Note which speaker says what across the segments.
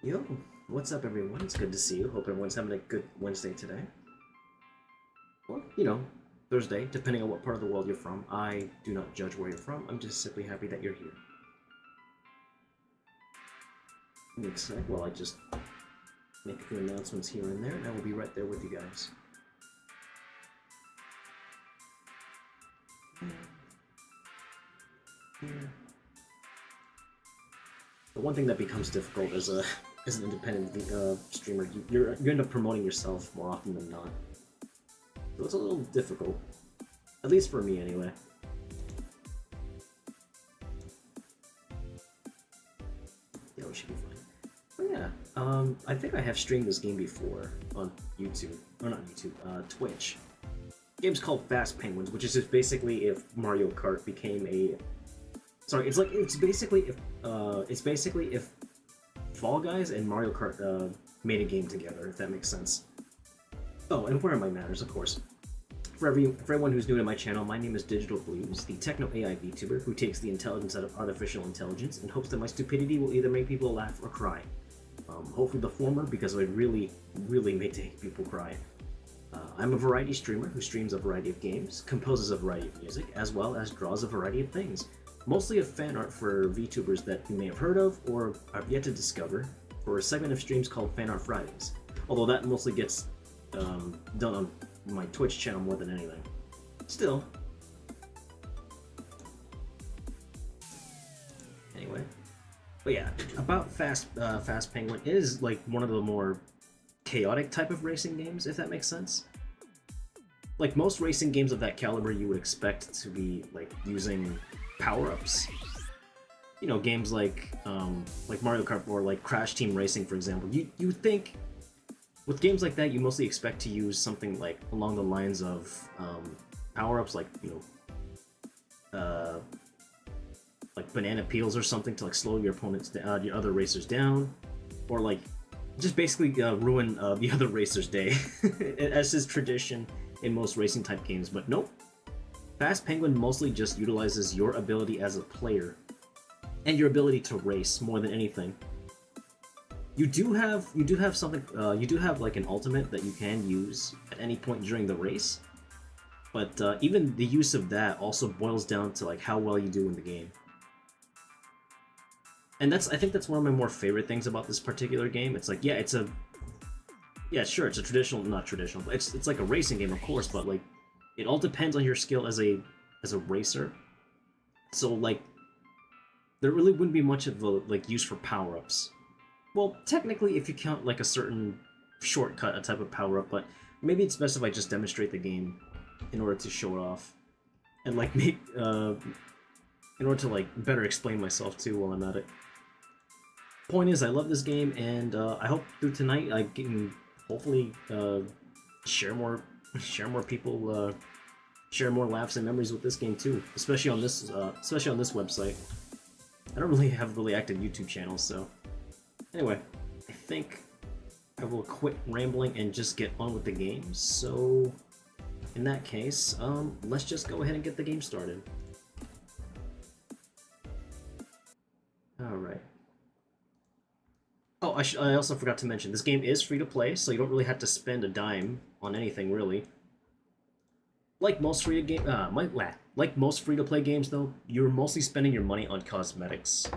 Speaker 1: Yo, what's up everyone? It's good to see you. Hope everyone's having a good Wednesday today. Or, Thursday, depending on what part of the world you're from. I do not judge where you're from. I'm just simply happy that you're here. I'm excited. Well, I just make a few announcements here and there, and I will be right there with you guys. Here. The one thing that becomes difficult as an independent streamer, you end up promoting yourself more often than not. So it's a little difficult, at least for me anyway. Yeah, we should be fine. But yeah, I think I have streamed this game before on YouTube, or not YouTube, Twitch. The game's called Faaast Penguins, which is just basically if Mario Kart became a. Sorry, it's basically if Fall Guys and Mario Kart made a game together, if that makes sense. Oh, and where are my manners, of course. For everyone who's new to my channel, my name is Digital-Bluez, the techno AI Vtuber who takes the intelligence out of artificial intelligence and hopes that my stupidity will either make people laugh or cry. Hopefully the former, because I really make people cry. I'm a variety streamer who streams a variety of games, composes a variety of music, as well as draws a variety of things. Mostly of fan art for Vtubers that you may have heard of or have yet to discover, for a segment of streams called Fan Art Fridays. Although that mostly gets done on my Twitch channel more than anything. Still. Anyway. But yeah, about Faaast Penguin, it is like one of the more chaotic type of racing games, if that makes sense. Like most racing games of that caliber, you would expect to be like using power-ups. You know, games like Mario Kart or like Crash Team Racing, for example. You think with games like that, you mostly expect to use something like along the lines of power-ups, like like banana peels or something to like slow your opponents, your other racers down, or like just basically ruin the other racer's day, as is tradition in most racing type games. But nope. Faaast Penguin mostly just utilizes your ability as a player and your ability to race more than anything. You do have something. You do have like an ultimate that you can use at any point during the race, but even the use of that also boils down to like how well you do in the game. And I think that's one of my more favorite things about this particular game. It's like, yeah, it's a traditional, not traditional, but it's like a racing game, of course, but like it all depends on your skill as a racer. So like there really wouldn't be much of a like use for power-ups. Well, technically, if you count like a certain shortcut, a type of power-up, but maybe it's best if I just demonstrate the game in order to show it off, and like make in order to like better explain myself too while I'm at it. Point is, I love this game, and I hope through tonight I can hopefully share more people, share more laughs and memories with this game too, especially on this website. I don't really have a really active YouTube channel, so. Anyway, I think I will quit rambling and just get on with the game. So, in that case, let's just go ahead and get the game started. Alright. Oh, I also forgot to mention, this game is free to play, so you don't really have to spend a dime on anything, really. Like most free to play games, though, you're mostly spending your money on cosmetics.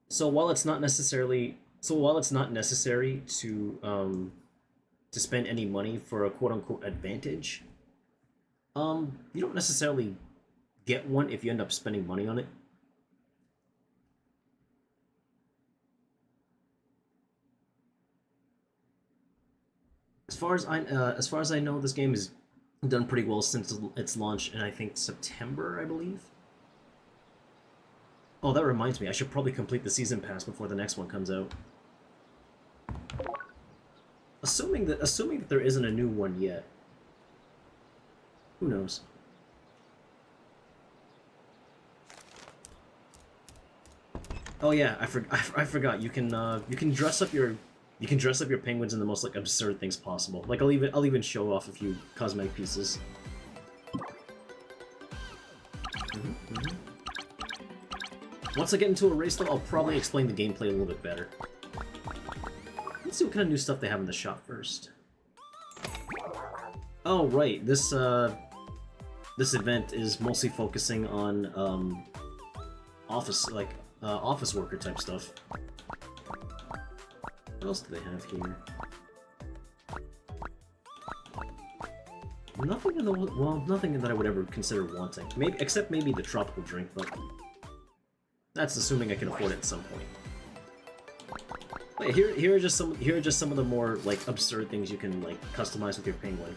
Speaker 1: So while it's not necessary to spend any money for a quote-unquote advantage, you don't necessarily get one if you end up spending money on it. As far as I know, this game has done pretty well since its launch in, I think, September, I believe. Oh, that reminds me, I should probably complete the season pass before the next one comes out. Assuming that there isn't a new one yet. Who knows? Oh yeah, I forgot. You can dress up your penguins in the most like absurd things possible. Like I'll even show off a few cosmetic pieces. Once I get into a race, though, I'll probably explain the gameplay a little bit better. Let's see what kind of new stuff they have in the shop first. Oh, right. This event is mostly focusing on office worker type stuff. What else do they have here? Nothing that I would ever consider wanting. Maybe, except maybe the tropical drink, but that's assuming I can afford it at some point. Wait, here are just some of the more like absurd things you can like customize with your penguin.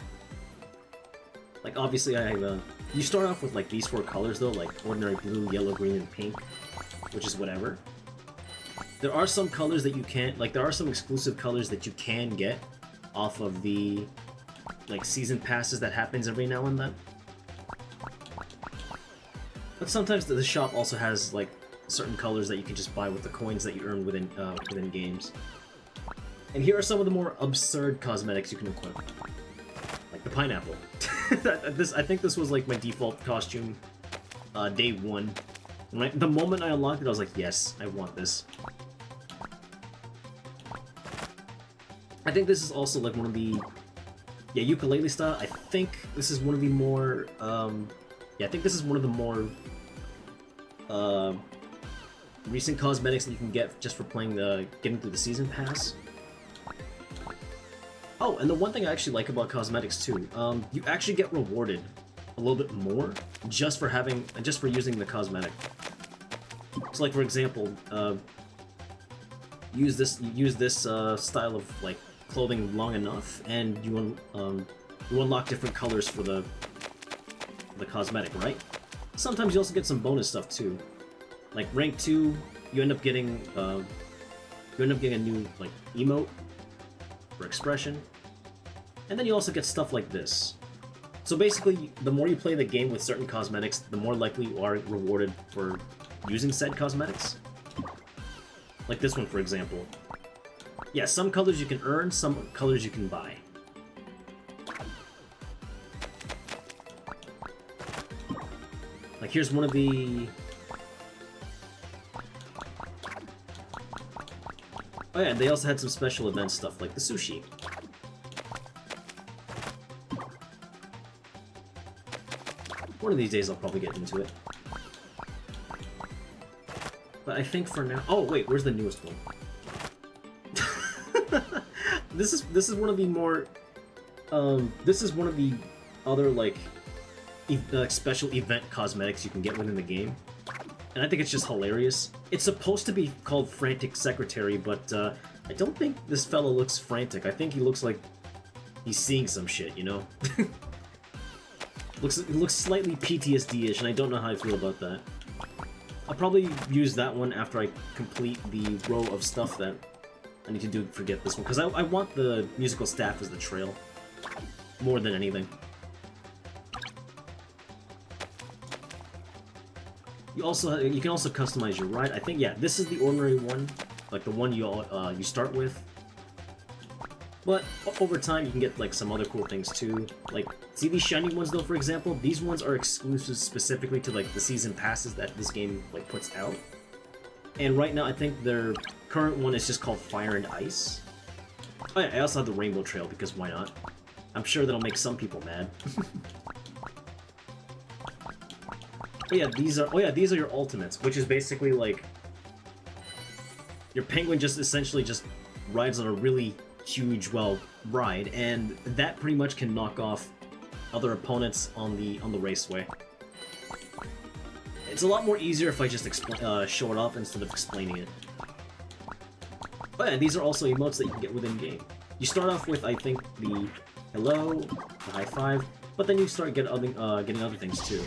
Speaker 1: Like obviously I have you start off with like these 4 colors though, like ordinary blue, yellow, green, and pink, which is whatever. There are some colors that you can't, like there are some exclusive colors that you can get off of the like season passes that happens every now and then. But sometimes the shop also has like certain colors that you can just buy with the coins that you earn within games. And here are some of the more absurd cosmetics you can equip, like the pineapple. I think this was like my default costume, day 1. The moment I unlocked it, I was like, yes, I want this. I think this is also like one of the, yeah, ukulele style. I think this is one of the more, yeah, I think this is one of the more recent cosmetics that you can get just for playing getting through the season pass. Oh, and the one thing I actually like about cosmetics too, you actually get rewarded a little bit more just for using the cosmetic. So, like for example, use this style of like clothing long enough, and you unlock different colors for the cosmetic, right? Sometimes you also get some bonus stuff too. Like rank 2, you end up getting a new like emote or expression, and then you also get stuff like this. So basically, the more you play the game with certain cosmetics, the more likely you are rewarded for using said cosmetics. Like this one, for example. Yeah, some colors you can earn, some colors you can buy. Like here's one of the... Oh yeah, they also had some special event stuff, like the sushi. One of these days I'll probably get into it. But I think for now... Oh, wait, where's the newest one? This is one of the more... this is one of the other, like, special event cosmetics you can get within the game. And I think it's just hilarious. It's supposed to be called Frantic Secretary, but I don't think this fella looks frantic. I think he looks like he's seeing some shit, you know? It looks slightly PTSD-ish, and I don't know how I feel about that. I'll probably use that one after I complete the row of stuff that I need to do for get this one, because I want the musical staff as the trail more than anything. You can also customize your ride. I think, yeah, this is the ordinary one, like the one you start with. But over time, you can get like some other cool things too. Like, see these shiny ones though, for example? These ones are exclusive specifically to like the season passes that this game like puts out. And right now, I think their current one is just called Fire and Ice. Oh yeah, I also have the Rainbow Trail because why not? I'm sure that'll make some people mad. Oh yeah, these are your ultimates, which is basically like your penguin just essentially just rides on a really huge, well, ride, and that pretty much can knock off other opponents on the raceway. It's a lot more easier if I just show it off instead of explaining it. Oh yeah, these are also emotes that you can get within game. You start off with, I think, the hello, the high five, but then you start getting other things too.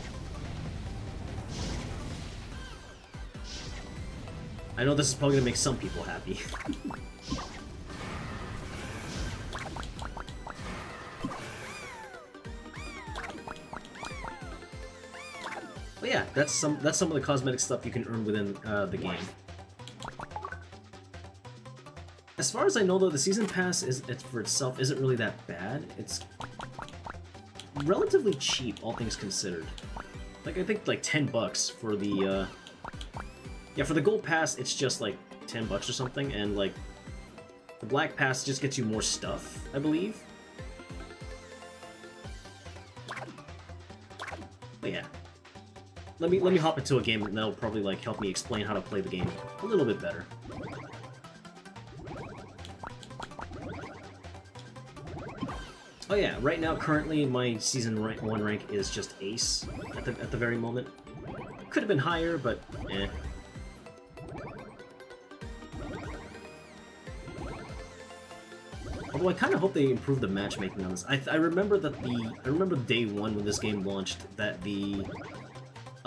Speaker 1: I know this is probably gonna make some people happy. But yeah, that's some of the cosmetic stuff you can earn within the game. As far as I know, though, the season pass for itself isn't really that bad. It's relatively cheap, all things considered. Like I think like $10 for Yeah, for the gold pass, it's just like $10 or something, and like the black pass just gets you more stuff, I believe. But yeah, let me hop into a game, and that'll probably like help me explain how to play the game a little bit better. Oh yeah, right now currently my season 1 rank is just Ace at the very moment. Could have been higher, but eh. Although I kind of hope they improve the matchmaking on this. I remember that I remember day 1 when this game launched that the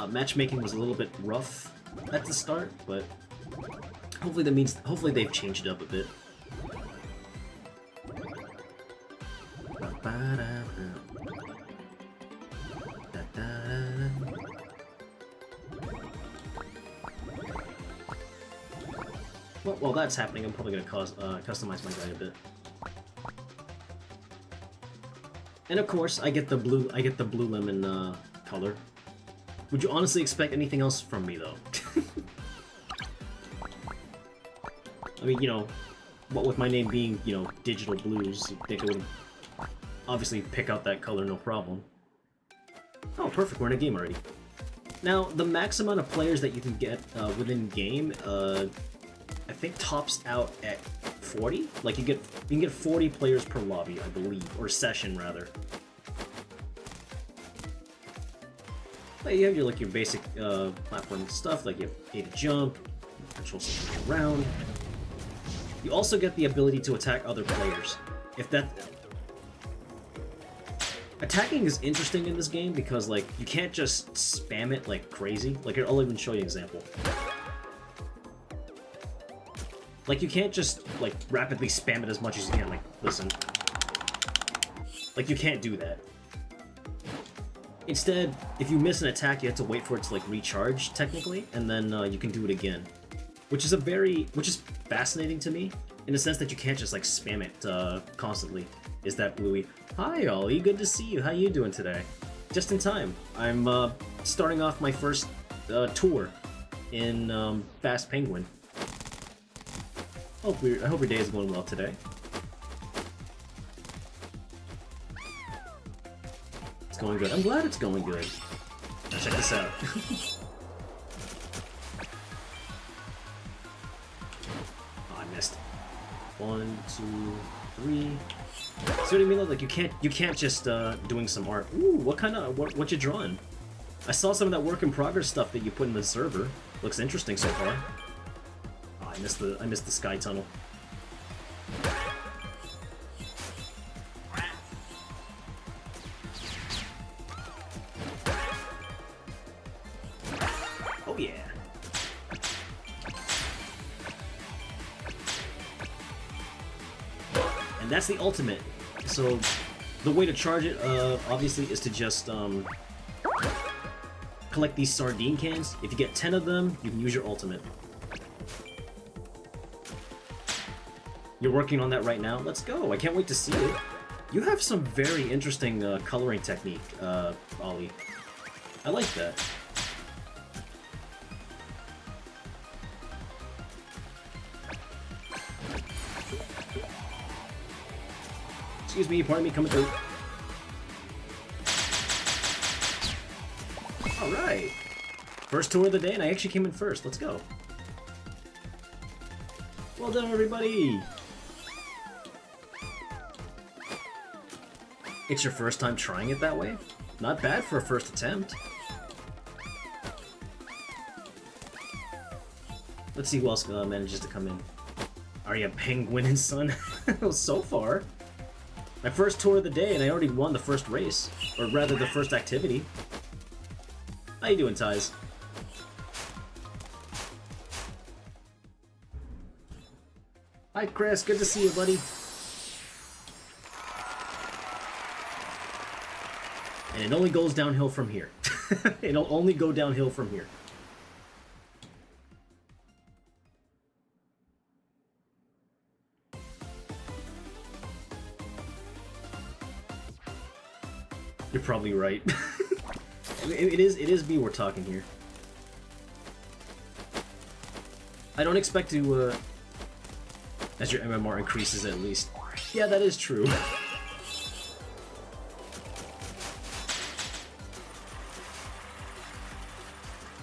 Speaker 1: matchmaking was a little bit rough at the start, but hopefully they've changed it up a bit. Well, while that's happening, I'm probably gonna customize my guy a bit. And of course, I get the blue lemon color. Would you honestly expect anything else from me, though? I mean, you know, what with my name being, you know, Digital-Bluez, you'd think I would obviously pick out that color, no problem. Oh, perfect, we're in a game already. Now, the max amount of players that you can get within game, I think tops out at 40. Like you can get 40 players per lobby, I believe, or session rather. But you have your basic platform stuff, like you have A to jump, control something around. You also get the ability to attack other players. Attacking is interesting in this game because like you can't just spam it like crazy. Like I'll even show you an example. Like, you can't just, like, rapidly spam it as much as you can. Like, listen. Like, you can't do that. Instead, if you miss an attack, you have to wait for it to, like, recharge, technically, and then you can do it again. Which is fascinating to me, in the sense that you can't just, like, spam it constantly. Is that Bluey? Hi, Ollie. Good to see you. How you doing today? Just in time. I'm, starting off my first tour in Faaast Penguin. I hope your day is going well today. It's going good. I'm glad it's going good. Now check this out. Oh, I missed. 1, 2, 3. See what I mean? Like you can't just doing some art. Ooh, what you drawing? I saw some of that work in progress stuff that you put in the server. Looks interesting so far. I missed the sky tunnel. Oh yeah. And that's the ultimate. So the way to charge it obviously is to just collect these sardine cans. If you get 10 of them, you can use your ultimate. You're working on that right now? Let's go! I can't wait to see it. You have some very interesting coloring technique, Ollie. I like that. Excuse me, pardon me, coming through. Alright! First tour of the day, and I actually came in first. Let's go. Well done, everybody! It's your first time trying it that way? Not bad for a first attempt. Let's see who else manages to come in. Are you a penguin and son? So far. My first tour of the day and I already won the first race. Or rather, the first activity. How you doing, Ties? Hi, Chris. Good to see you, buddy. And it only goes downhill from here. It'll only go downhill from here. You're probably right. it is me we're talking here. I don't expect to, as your MMR increases at least. Yeah, that is true.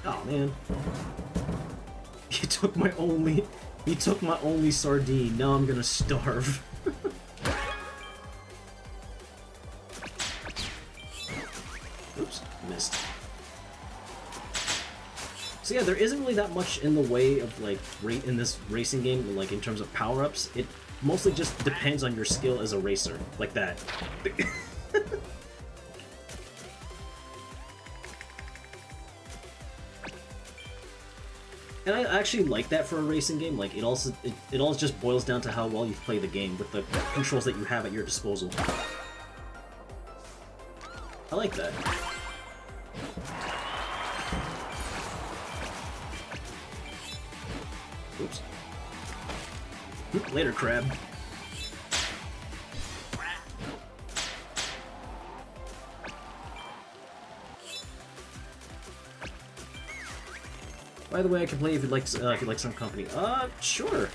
Speaker 1: Oh man. He took my only sardine. Now I'm gonna starve. Oops, missed. So yeah, there isn't really that much in the way of like in this racing game, like in terms of power-ups. It mostly just depends on your skill as a racer, like that. And I actually like that for a racing game. Like it all just boils down to how well you play the game with the controls that you have at your disposal. I like that. Oops. Later, crab. By the way, I can play if you'd like some company. Sure.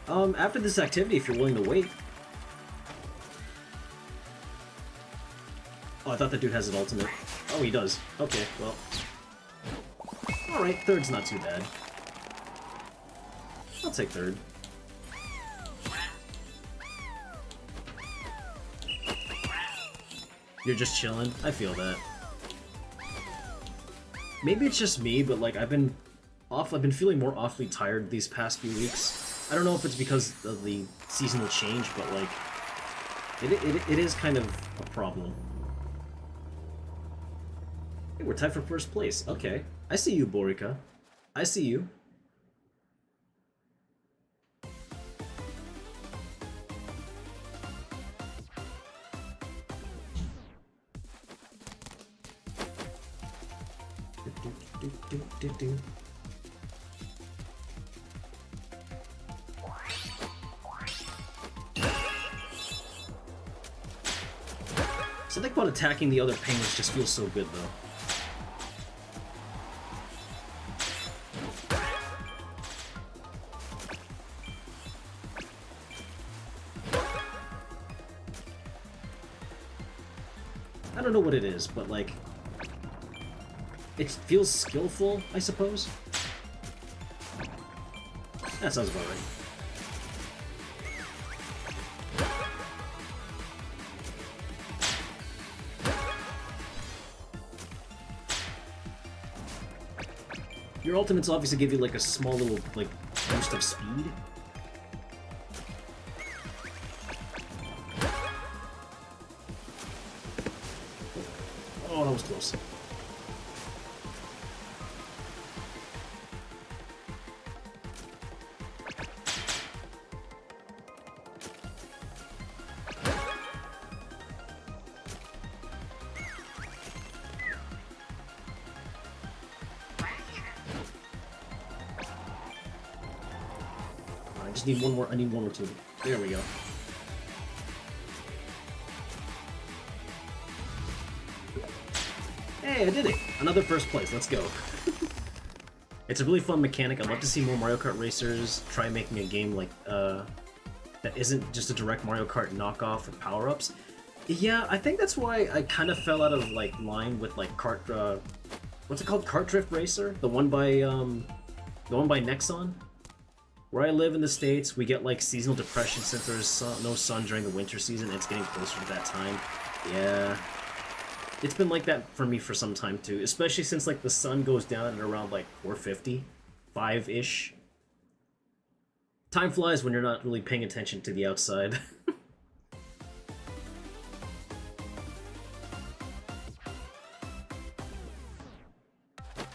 Speaker 1: After this activity, if you're willing to wait. Oh, I thought that dude has an ultimate. Oh, he does. Okay, well. Alright, third's not too bad. I'll take third. You're just chilling? I feel that. Maybe it's just me, but like I've been feeling more awfully tired these past few weeks. I don't know if it's because of the seasonal change, but like it is kind of a problem. Hey, we're tied for first place. Okay. I see you, Borika. I see you. Something about attacking the other penguins just feels so good, though. I don't know what it is, but like... it feels skillful, I suppose? That sounds about right. Your ultimates obviously give you like a small little like boost of speed. Oh, that was close. Need one more. I need one or two. There we go. Hey, I did it! Another first place. Let's go. It's a really fun mechanic. I'd love to see more Mario Kart racers try making a game like that isn't just a direct Mario Kart knockoff with power-ups. Yeah, I think that's why I kind of fell out of like line with like what's it called? Kart Drift Racer, the one by Nexon. Where I live in the States, we get like seasonal depression since there's no sun during the winter season. It's getting closer to that time. Yeah. It's been like that for me for some time too, especially since like the sun goes down at around like 4:50, 5-ish. Time flies when you're not really paying attention to the outside.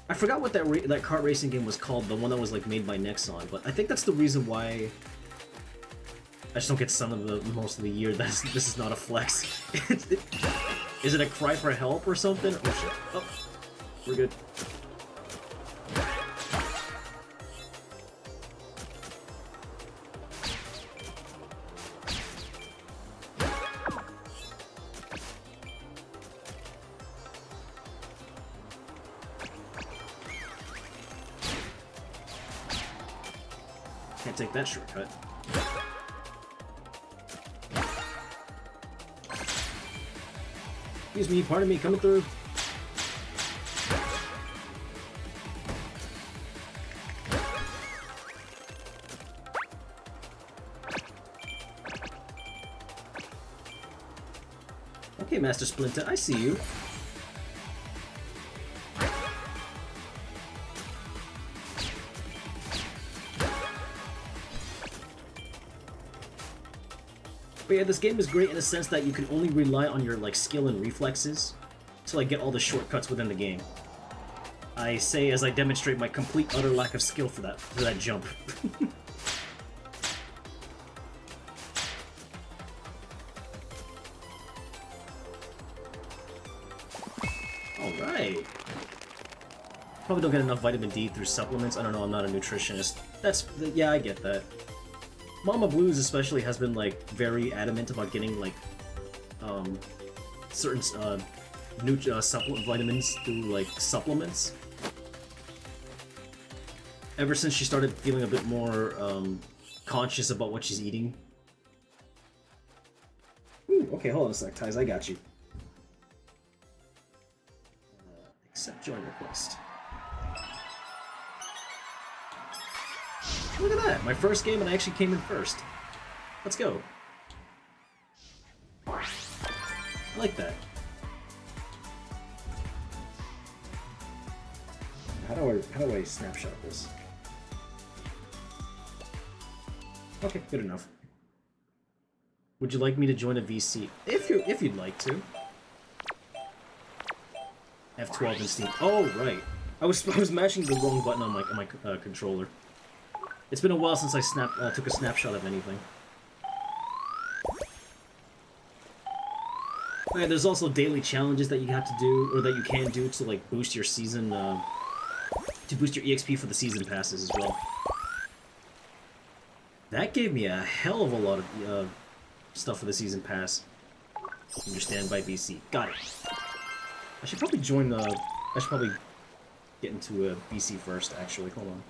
Speaker 1: I forgot what that kart racing game was called, the one that was like made by Nexon, but I think that's the reason why I just don't get sun of the most of the year. This is not a flex. Is it a cry for help or something? Oh shit. Oh, we're good. Can't take that shortcut. Excuse me, pardon me, coming through. Okay, Master Splinter, I see you. But yeah, this game is great in the sense that you can only rely on your like skill and reflexes to like get all the shortcuts within the game. I say as I demonstrate my complete utter lack of skill for that jump. Alright. Probably don't get enough vitamin D through supplements. I don't know, I'm not a nutritionist. Yeah, I get that. Mama Blues especially has been like very adamant about getting like certain supplement vitamins through like supplements. Ever since she started feeling a bit more conscious about what she's eating. Ooh, okay, hold on a sec, Tyz, I got you. Accept join request. Look at that! My first game and I actually came in first. Let's go. I like that. How do I snapshot this? Okay, good enough. Would you like me to join a VC? If you'd like to. F12 in Steam. Oh right. I was mashing the wrong button on my controller. It's been a while since I took a snapshot of anything. Yeah, there's also daily challenges that you have to do, or that you can do to like boost your season, to boost your EXP for the season passes as well. That gave me a hell of a lot of stuff for the season pass. Understand by VC. Got it. I should probably join. I should probably get into a VC first. Actually, hold on.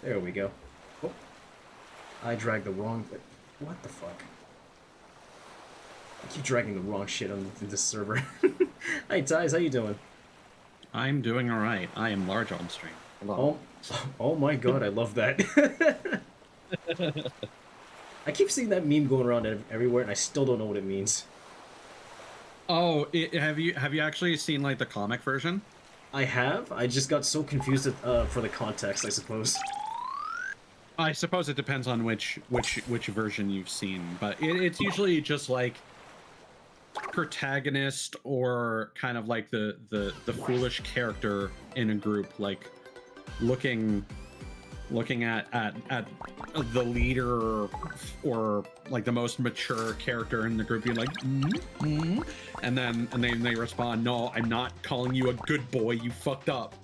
Speaker 1: There we go. Oh, I dragged the wrong. What the fuck? I keep dragging the wrong shit on this server. Hi, Tyz, how you doing?
Speaker 2: I'm doing all right. I am large on stream. Hello.
Speaker 1: Oh my god, I love that. I keep seeing that meme going around everywhere, and I still don't know what it means.
Speaker 2: Oh, have you actually seen like the comic version?
Speaker 1: I have. I just got so confused for the context, I suppose.
Speaker 2: I suppose it depends on which version you've seen, but it's usually just like protagonist or kind of like the foolish character in a group, like looking at the leader or like the most mature character in the group being like and then they respond, no, I'm not calling you a good boy, you fucked up.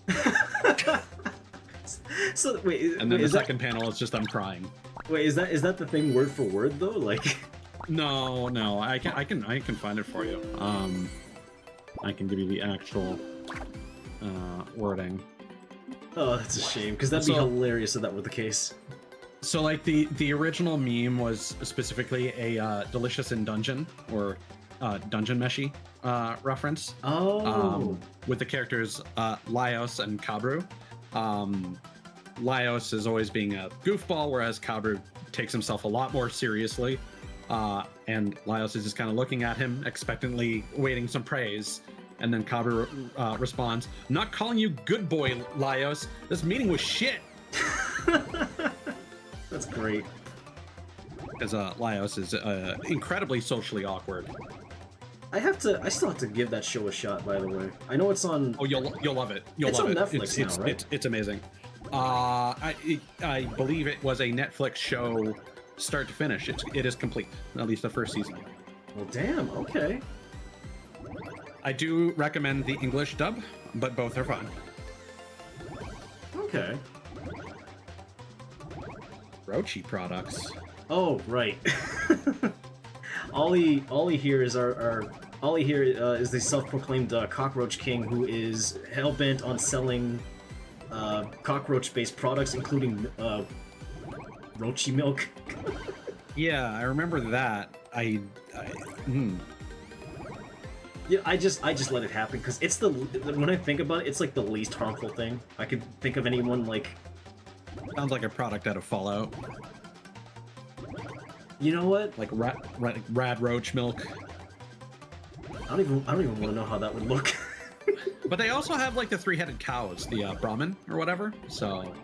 Speaker 1: So wait,
Speaker 2: and then the second panel is just them crying.
Speaker 1: Wait, is that the thing word for word though? Like,
Speaker 2: no, I can find it for you. I can give you the actual wording.
Speaker 1: Oh, that's a shame, because that'd be hilarious if that were the case.
Speaker 2: So like the original meme was specifically a Delicious in Dungeon or Dungeon Meshi reference.
Speaker 1: Oh.
Speaker 2: With the characters Laios and Kabru. Laios is always being a goofball, whereas Kabru takes himself a lot more seriously. And Laios is just kind of looking at him, expectantly waiting some praise. And then Kabru responds, I'm not calling you good boy, Laios. This meeting was shit.
Speaker 1: That's great.
Speaker 2: Because Laios is incredibly socially awkward.
Speaker 1: I still have to give that show a shot, by the way. I know it's on...
Speaker 2: Oh, you'll love it.
Speaker 1: It's on Netflix now, right?
Speaker 2: It's amazing. I believe it was a Netflix show start to finish. It is complete, at least the first season.
Speaker 1: Well, damn, okay.
Speaker 2: I do recommend the English dub, but both are fun.
Speaker 1: Okay.
Speaker 2: Rochi products.
Speaker 1: Oh, right. all he hears are Ollie here is the self-proclaimed cockroach king who is hell-bent on selling cockroach-based products, including roachy milk.
Speaker 2: Yeah, I remember that.
Speaker 1: Yeah, I just let it happen because it's when I think about it, it's like the least harmful thing. I could think of anyone like.
Speaker 2: Sounds like a product out of Fallout.
Speaker 1: You know what?
Speaker 2: Like rad roach milk.
Speaker 1: I don't even want to know how that would look.
Speaker 2: But they also have like the three-headed cows, the Brahmin or whatever. So.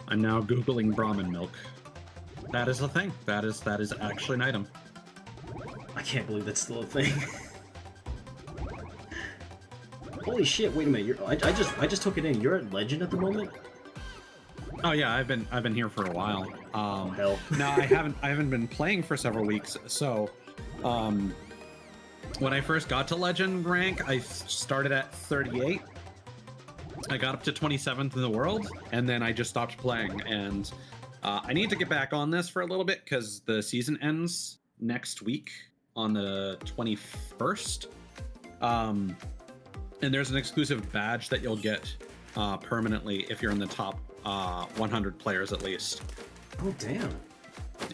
Speaker 2: I'm now Googling Brahmin milk. That is a thing. That is actually an item.
Speaker 1: I can't believe that's still a thing. Holy shit! Wait a minute. I just took it in. You're at Legend at the moment.
Speaker 2: Oh yeah, I've been here for a while.
Speaker 1: Oh, hell.
Speaker 2: No, I haven't been playing for several weeks. So, when I first got to Legend rank, I started at 38. I got up to 27th in the world, and then I just stopped playing. And I need to get back on this for a little bit because the season ends next week on the 21st. And there's an exclusive badge that you'll get permanently if you're in the top 100 players at least.
Speaker 1: Oh, damn.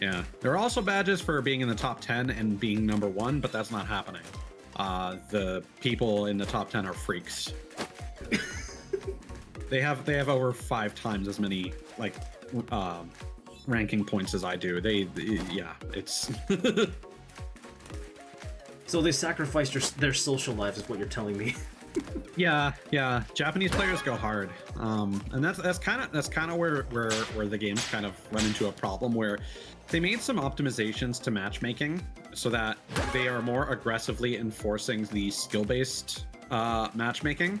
Speaker 2: Yeah. There are also badges for being in the top 10 and being number 1, but that's not happening. The people in the top 10 are freaks. They have over 5 times as many like ranking points as I do. Yeah, it's.
Speaker 1: So they sacrificed their social lives, is what you're telling me.
Speaker 2: Yeah. Japanese players go hard, and that's kind of where the games kind of run into a problem where they made some optimizations to matchmaking so that they are more aggressively enforcing the skill-based matchmaking,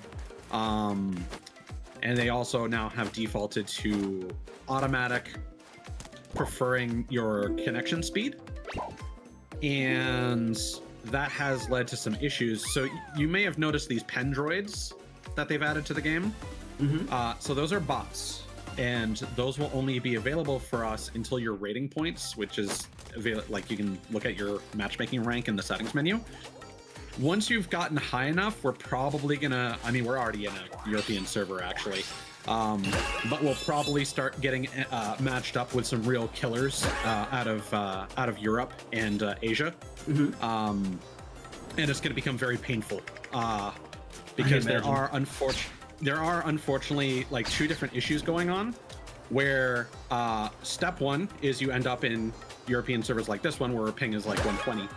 Speaker 2: and they also now have defaulted to automatic preferring your connection speed, and that has led to some issues. So you may have noticed these pen droids that they've added to the game. Mm-hmm. So those are bots, and those will only be available for us until your rating points, which is like you can look at your matchmaking rank in the settings menu. Once you've gotten high enough, we're probably gonna, I mean, we're already in a European server actually, but we'll probably start getting matched up with some real killers out of Europe and Asia. Mm-hmm. And it's going to become very painful because there are unfortunately like 2 different issues going on where step 1 is you end up in European servers like this one where ping is like 120,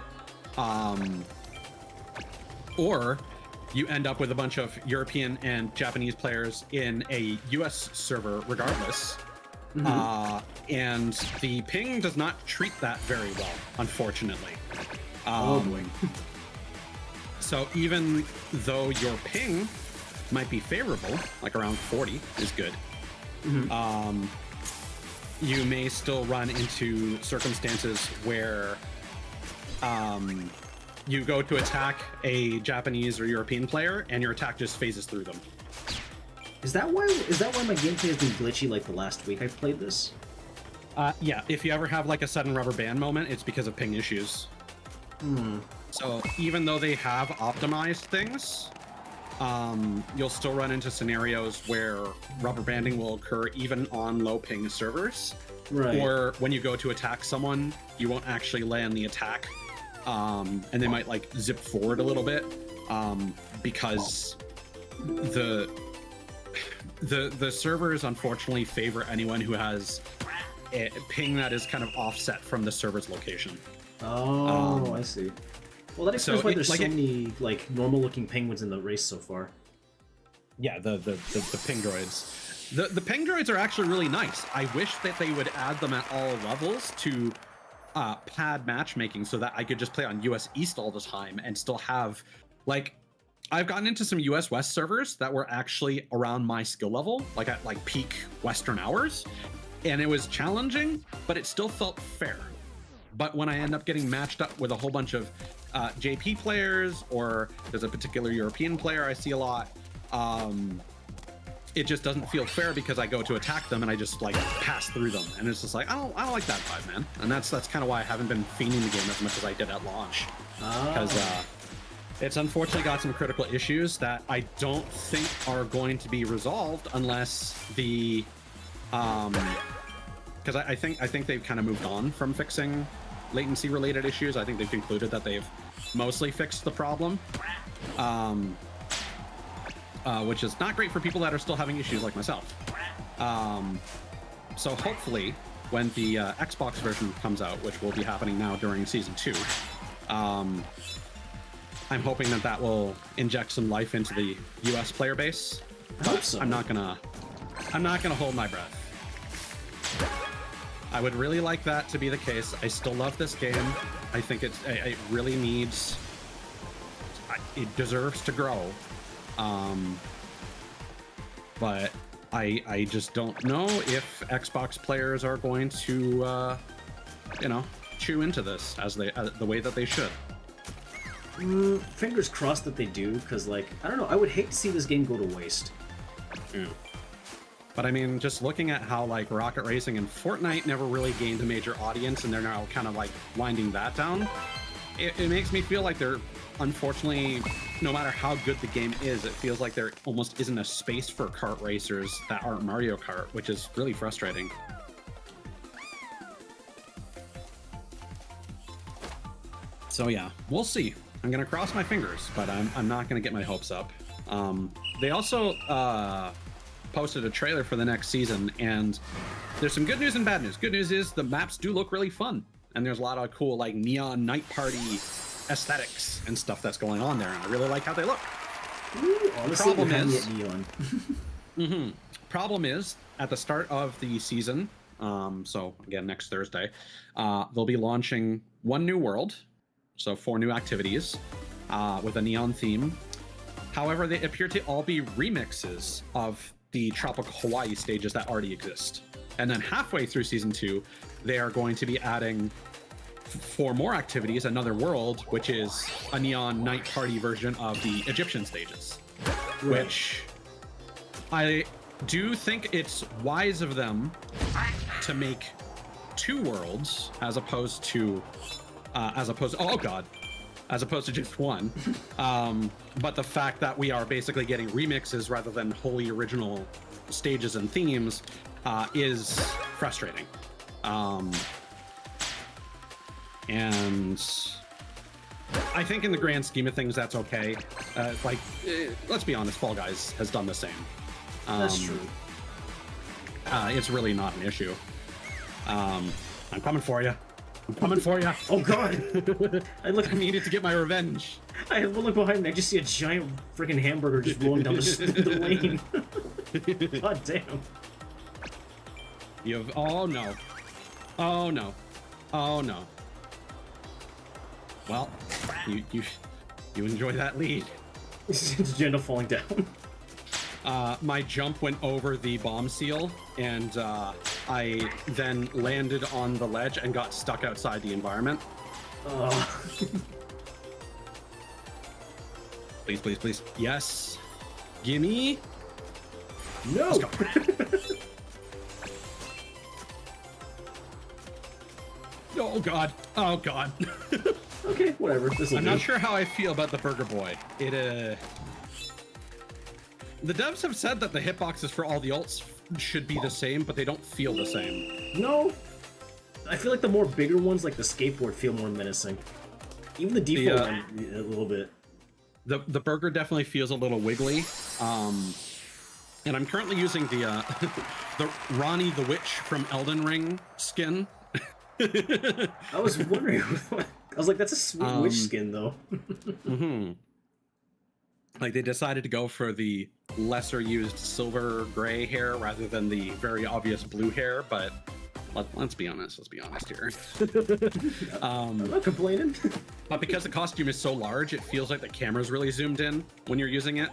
Speaker 2: or you end up with a bunch of European and Japanese players in a US server regardless. Mm-hmm. And the ping does not treat that very well, unfortunately.
Speaker 1: Oh boy.
Speaker 2: So even though your ping might be favorable, like around 40 is good, mm-hmm. You may still run into circumstances where you go to attack a Japanese or European player and your attack just phases through them.
Speaker 1: Is that why my gameplay has been glitchy like the last week I've played this?
Speaker 2: Yeah, if you ever have like a sudden rubber band moment, it's because of ping issues. So even though they have optimized things, you'll still run into scenarios where rubber banding will occur even on low ping servers. Right. Or when you go to attack someone, you won't actually land the attack, and they might like zip forward a little bit because the servers unfortunately favor anyone who has a ping that is kind of offset from the server's location.
Speaker 1: Oh, I see. Well, that explains why there's so many like normal-looking penguins in the race so far.
Speaker 2: Yeah, the ping droids. The ping droids are actually really nice. I wish that they would add them at all levels to pad matchmaking so that I could just play on US East all the time and still have like. I've gotten into some US West servers that were actually around my skill level, like at like peak Western hours, and it was challenging, but it still felt fair. But when I end up getting matched up with a whole bunch of JP players, or there's a particular European player I see a lot, it just doesn't feel fair because I go to attack them and I just like pass through them, and it's just like I don't like that vibe, man. And that's kind of why I haven't been fiending the game as much as I did at launch, because it's unfortunately got some critical issues that I don't think are going to be resolved unless the because I think they've kind of moved on from fixing latency related issues. I think they've concluded that they've mostly fixed the problem, which is not great for people that are still having issues like myself. So hopefully when the Xbox version comes out, which will be happening now during season 2, I'm hoping that will inject some life into the US player base.
Speaker 1: I hope so.
Speaker 2: I'm not gonna hold my breath. I would really like that to be the case. I still love this game. I think it really needs, it deserves to grow. But I just don't know if Xbox players are going to, you know, chew into this as the way that they should.
Speaker 1: Fingers crossed that they do, because, like, I don't know, I would hate to see this game go to waste.
Speaker 2: Yeah. But I mean, just looking at how like Rocket Racing and Fortnite never really gained a major audience, and they're now kind of like winding that down, it makes me feel like they're, unfortunately, no matter how good the game is, it feels like there almost isn't a space for kart racers that aren't Mario Kart, which is really frustrating. So yeah, we'll see. I'm gonna cross my fingers, but I'm not gonna get my hopes up. They also posted a trailer for the next season, and there's some good news and bad news. Good news is the maps do look really fun, and there's a lot of cool like neon night party aesthetics and stuff that's going on there, and I really like how they look.
Speaker 1: Ooh, honestly,
Speaker 2: problem is
Speaker 1: neon.
Speaker 2: Problem is at the start of the season, so again next Thursday, they'll be launching 1 new world, so 4 new activities with a neon theme. However, they appear to all be remixes of the tropical Hawaii stages that already exist. And then halfway through season 2, they are going to be adding 4 more activities, another world, which is a neon night party version of the Egyptian stages. Right. Which I do think it's wise of them to make 2 worlds as opposed to just 1. But the fact that we are basically getting remixes rather than wholly original stages and themes is frustrating. And I think in the grand scheme of things, that's okay. Let's be honest, Fall Guys has done the same.
Speaker 1: That's true.
Speaker 2: It's really not an issue. I'm coming for you. I'm coming for you.
Speaker 1: Oh god!
Speaker 2: I needed to get my revenge.
Speaker 1: I look behind me, I just see a giant freaking hamburger just rolling down the lane. God damn.
Speaker 2: Oh no. Oh no. Oh no. Well, you enjoy that lead.
Speaker 1: Did you end up falling down?
Speaker 2: My jump went over the bomb seal, and I then landed on the ledge and got stuck outside the environment. Please, please, please. Yes. Gimme.
Speaker 1: No.
Speaker 2: Let's go. Oh god. Oh god.
Speaker 1: Okay, whatever.
Speaker 2: I'm not sure how I feel about the Burger Boy. The devs have said that the hitboxes for all the ults should be the same, but they don't feel the same.
Speaker 1: No. I feel like the more bigger ones, like the skateboard, feel more menacing. Even the default one, a little bit.
Speaker 2: The burger definitely feels a little wiggly. And I'm currently using the Ronnie the Witch from Elden Ring skin.
Speaker 1: I was wondering. I was like, that's a sweet witch skin, though.
Speaker 2: Like, they decided to go for the lesser used silver gray hair rather than the very obvious blue hair, but let's be honest. Let's be honest here.
Speaker 1: I'm not complaining.
Speaker 2: But because the costume is so large, it feels like the camera's really zoomed in when you're using it.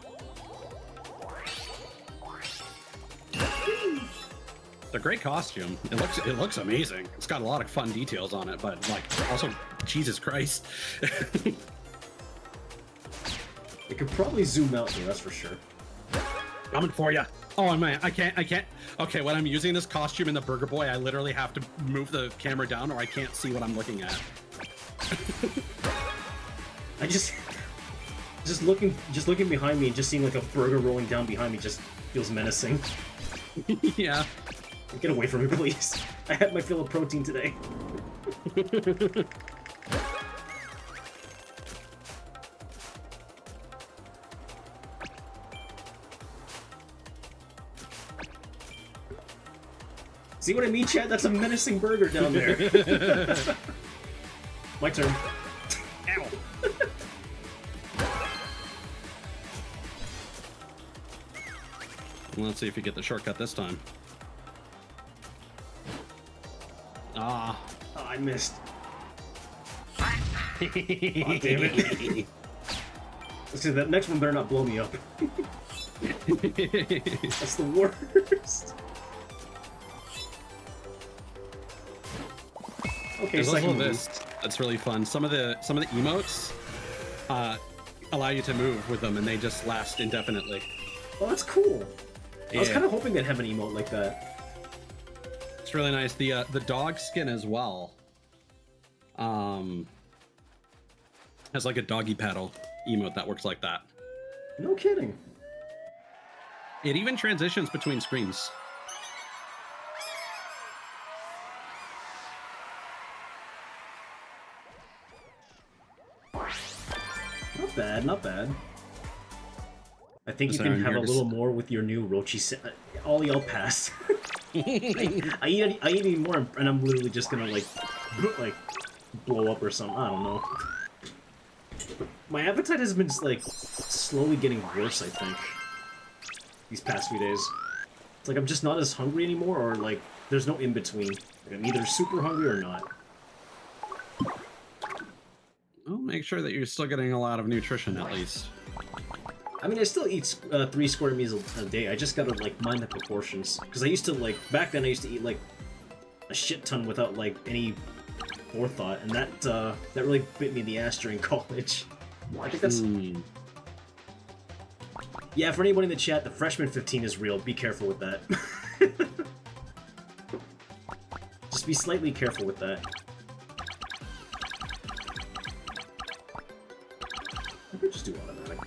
Speaker 2: It's a great costume. It looks amazing. It's got a lot of fun details on it, but like also, Jesus Christ.
Speaker 1: It could probably zoom out though, that's for sure.
Speaker 2: Coming for you. Oh man, I can't. Okay, when I'm using this costume in the Burger Boy, I literally have to move the camera down or I can't see what I'm looking at.
Speaker 1: I just looking behind me and just seeing like a burger rolling down behind me just feels menacing.
Speaker 2: Yeah.
Speaker 1: Get away from me, please. I had my fill of protein today. See what I mean, Chad? That's a menacing burger down there. My turn. Ow.
Speaker 2: Let's see if you get the shortcut this time. Ah.
Speaker 1: Oh, I missed. Oh, damn it. Let's see, that next one better not blow me up. That's the worst. Okay,
Speaker 2: there's
Speaker 1: second
Speaker 2: also
Speaker 1: move.
Speaker 2: this. That's really fun. Some of the emotes allow you to move with them, and they just last indefinitely.
Speaker 1: Oh, that's cool.
Speaker 2: Yeah.
Speaker 1: I was kind of hoping they'd have an emote like that.
Speaker 2: It's really nice. The dog skin as well. Has like a doggy paddle emote that works like that.
Speaker 1: No kidding.
Speaker 2: It even transitions between screens.
Speaker 1: Not bad, not bad. I think you
Speaker 2: Sorry,
Speaker 1: can
Speaker 2: I'm
Speaker 1: have a
Speaker 2: here to
Speaker 1: little more with your new Rochi. All y'all pass. I eat any more, and I'm literally just gonna like blow up or something. I don't know. My appetite has been like slowly getting worse. I think these past few days. It's like I'm just not as hungry anymore, or like there's no in between. Like, I'm either super hungry or not.
Speaker 2: Well, make sure that you're still getting a lot of nutrition at least.
Speaker 1: I mean, I still eat 3 square meals a day. I just gotta like mind the proportions. Because I used to like back then. I used to eat like a shit ton without like any forethought, and that really bit me in the ass during college. I think that's yeah. For anybody in the chat, the freshman 15 is real. Be careful with that. Just be slightly careful with that. I could just do automatic.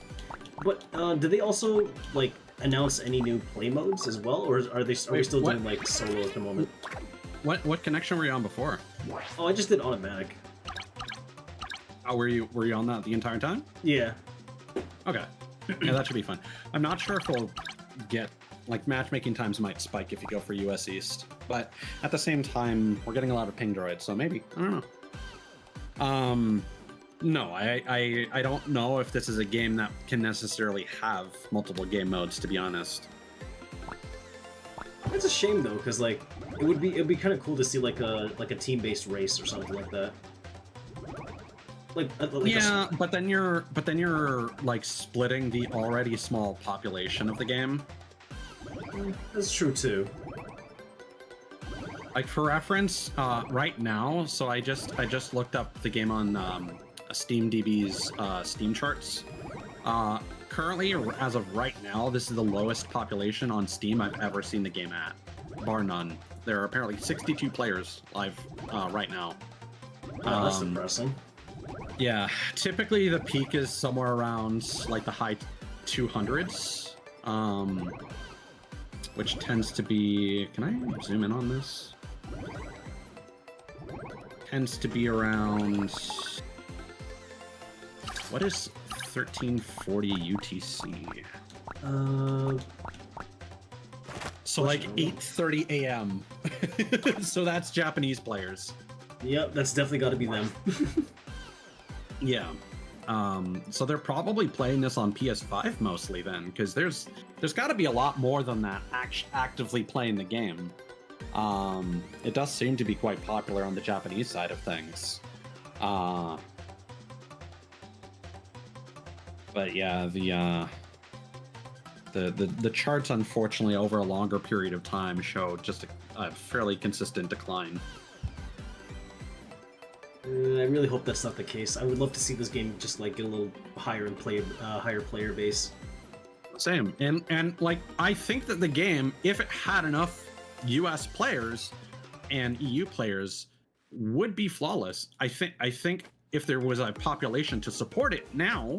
Speaker 1: But do they also like announce any new play modes as well, or are we still doing like solo at the moment?
Speaker 2: What connection were you on before?
Speaker 1: Oh, I just did automatic.
Speaker 2: Oh, were you on that the entire time?
Speaker 1: Yeah.
Speaker 2: Okay. Yeah, that should be fun. I'm not sure if we'll get like matchmaking times might spike if you go for US East, but at the same time we're getting a lot of ping droids, so maybe I don't know. No, I don't know if this is a game that can necessarily have multiple game modes, to be honest.
Speaker 1: It's a shame though, because like it'd be kind of cool to see like a team-based race or something like that.
Speaker 2: Yeah, but then you're like splitting the already small population of the game.
Speaker 1: That's true too.
Speaker 2: Like for reference, right now, so I just looked up the game on SteamDB's Steam charts. Currently, as of right now, this is the lowest population on Steam I've ever seen the game at, bar none. There are apparently 62 players live right now.
Speaker 1: Oh, that's depressing.
Speaker 2: Yeah, typically the peak is somewhere around like the high 200s, which tends to be. Can I zoom in on this? Tends to be around. What is 1340 UTC? So like 8:30 a.m. So that's Japanese players.
Speaker 1: Yep, that's definitely got to be them.
Speaker 2: Yeah. So they're probably playing this on PS5 mostly then, because there's got to be a lot more than that actively playing the game. It does seem to be quite popular on the Japanese side of things. But yeah, the charts unfortunately over a longer period of time show just a fairly consistent decline.
Speaker 1: I really hope that's not the case. I would love to see this game just like get a little higher in higher player base.
Speaker 2: Same. And like, I think that the game, if it had enough US players and EU players, would be flawless. I think if there was a population to support it now,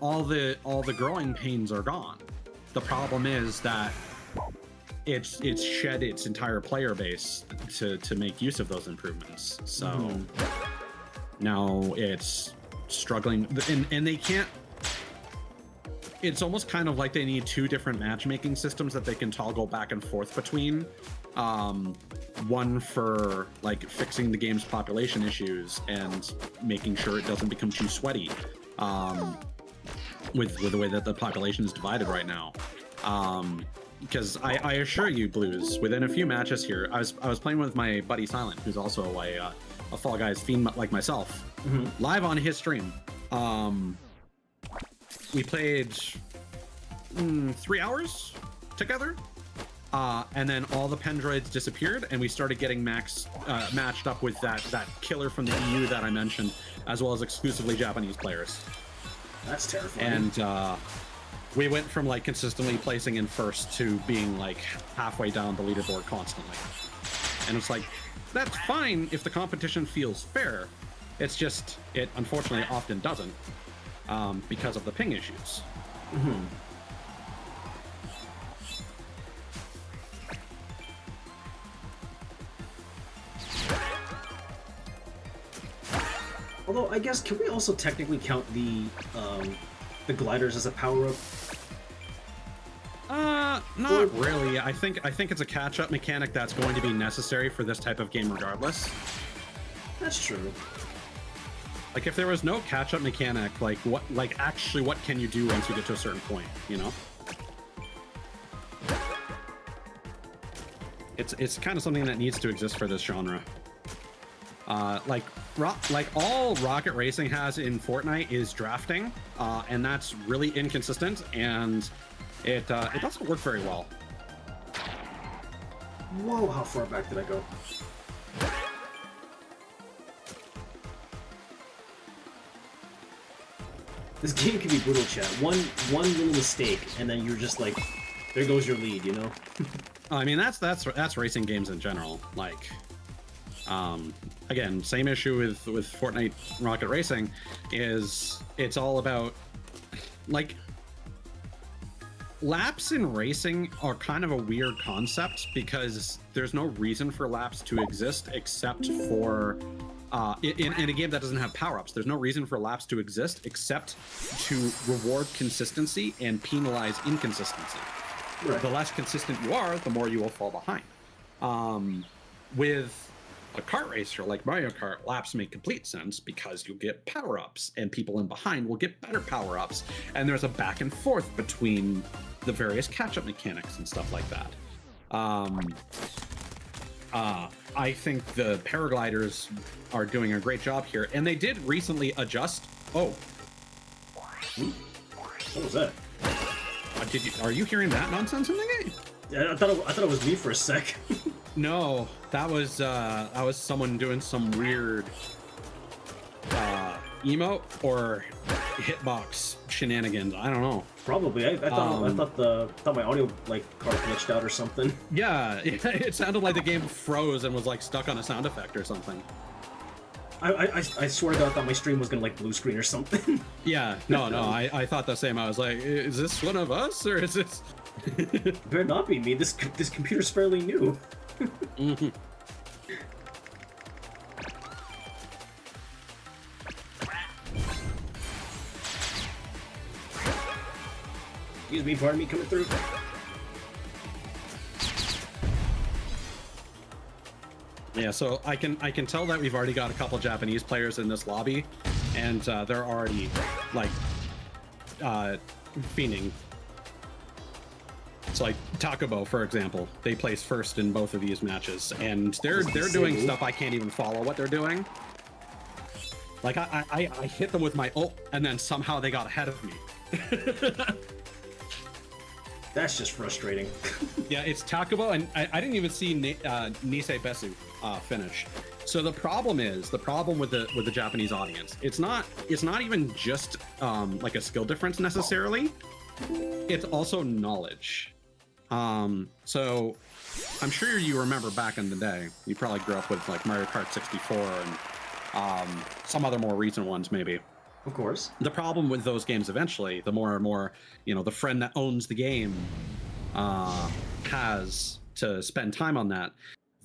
Speaker 2: all the growing pains are gone. The problem is that it's shed its entire player base to make use of those improvements. So now it's struggling, and they can't. It's almost kind of like they need two different matchmaking systems that they can toggle back and forth between. One for like fixing the game's population issues and making sure it doesn't become too sweaty, with the way that the population is divided right now. Because I assure you, Blues, within a few matches here, I was playing with my buddy Silent, who's also a Fall Guys fiend like myself, live on his stream. We played 3 hours together, and then all the Pendroids disappeared, and we started getting matched up with that killer from the EU that I mentioned, as well as exclusively Japanese players.
Speaker 1: That's terrifying.
Speaker 2: And we went from like consistently placing in first to being like halfway down the leaderboard constantly. And it's like, that's fine if the competition feels fair. It's just, it unfortunately often doesn't, because of the ping issues.
Speaker 1: Although, I guess, can we also technically count the gliders as a power-up?
Speaker 2: Not really. I think it's a catch-up mechanic that's going to be necessary for this type of game regardless.
Speaker 1: That's true.
Speaker 2: Like, if there was no catch-up mechanic, actually what can you do once you get to a certain point, you know? It's kind of something that needs to exist for this genre. Like all Rocket Racing has in Fortnite is drafting, and that's really inconsistent, and it doesn't work very well.
Speaker 1: Whoa, how far back did I go? This game can be brutal, chat. One little mistake, and then you're just like, there goes your lead, you know?
Speaker 2: I mean, that's racing games in general. Like, again, same issue with Fortnite Rocket Racing is it's all about, like, laps in racing are kind of a weird concept because there's no reason for laps to exist except for in a game that doesn't have power-ups. There's no reason for laps to exist except to reward consistency and penalize inconsistency. Right. The less consistent you are, the more you will fall behind. With a kart racer like Mario Kart, laps make complete sense because you'll get power-ups and people in behind will get better power-ups, and there's a back and forth between the various catch-up mechanics and stuff like that. I think the paragliders are doing a great job here, and they did recently adjust. Oh,
Speaker 1: what was that?
Speaker 2: Are you hearing that nonsense in the game?
Speaker 1: Yeah, I thought it was me for a sec.
Speaker 2: No, that was someone doing some weird emote or hitbox shenanigans. I don't know.
Speaker 1: Probably. I thought my audio card glitched out or something.
Speaker 2: Yeah, it sounded like the game froze and was like stuck on a sound effect or something.
Speaker 1: I swear to God, I thought my stream was gonna blue screen or something.
Speaker 2: Yeah, no, I thought the same. I was like, is this one of us or is this?
Speaker 1: It better not be me. This computer's fairly new. Excuse me, pardon me, coming through.
Speaker 2: Yeah, so I can tell that we've already got a couple Japanese players in this lobby, and they're already like fiending. So like Takubo, for example, they placed first in both of these matches, and they're doing stuff I can't even follow what they're doing. Like I hit them with my ult, and then somehow they got ahead of me.
Speaker 1: That's just frustrating.
Speaker 2: Yeah, it's Takubo, and I didn't even see Nisei Besu finish. So the problem with the Japanese audience, it's not even just like a skill difference necessarily. it's also knowledge. So I'm sure you remember back in the day, you probably grew up with like Mario Kart 64 and some other more recent ones maybe.
Speaker 1: Of course.
Speaker 2: The problem with those games eventually, the more and more, you know, the friend that owns the game has to spend time on that,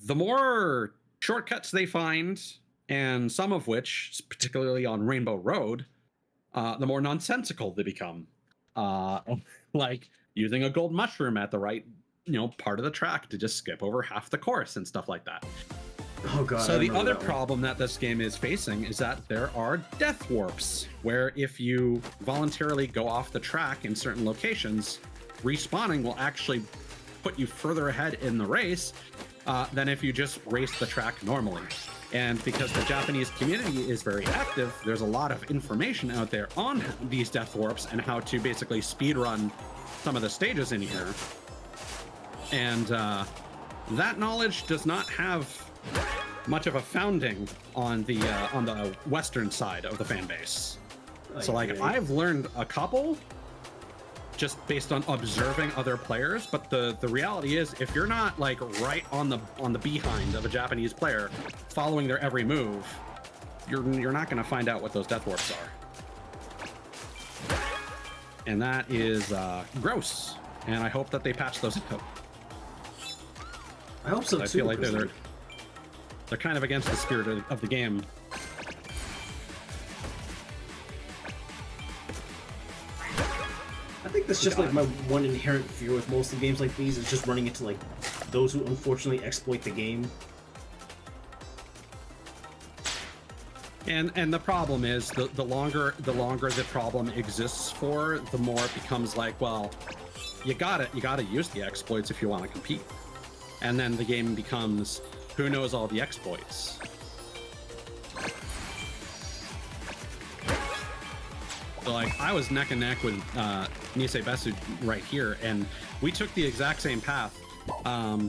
Speaker 2: the more shortcuts they find, and some of which, particularly on Rainbow Road, the more nonsensical they become. Like using a gold mushroom at the right, you know, part of the track to just skip over half the course and stuff like that.
Speaker 1: Oh god.
Speaker 2: So the other problem that this game is facing is that there are death warps, where if you voluntarily go off the track in certain locations, respawning will actually put you further ahead in the race than if you just race the track normally. And because the Japanese community is very active, there's a lot of information out there on these death warps and how to basically speedrun some of the stages in here. And that knowledge does not have much of a founding on the western side of the fan base. So like I've learned a couple just based on observing other players, but the reality is if you're not like right on the behind of a Japanese player following their every move, you're not going to find out what those death warps are. And that is gross, and I hope that they patch those out.
Speaker 1: I hope so too.
Speaker 2: I feel like they're kind of against the spirit of the game.
Speaker 1: I think that's just like my one inherent fear with most of the games like these is just running into like those who unfortunately exploit the game.
Speaker 2: And the problem is the longer the problem exists for, the more it becomes like, well, you gotta use the exploits if you want to compete. And then the game becomes, who knows all the exploits? So like I was neck and neck with Nisei Besu right here, and we took the exact same path,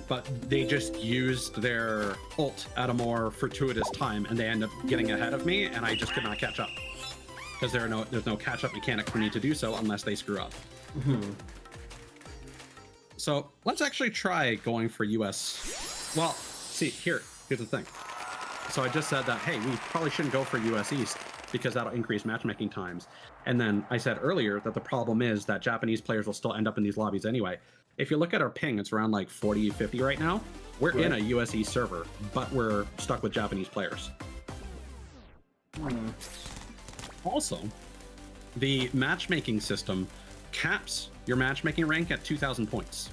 Speaker 2: but they just used their ult at a more fortuitous time, and they end up getting ahead of me, and I just could not catch up because there's no catch up mechanic for me to do so unless they screw up.
Speaker 1: Mm-hmm.
Speaker 2: So let's actually try going for US. Well, see, here's the thing. So I just said that, hey, we probably shouldn't go for US East because that'll increase matchmaking times. And then I said earlier that the problem is that Japanese players will still end up in these lobbies anyway. If you look at our ping, it's around like 40, 50 right now. We're in a US East server, but we're stuck with Japanese players. Also, the matchmaking system caps your matchmaking rank at 2,000 points,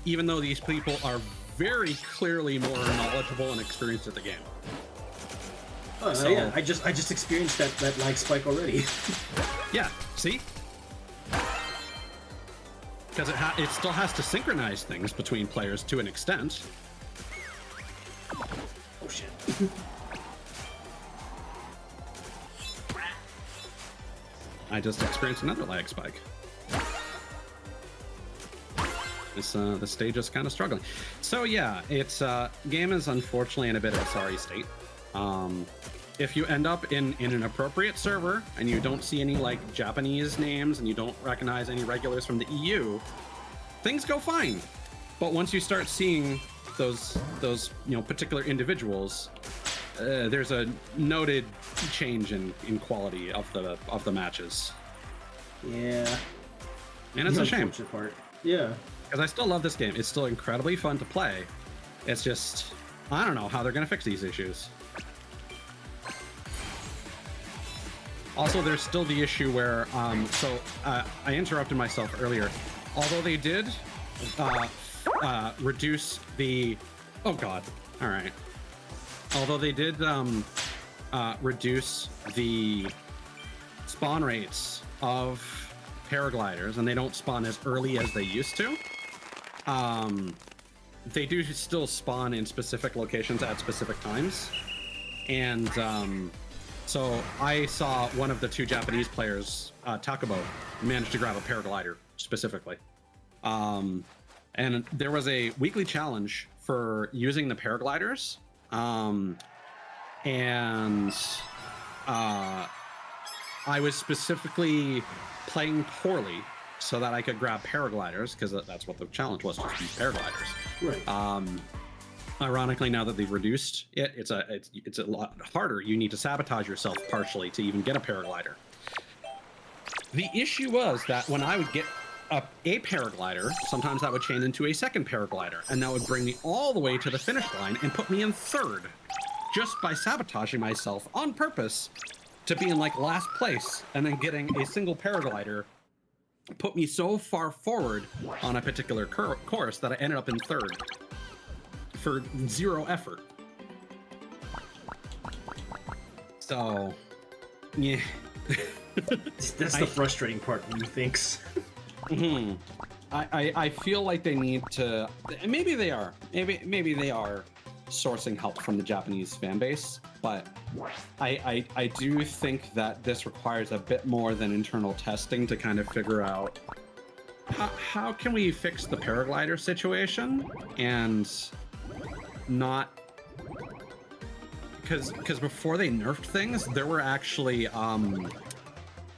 Speaker 2: even though these people are very clearly more knowledgeable and experienced at the game.
Speaker 1: Oh, so, yeah, I just experienced that lag spike already.
Speaker 2: Yeah, see? Because it still has to synchronize things between players to an extent.
Speaker 1: Oh shit.
Speaker 2: I just experienced another lag spike. The stage is kind of struggling. So yeah, it's game is unfortunately in a bit of a sorry state. If you end up in an appropriate server and you don't see any like Japanese names and you don't recognize any regulars from the EU, things go fine. But once you start seeing those particular individuals, there's a noted change in quality of the matches.
Speaker 1: Yeah.
Speaker 2: And it's a shame.
Speaker 1: Part. Yeah.
Speaker 2: Because I still love this game. It's still incredibly fun to play. It's just, I don't know how they're going to fix these issues. Also, there's still the issue where, I interrupted myself earlier. Although they did reduce the, oh god, all right. Although they did reduce the spawn rates of paragliders, and they don't spawn as early as they used to, they do still spawn in specific locations at specific times. And so I saw one of the two Japanese players, Takubo, manage to grab a paraglider specifically. And there was a weekly challenge for using the paragliders. I was specifically playing poorly so that I could grab paragliders, because that's what the challenge was, just use paragliders.
Speaker 1: Right.
Speaker 2: Ironically, now that they've reduced it, it's a lot harder. You need to sabotage yourself partially to even get a paraglider. The issue was that when I would get a paraglider, sometimes that would chain into a second paraglider, and that would bring me all the way to the finish line and put me in third, just by sabotaging myself on purpose to be in like last place, and then getting a single paraglider put me so far forward on a particular course that I ended up in third for zero effort. So, yeah.
Speaker 1: That's the frustrating part when you think.
Speaker 2: I feel like they need to. Maybe they are. Maybe they are sourcing help from the Japanese fan base, but I do think that this requires a bit more than internal testing to kind of figure out how can we fix the paraglider situation and not. Because before they nerfed things, there were actually on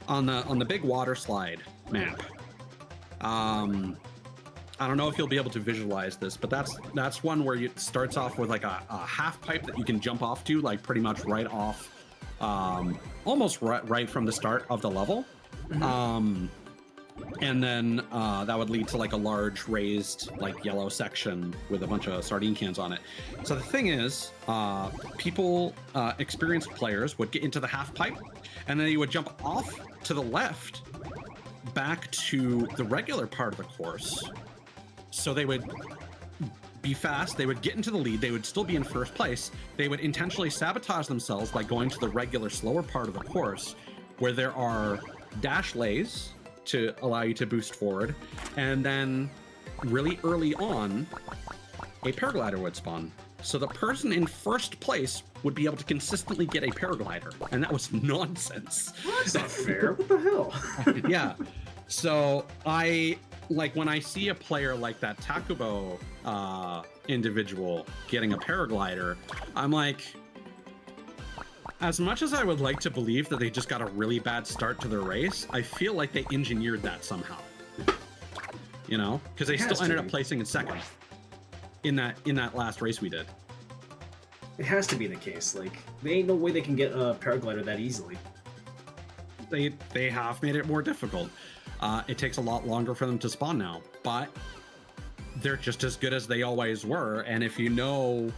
Speaker 2: the big water slide map. I don't know if you'll be able to visualize this, but that's one where it starts off with like a half pipe that you can jump off to, like pretty much right off, almost right from the start of the level. And then that would lead to like a large raised like yellow section with a bunch of sardine cans on it. So the thing is, people, experienced players would get into the half pipe, and then you would jump off to the left back to the regular part of the course. So they would be fast, they would get into the lead, they would still be in first place. They would intentionally sabotage themselves by going to the regular slower part of the course, where there are dash lays to allow you to boost forward, and then really early on a paraglider would spawn. So the person in first place would be able to consistently get a paraglider, and that was nonsense.
Speaker 1: That's not fair. What the hell?
Speaker 2: Yeah. So when I see a player like that Takubo individual getting a paraglider, I'm like, as much as I would like to believe that they just got a really bad start to their race, I feel like they engineered that somehow. You know, because they still ended up placing in second in that last race we did.
Speaker 1: It has to be the case. Like, there ain't no way they can get a paraglider that easily.
Speaker 2: They have made it more difficult. It takes a lot longer for them to spawn now, but they're just as good as they always were. And if you know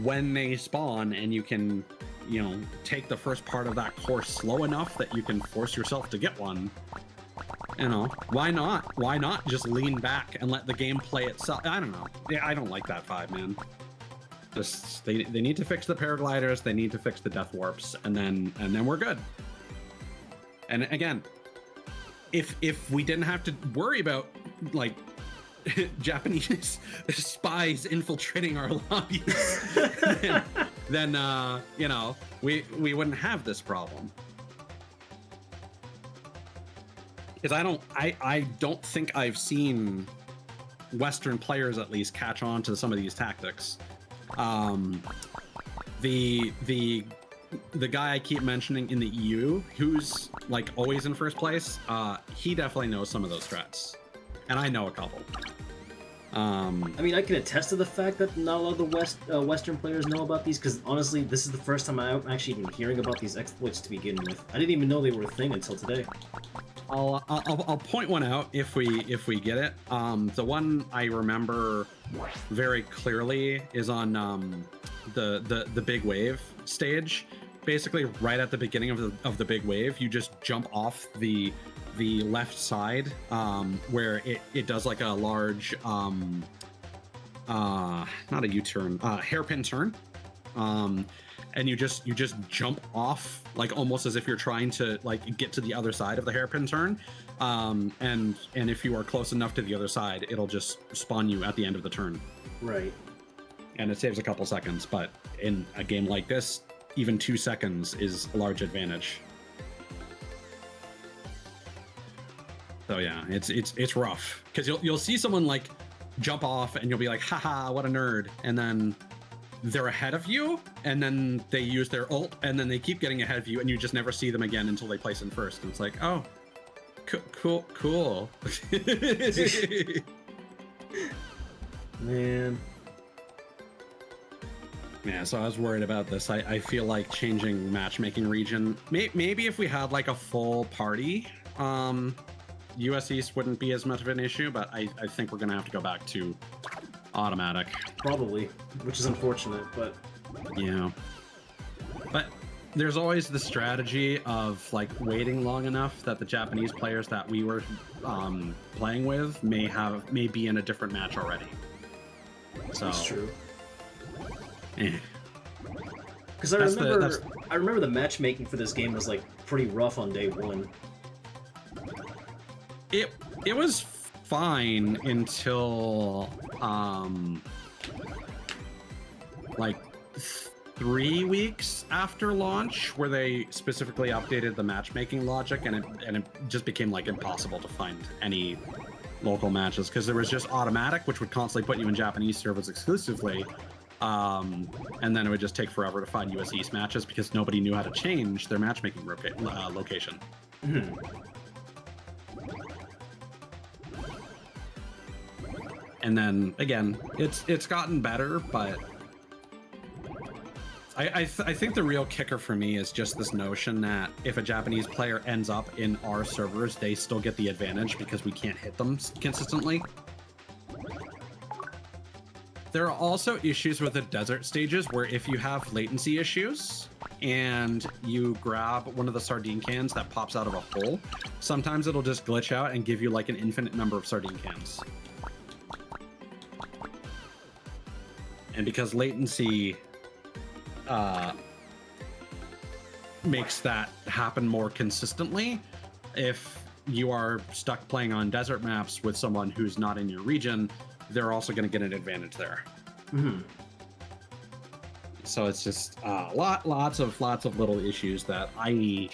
Speaker 2: when they spawn and you can, you know, take the first part of that course slow enough that you can force yourself to get one, you know, why not? Why not just lean back and let the game play itself? I don't know. Yeah, I don't like that vibe, man. Just they need to fix the paragliders, they need to fix the death warps, and then we're good. And again, if we didn't have to worry about like Japanese spies infiltrating our lobbies, then you know, we wouldn't have this problem. Because I don't think I've seen Western players at least catch on to some of these tactics. The guy I keep mentioning in the EU, who's like always in first place, he definitely knows some of those threats, and I know a couple.
Speaker 1: I mean, I can attest to the fact that not a lot of the Western players know about these, because honestly, this is the first time I'm actually even hearing about these exploits to begin with. I didn't even know they were a thing until today.
Speaker 2: I'll point one out if we get it. The one I remember very clearly is on the big wave stage. Basically, right at the beginning of the big wave, you just jump off the left side, where it does like a large not a U-turn, hairpin turn, and you just jump off like almost as if you're trying to like get to the other side of the hairpin turn, and if you are close enough to the other side, it'll just spawn you at the end of the turn.
Speaker 1: Right.
Speaker 2: And it saves a couple seconds, but in a game like this, even 2 seconds is a large advantage. So yeah, it's rough, because you'll see someone like jump off and you'll be like, haha, what a nerd, and then they're ahead of you, and then they use their ult, and then they keep getting ahead of you, and you just never see them again until they place in first. And it's like, oh, Cool.
Speaker 1: Man.
Speaker 2: Yeah, so I was worried about this. I feel like changing matchmaking region. Maybe if we had like a full party, US East wouldn't be as much of an issue, but I think we're gonna have to go back to automatic.
Speaker 1: Probably, which is unfortunate, but...
Speaker 2: Yeah. But there's always the strategy of like waiting long enough that the Japanese players that we were playing with may be in a different match already. So
Speaker 1: that's true.
Speaker 2: Eh.
Speaker 1: Because I remember the matchmaking for this game was like pretty rough on day one.
Speaker 2: It was fine until like 3 weeks after launch, where they specifically updated the matchmaking logic, and it just became like impossible to find any local matches because there was just automatic, which would constantly put you in Japanese servers exclusively, and then it would just take forever to find US East matches because nobody knew how to change their matchmaking location.
Speaker 1: Mm-hmm.
Speaker 2: And then again, it's gotten better, but I think the real kicker for me is just this notion that if a Japanese player ends up in our servers, they still get the advantage because we can't hit them consistently. There are also issues with the desert stages where if you have latency issues and you grab one of the sardine cans that pops out of a hole, sometimes it'll just glitch out and give you like an infinite number of sardine cans. And because latency makes that happen more consistently, if you are stuck playing on desert maps with someone who's not in your region, they're also going to get an advantage there.
Speaker 1: Mm-hmm.
Speaker 2: So it's just lots of little issues that I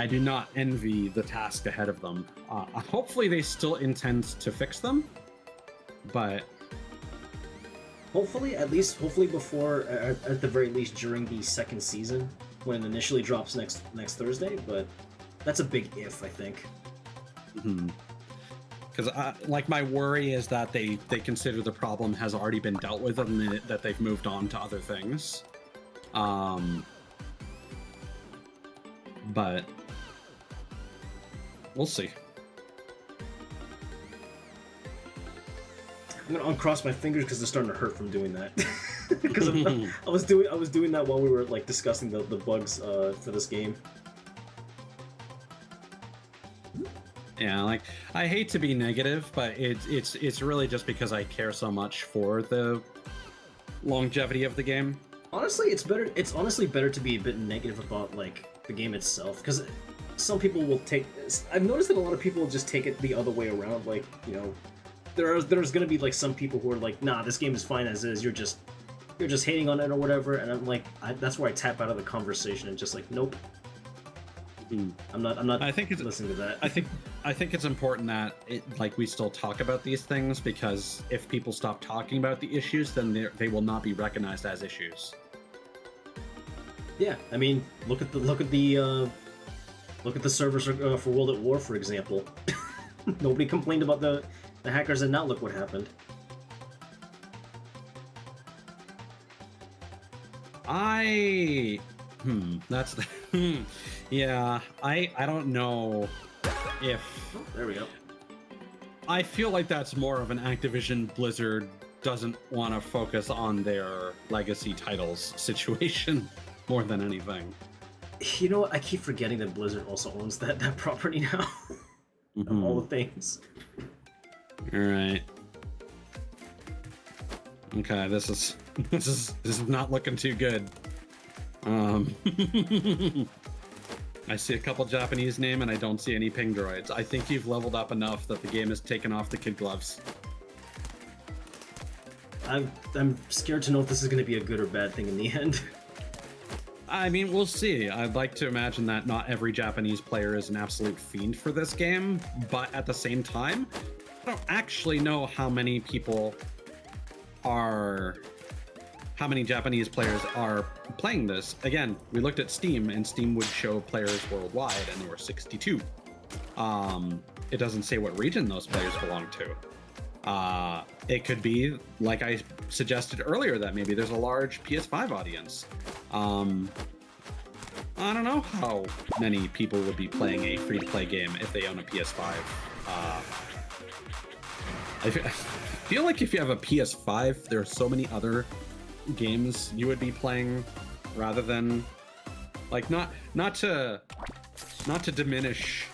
Speaker 2: do not envy the task ahead of them. Hopefully they still intend to fix them, but
Speaker 1: hopefully before, at the very least during the second season, when it initially drops next Thursday. But that's a big if, I think.
Speaker 2: Mm-hmm. Because like my worry is that they consider the problem has already been dealt with and that they've moved on to other things. But we'll see.
Speaker 1: I'm gonna uncross my fingers because they're starting to hurt from doing that. Because I was doing that while we were like discussing the bugs for this game.
Speaker 2: Yeah, like I hate to be negative, but it's really just because I care so much for the longevity of the game.
Speaker 1: Honestly, it's honestly better to be a bit negative about like the game itself, because some people will take. I've noticed that a lot of people will just take it the other way around. Like, you know, there's gonna be like some people who are like, nah, this game is fine as is. You're just hating on it or whatever. And I'm like, that's where I tap out of the conversation and just like, nope. I'm not. I think listening to that.
Speaker 2: I think it's important that we still talk about these things, because if people stop talking about the issues, then they will not be recognized as issues.
Speaker 1: Yeah, I mean, look at the servers for World at War, for example. Nobody complained about the hackers, and now look what happened.
Speaker 2: That's yeah, I don't know if...
Speaker 1: Oh, there we go.
Speaker 2: I feel like that's more of an Activision Blizzard doesn't want to focus on their legacy titles situation more than anything.
Speaker 1: You know what? I keep forgetting that Blizzard also owns that property now. Of all the things.
Speaker 2: All right. Okay, this is not looking too good. I see a couple Japanese names and I don't see any ping droids. I think you've leveled up enough that the game has taken off the kid gloves.
Speaker 1: I'm scared to know if this is going to be a good or bad thing in the end.
Speaker 2: I mean, we'll see. I'd like to imagine that not every Japanese player is an absolute fiend for this game, but at the same time, I don't actually know how many Japanese players are playing this. Again, we looked at Steam, and Steam would show players worldwide, and there were 62. It doesn't say what region those players belong to. It could be, like I suggested earlier, that maybe there's a large PS5 audience. I don't know how many people would be playing a free-to-play game if they own a PS5. I feel like if you have a PS5, there are so many other games you would be playing rather than, like, not to diminish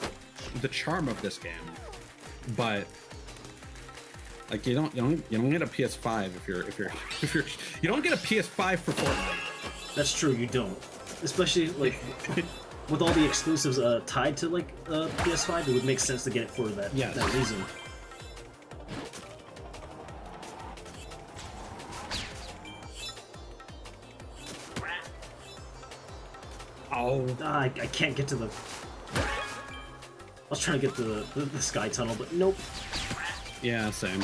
Speaker 2: the charm of this game, but like you don't get a PS5 if you're you don't get a PS5 for Fortnite.
Speaker 1: That's true, you don't. Especially like with all the exclusives tied to like PS5, it would make sense to get it for that reason.
Speaker 2: Oh,
Speaker 1: I can't get to the. I was trying to get the sky tunnel, but nope.
Speaker 2: Yeah, same.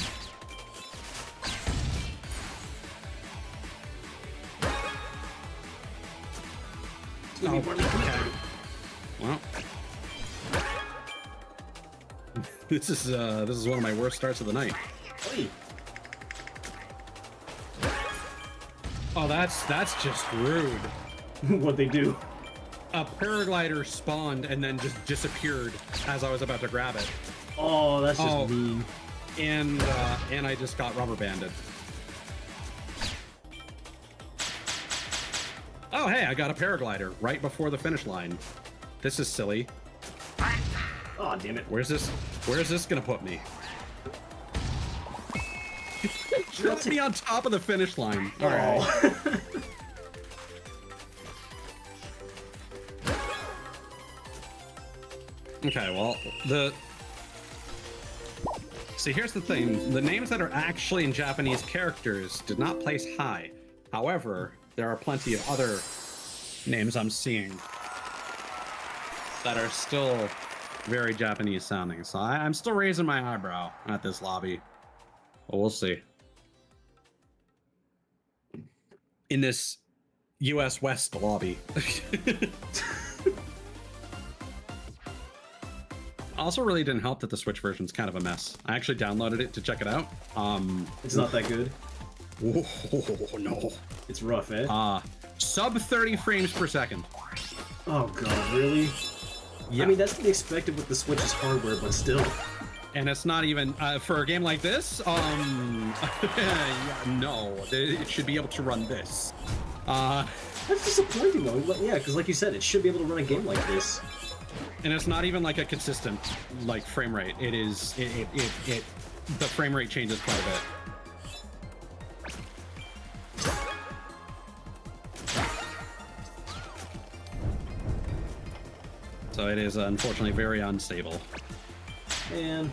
Speaker 1: Oh, okay.
Speaker 2: Well, this is one of my worst starts of the night.
Speaker 1: Hey.
Speaker 2: Oh, that's just rude.
Speaker 1: What'd they do?
Speaker 2: A paraglider spawned and then just disappeared as I was about to grab it.
Speaker 1: Oh, that's just mean.
Speaker 2: And I just got rubber banded. Oh, hey, I got a paraglider right before the finish line. This is silly.
Speaker 1: Oh, damn it.
Speaker 2: Where's this gonna put me? Drop me on top of the finish line. All right. Okay, well, see, here's the thing. The names that are actually in Japanese characters did not place high. However, there are plenty of other names I'm seeing that are still very Japanese sounding. So I'm still raising my eyebrow at this lobby. But we'll see. In this US West lobby. Also really didn't help that the Switch version's kind of a mess. I actually downloaded it to check it out.
Speaker 1: It's not that good.
Speaker 2: Oh, no.
Speaker 1: It's rough, eh?
Speaker 2: Sub 30 frames per second.
Speaker 1: Oh god, really?
Speaker 2: Yeah.
Speaker 1: I mean, that's to be expected with the Switch's hardware, but still.
Speaker 2: And it's not even, for a game like this, yeah, no, it should be able to run this.
Speaker 1: That's disappointing though, yeah, because like you said, it should be able to run a game like this.
Speaker 2: And it's not even like a consistent, like, frame rate. It is, the frame rate changes quite a bit. So it is unfortunately very unstable.
Speaker 1: Man.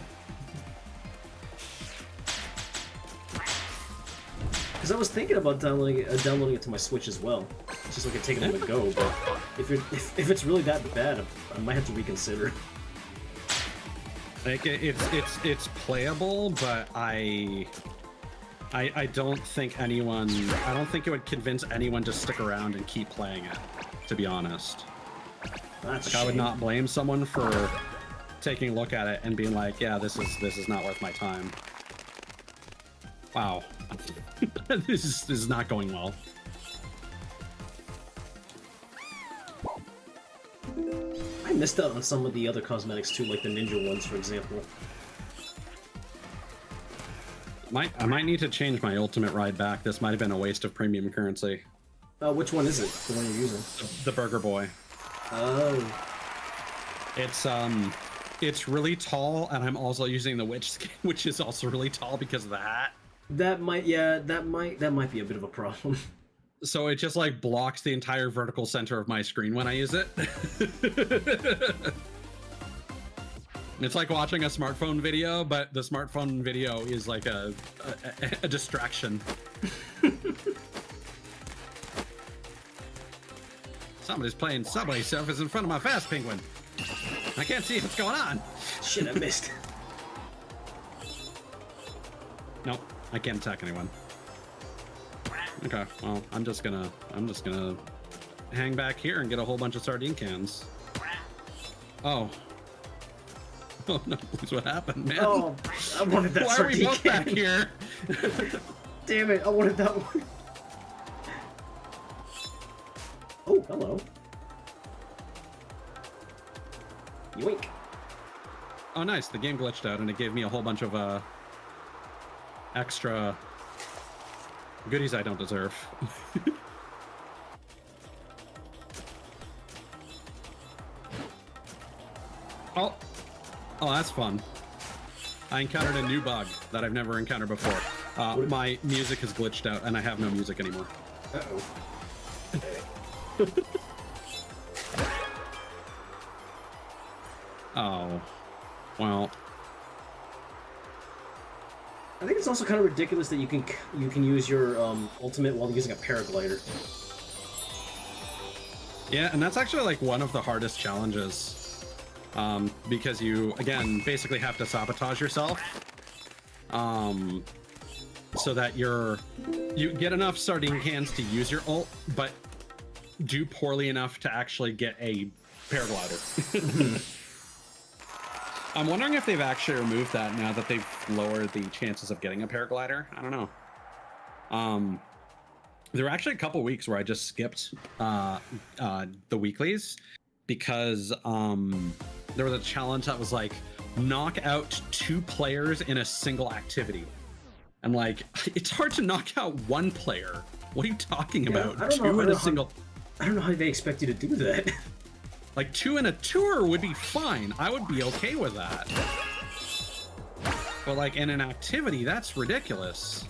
Speaker 1: Because I was thinking about downloading it to my Switch as well. It's just like a take it on the go, but if it's really that bad, I might have to reconsider.
Speaker 2: Like it's playable, but I don't think it would convince anyone to stick around and keep playing it, to be honest.
Speaker 1: That's
Speaker 2: like, I would not blame someone for taking a look at it and being like, yeah, this is not worth my time. Wow. This is not going well.
Speaker 1: I missed out on some of the other cosmetics too, like the ninja ones, for example.
Speaker 2: I might need to change my ultimate ride back. This might have been a waste of premium currency.
Speaker 1: Which one is it? The one you're using?
Speaker 2: The Burger Boy.
Speaker 1: Oh.
Speaker 2: It's really tall, and I'm also using the witch skin, which is also really tall because of the hat.
Speaker 1: That might be a bit of a problem.
Speaker 2: So it just like blocks the entire vertical center of my screen when I use it. It's like watching a smartphone video, but the smartphone video is like a distraction. Somebody's playing Subway Surfers in front of my Faaast Penguin. I can't see what's going on.
Speaker 1: Shit, I missed.
Speaker 2: Nope, I can't attack anyone. Okay, well, I'm just gonna hang back here and get a whole bunch of sardine cans. Oh. Oh no, please, what happened, man?
Speaker 1: Oh, I wanted that
Speaker 2: Why are we
Speaker 1: sardine
Speaker 2: both back
Speaker 1: can.
Speaker 2: here?
Speaker 1: Damn it, I wanted that one. Oh, hello. Yoink.
Speaker 2: Oh, nice. The game glitched out, and it gave me a whole bunch of extra goodies I don't deserve. Oh, that's fun. I encountered a new bug that I've never encountered before. My music has glitched out, and I have no music anymore.
Speaker 1: Uh-oh.
Speaker 2: Oh, well.
Speaker 1: I think it's also kind of ridiculous that you can use your ultimate while using a paraglider.
Speaker 2: Yeah, and that's actually like one of the hardest challenges, because you again basically have to sabotage yourself, so that you get enough sardine cans to use your ult, but do poorly enough to actually get a paraglider. I'm wondering if they've actually removed that now that they've lowered the chances of getting a paraglider. I don't know. There were actually a couple weeks where I just skipped the weeklies because there was a challenge that was like knock out 2 players in a single activity. And like, it's hard to knock out 1 player. What are you talking about?
Speaker 1: I don't know,
Speaker 2: 2 in a single.
Speaker 1: I don't know how they expect you to do that.
Speaker 2: Like 2 in a tour would be fine. I would be okay with that. But like in an activity, that's ridiculous.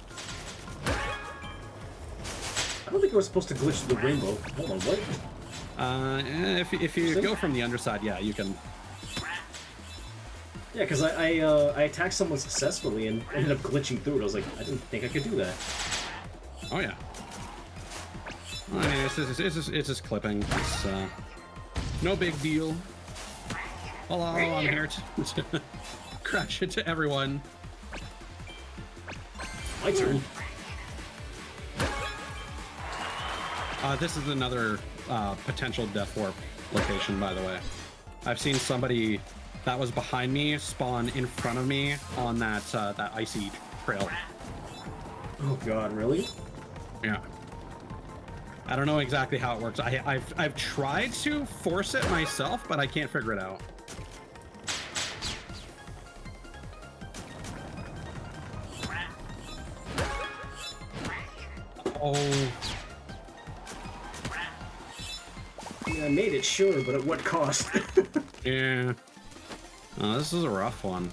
Speaker 1: I don't think I was supposed to glitch the rainbow. Hold on, what?
Speaker 2: If you go from the underside, yeah, you can.
Speaker 1: Yeah, because I attacked someone successfully and ended up glitching through it. I was like, I didn't think I could do that.
Speaker 2: Oh yeah. I mean, it's just clipping. It's no big deal. Hello, I'm here to crash it to everyone.
Speaker 1: My turn.
Speaker 2: This is another potential death warp location, by the way. I've seen somebody that was behind me spawn in front of me on that that icy trail.
Speaker 1: Oh god, really?
Speaker 2: Yeah. I don't know exactly how it works. I've tried to force it myself, but I can't figure it out. Oh.
Speaker 1: Yeah, I made it, sure, but at what cost?
Speaker 2: Yeah. This is a rough one.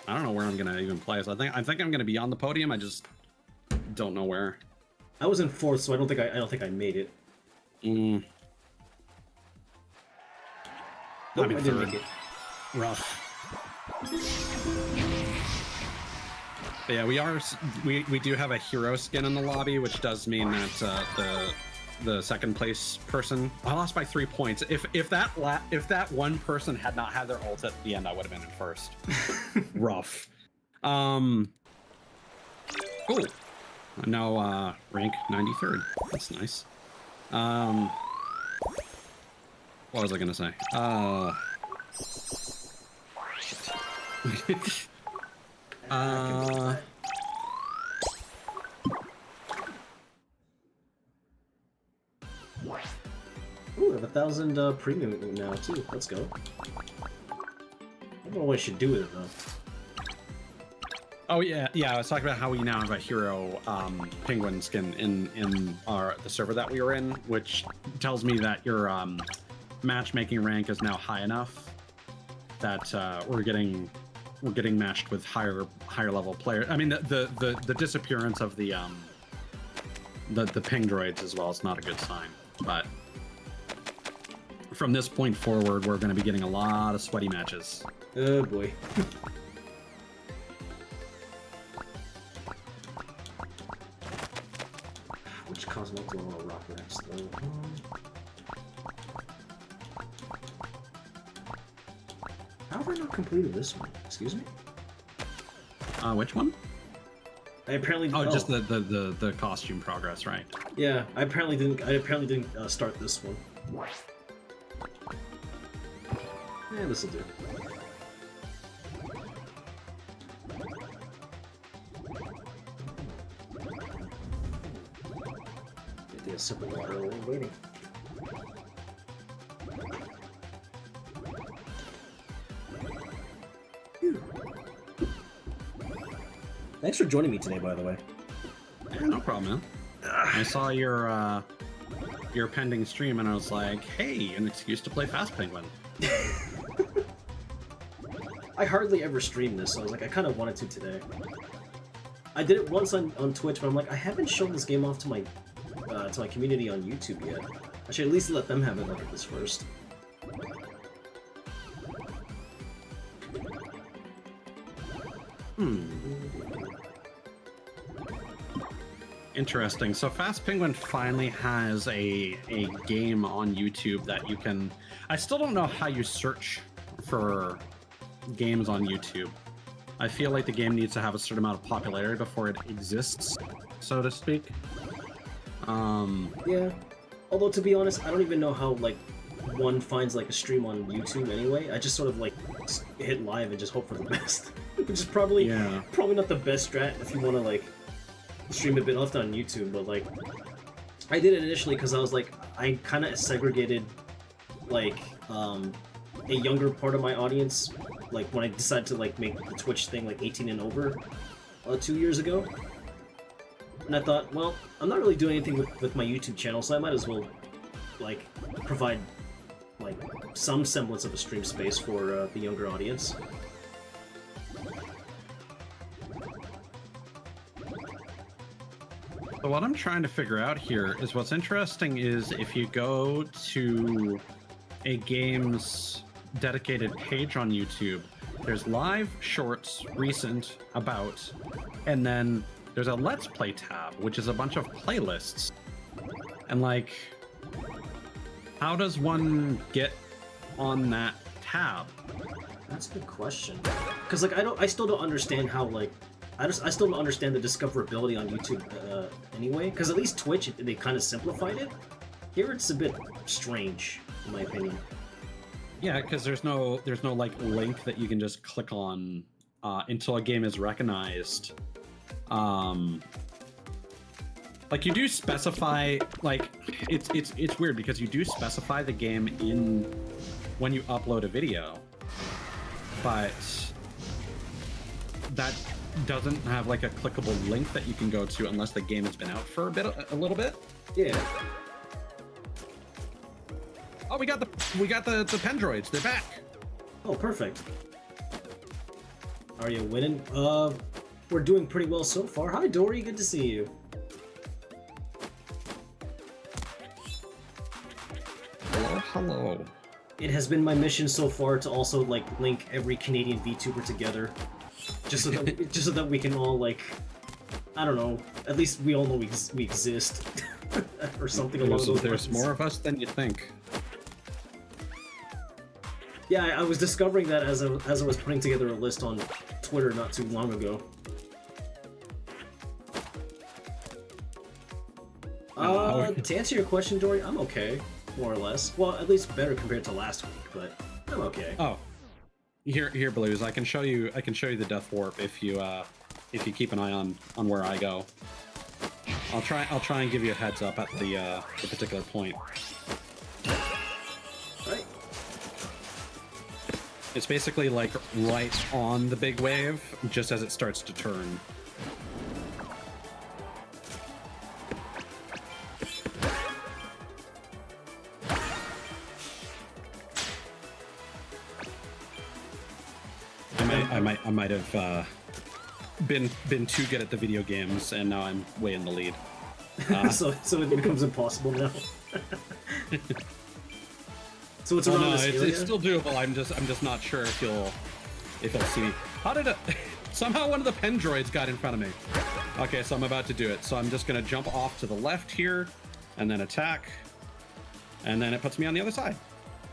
Speaker 2: I don't know where I'm gonna even play. So I think I'm gonna be on the podium. I just don't know where.
Speaker 1: I was in 4th, so I don't think I made it.
Speaker 2: Mm.
Speaker 1: Nope,
Speaker 2: I'm in
Speaker 1: I didn't
Speaker 2: 3rd.
Speaker 1: make it.
Speaker 2: Rough. But yeah, we do have a hero skin in the lobby, which does mean that the second place person, I lost by 3 points. If that one person had not had their ult at the end, I would have been in 1st. Rough. Cool. Now rank 93rd. That's nice. What was I gonna say?
Speaker 1: Ooh, I have 1,000 premium now too. Let's go. I don't know what I should do with it though.
Speaker 2: Oh yeah. I was talking about how we now have a hero penguin skin in the server that we were in, which tells me that your matchmaking rank is now high enough that we're getting matched with higher level players. I mean, the disappearance of the ping droids as well is not a good sign, but from this point forward, we're going to be getting a lot of sweaty matches.
Speaker 1: Oh boy. Which Cosmo do I want to rock next though? How have I not completed this one? Excuse me?
Speaker 2: Which one?
Speaker 1: I apparently
Speaker 2: Oh, just the costume progress, right?
Speaker 1: Yeah, I apparently didn't start this one. Yeah, this'll do. get a sip of water while we're waiting. Phew. Thanks for joining me today, by the way.
Speaker 2: Yeah, no problem, man. I saw your pending stream, and I was like, hey, an excuse to play Fast Penguin.
Speaker 1: I hardly ever stream this, so I was like, I kind of wanted to today. I did it once on Twitch, but I'm like, I haven't shown this game off to my community on YouTube yet. I should at least let them have a look at this first.
Speaker 2: Interesting. So Fast Penguin finally has a game on YouTube that you can... I still don't know how you search for games on YouTube. I feel like the game needs to have a certain amount of popularity before it exists, so to speak.
Speaker 1: Yeah. Although, to be honest, I don't even know how, like, one finds, like, a stream on YouTube anyway. I just sort of, like, hit live and just hope for the best. Which is probably not the best strat if you want to, like, stream a bit often on YouTube, but, like, I did it initially because I was, like, I kind of segregated, like, a younger part of my audience, like, when I decided to, like, make the Twitch thing, like, 18 and over 2 years ago. And I thought, well, I'm not really doing anything with my YouTube channel, so I might as well, like, provide, like, some semblance of a stream space for the younger audience.
Speaker 2: So what I'm trying to figure out here is what's interesting is if you go to a game's dedicated page on YouTube, there's live, shorts, recent, about, and then there's a Let's Play tab, which is a bunch of playlists. And, like, how does one get on that tab?
Speaker 1: That's a good question. Because, like, I still don't understand how, like, I still don't understand the discoverability on YouTube anyway. Because at least Twitch, they kind of simplified it. Here it's a bit strange, in my opinion.
Speaker 2: Yeah, because there's no like link that you can just click on until a game is recognized. Like, you do specify, like, it's weird because you do specify the game in when you upload a video, but that doesn't have like a clickable link that you can go to unless the game has been out for a little bit.
Speaker 1: Yeah.
Speaker 2: Oh, we got the Pendroids. They're back.
Speaker 1: Oh, perfect. Are you winning? We're doing pretty well so far. Hi, Dory. Good to see you.
Speaker 2: Hello.
Speaker 1: It has been my mission so far to also, like, link every Canadian VTuber together, just so that we can all, like, I don't know, at least we all know we exist, or something along those lines.
Speaker 2: There's more of us than you think.
Speaker 1: Yeah, I was discovering that as I was putting together a list on Twitter not too long ago. To answer your question, Dory, I'm okay, more or less. Well, at least better compared to last week, but I'm okay.
Speaker 2: Oh, here, Blues. I can show you the Death Warp if you keep an eye on where I go. I'll try and give you a heads up at the particular point.
Speaker 1: Right.
Speaker 2: It's basically like right on the big wave, just as it starts to turn. I might have been too good at the video games, and now I'm way in the lead.
Speaker 1: So it becomes impossible now. So it's around this area?
Speaker 2: It's still doable. I'm just not sure if you'll see me. How did it? Somehow one of the Pendroids got in front of me. Okay, so I'm about to do it. So I'm just gonna jump off to the left here, and then attack, and then it puts me on the other side.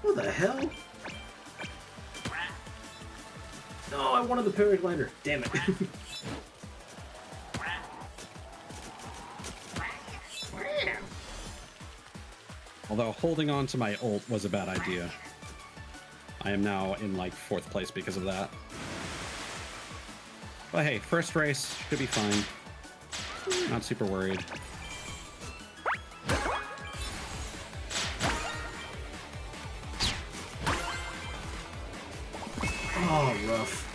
Speaker 1: What the hell? No, I wanted the paraglider. Damn it.
Speaker 2: Although holding on to my ult was a bad idea. I am now in like 4th place because of that. But hey, first race should be fine. Not super worried.
Speaker 1: Oh, rough.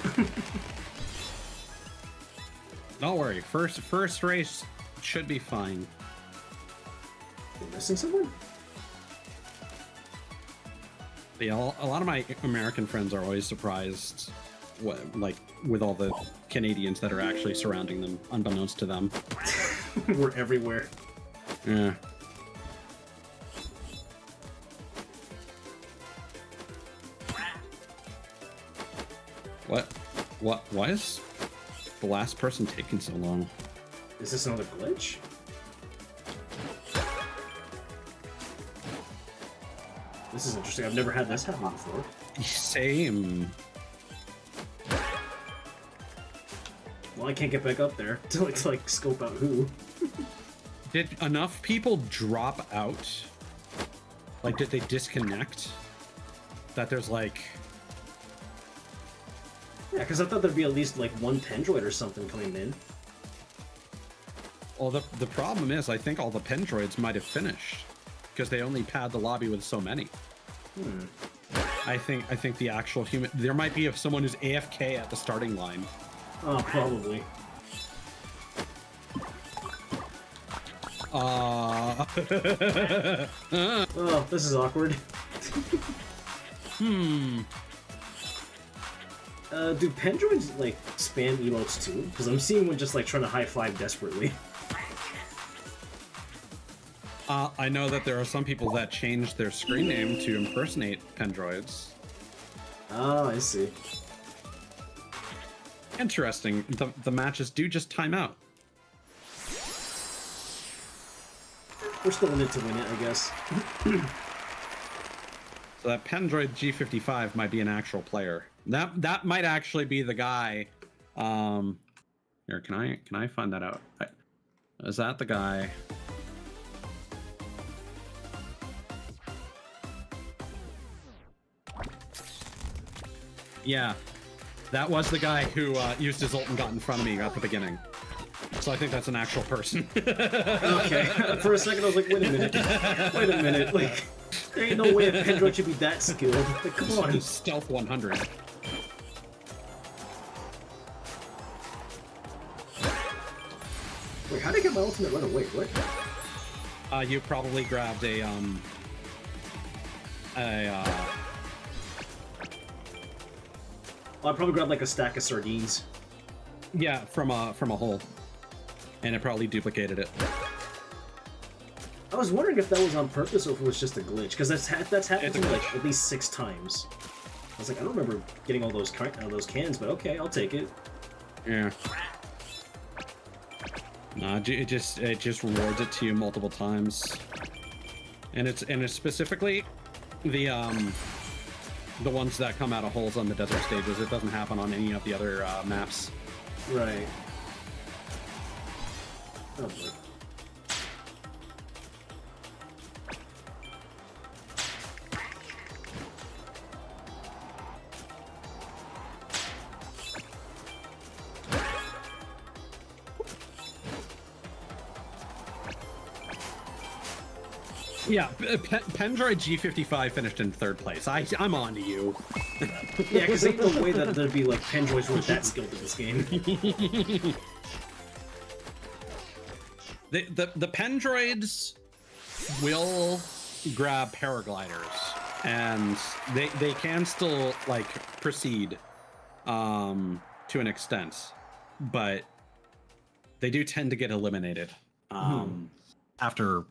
Speaker 2: Don't worry. First race should be fine.
Speaker 1: You're missing someone?
Speaker 2: Yeah, a lot of my American friends are always surprised, with all the Canadians that are actually surrounding them, unbeknownst to them.
Speaker 1: We're everywhere.
Speaker 2: Yeah. Why is the last person taking so long?
Speaker 1: Is this another glitch? This is interesting. I've never had this happen before.
Speaker 2: Same.
Speaker 1: Well, I can't get back up there to like scope out who.
Speaker 2: Did enough people drop out? Like, did they disconnect? That there's like...
Speaker 1: Yeah, because I thought there'd be at least like one Pendroid or something coming in.
Speaker 2: Well, the problem is, I think all the Pendroids might have finished because they only pad the lobby with so many. I think the actual human... There might be someone who's AFK at the starting line.
Speaker 1: Oh, probably. Oh, this is awkward. Do Pendroids, like, spam emotes too? Because I'm seeing one just, like, trying to high-five desperately.
Speaker 2: I know that there are some people that changed their screen name to impersonate Pendroids.
Speaker 1: Oh, I see.
Speaker 2: Interesting. The matches do just time out.
Speaker 1: We're still in it to win it, I guess.
Speaker 2: So that Pendroid G55 might be an actual player. That might actually be the guy. Here, can I find that out? Is that the guy? Yeah, that was the guy who used his ult and got in front of me at the beginning. So I think that's an actual person.
Speaker 1: Okay. For a second, I was like, wait a minute. Wait a minute. Like, there ain't no way a Pendroid should be that skilled. Like, come on.
Speaker 2: Stealth 100.
Speaker 1: Wait, how did I get my ultimate right away? What?
Speaker 2: You probably grabbed a
Speaker 1: I probably grabbed like a stack of sardines.
Speaker 2: yeah, from a hole, and it probably duplicated it.
Speaker 1: I was wondering if that was on purpose or if it was just a glitch, because that's happened to me like at least 6 times. I was like, I don't remember getting all those cans, but okay, I'll take it.
Speaker 2: Yeah. Nah, it just rewards it to you multiple times, and it's specifically the ones that come out of holes on the desert stages. It doesn't happen on any of the other maps.
Speaker 1: Right. Oh boy.
Speaker 2: Yeah, Pendroid G55 finished in 3rd place. I'm on to you.
Speaker 1: Yeah, because ain't no way that there'd be like Pendroids who are that skilled in this game.
Speaker 2: The Pendroids will grab paragliders, and they can still like proceed to an extent, but they do tend to get eliminated after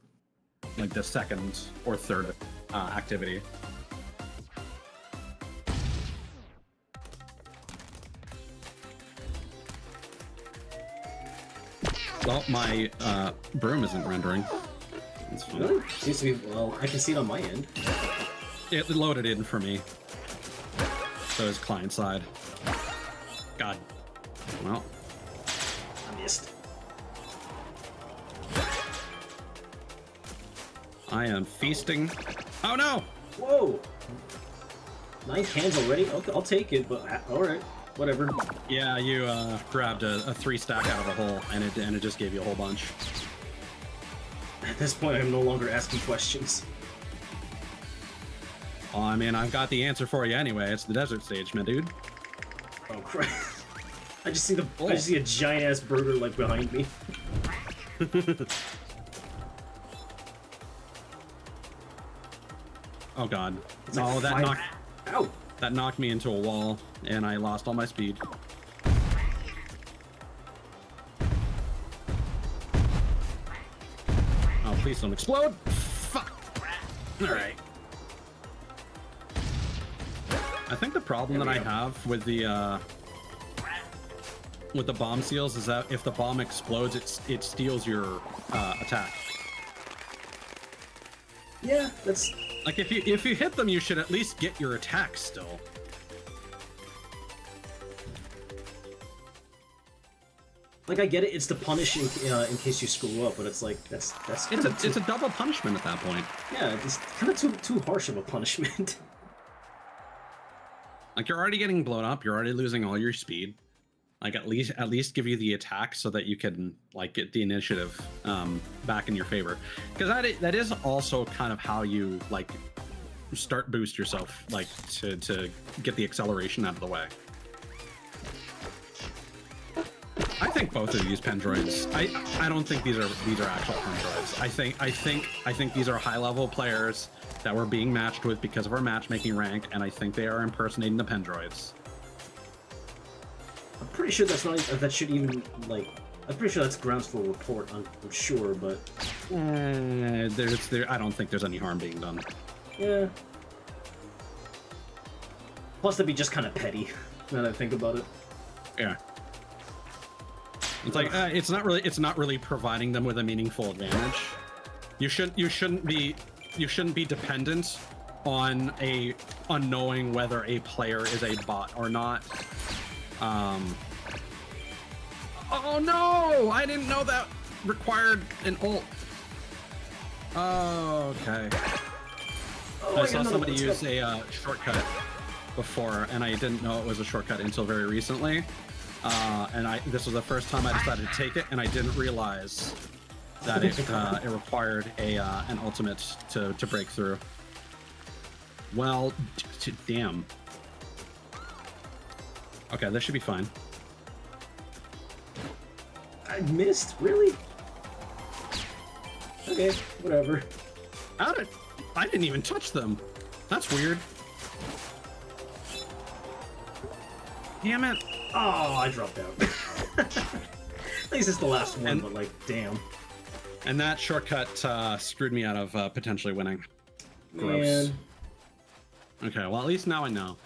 Speaker 2: like the 2nd or 3rd activity. Well, my broom isn't rendering. It's fine.
Speaker 1: Really? Seems to be, well, I can see it on my end.
Speaker 2: It loaded in for me. So is client side. God. Well.
Speaker 1: I missed.
Speaker 2: I am feasting. Oh no!
Speaker 1: Whoa! 9 cans already? Okay, I'll take it, but alright. Whatever.
Speaker 2: Yeah, you grabbed a 3-stack out of a hole, and it just gave you a whole bunch.
Speaker 1: At this point, I'm no longer asking questions.
Speaker 2: Well, I mean, I've got the answer for you anyway. It's the desert stage, my dude.
Speaker 1: Oh crap! I just see a giant ass burger like behind me.
Speaker 2: Oh god!
Speaker 1: It's
Speaker 2: No,
Speaker 1: like
Speaker 2: that knocked me into a wall, and I lost all my speed. Oh, please don't explode! Fuck! Alright. I think the problem that I have with the bomb seals is that if the bomb explodes, it steals your attack.
Speaker 1: Yeah, that's...
Speaker 2: Like, if you hit them, you should at least get your attack still.
Speaker 1: Like, I get it, it's to punish in case you screw up, but it's like, it's
Speaker 2: a double punishment at that point.
Speaker 1: Yeah, it's kind of too harsh of a punishment.
Speaker 2: Like, you're already getting blown up, you're already losing all your speed. Like, at least give you the attack so that you can, like, get the initiative back in your favor. Because that is also kind of how you, like, start boost yourself, like, to get the acceleration out of the way. I think both of these pendroids. I don't think these are actual pendroids. I think these are high-level players that we're being matched with because of our matchmaking rank, and I think they are impersonating the pendroids.
Speaker 1: I'm pretty sure that's not. That should even like. I'm pretty sure that's grounds for a report. I'm sure, but.
Speaker 2: I don't think there's any harm being done.
Speaker 1: Yeah. Plus, that'd be just kind of petty. Now that I think about it.
Speaker 2: Yeah. It's like it's not really providing them with a meaningful advantage. You shouldn't be dependent on knowing whether a player is a bot or not. Oh no! I didn't know that required an ult. Oh, okay.
Speaker 1: Oh,
Speaker 2: I saw somebody use a shortcut before, and I didn't know it was a shortcut until very recently. And this was the first time I decided to take it, and I didn't realize that it required an ultimate to break through. Well, damn. Okay, this should be fine.
Speaker 1: I missed? Really? Okay, whatever.
Speaker 2: I didn't even touch them. That's weird. Damn it.
Speaker 1: Oh, I dropped out. At least it's the last one, but like, damn.
Speaker 2: And that shortcut screwed me out of potentially winning. Gross.
Speaker 1: Man.
Speaker 2: Okay, well, at least now I know.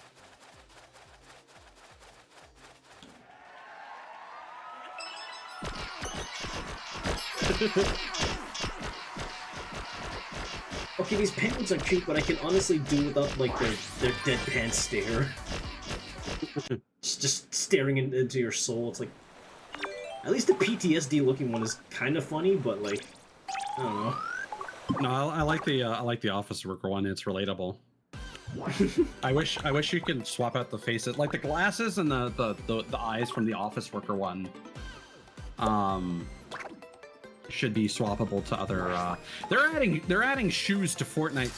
Speaker 1: Okay, these penguins are cute, but I can honestly do without like their deadpan stare. Just staring into your soul. It's like, at least the PTSD looking one is kind of funny, but like, I don't know.
Speaker 2: No, I like the office worker one. It's relatable. I wish you could swap out the faces, like the glasses and the eyes from the office worker one. Should be swappable to other. They're adding shoes to Fortnite.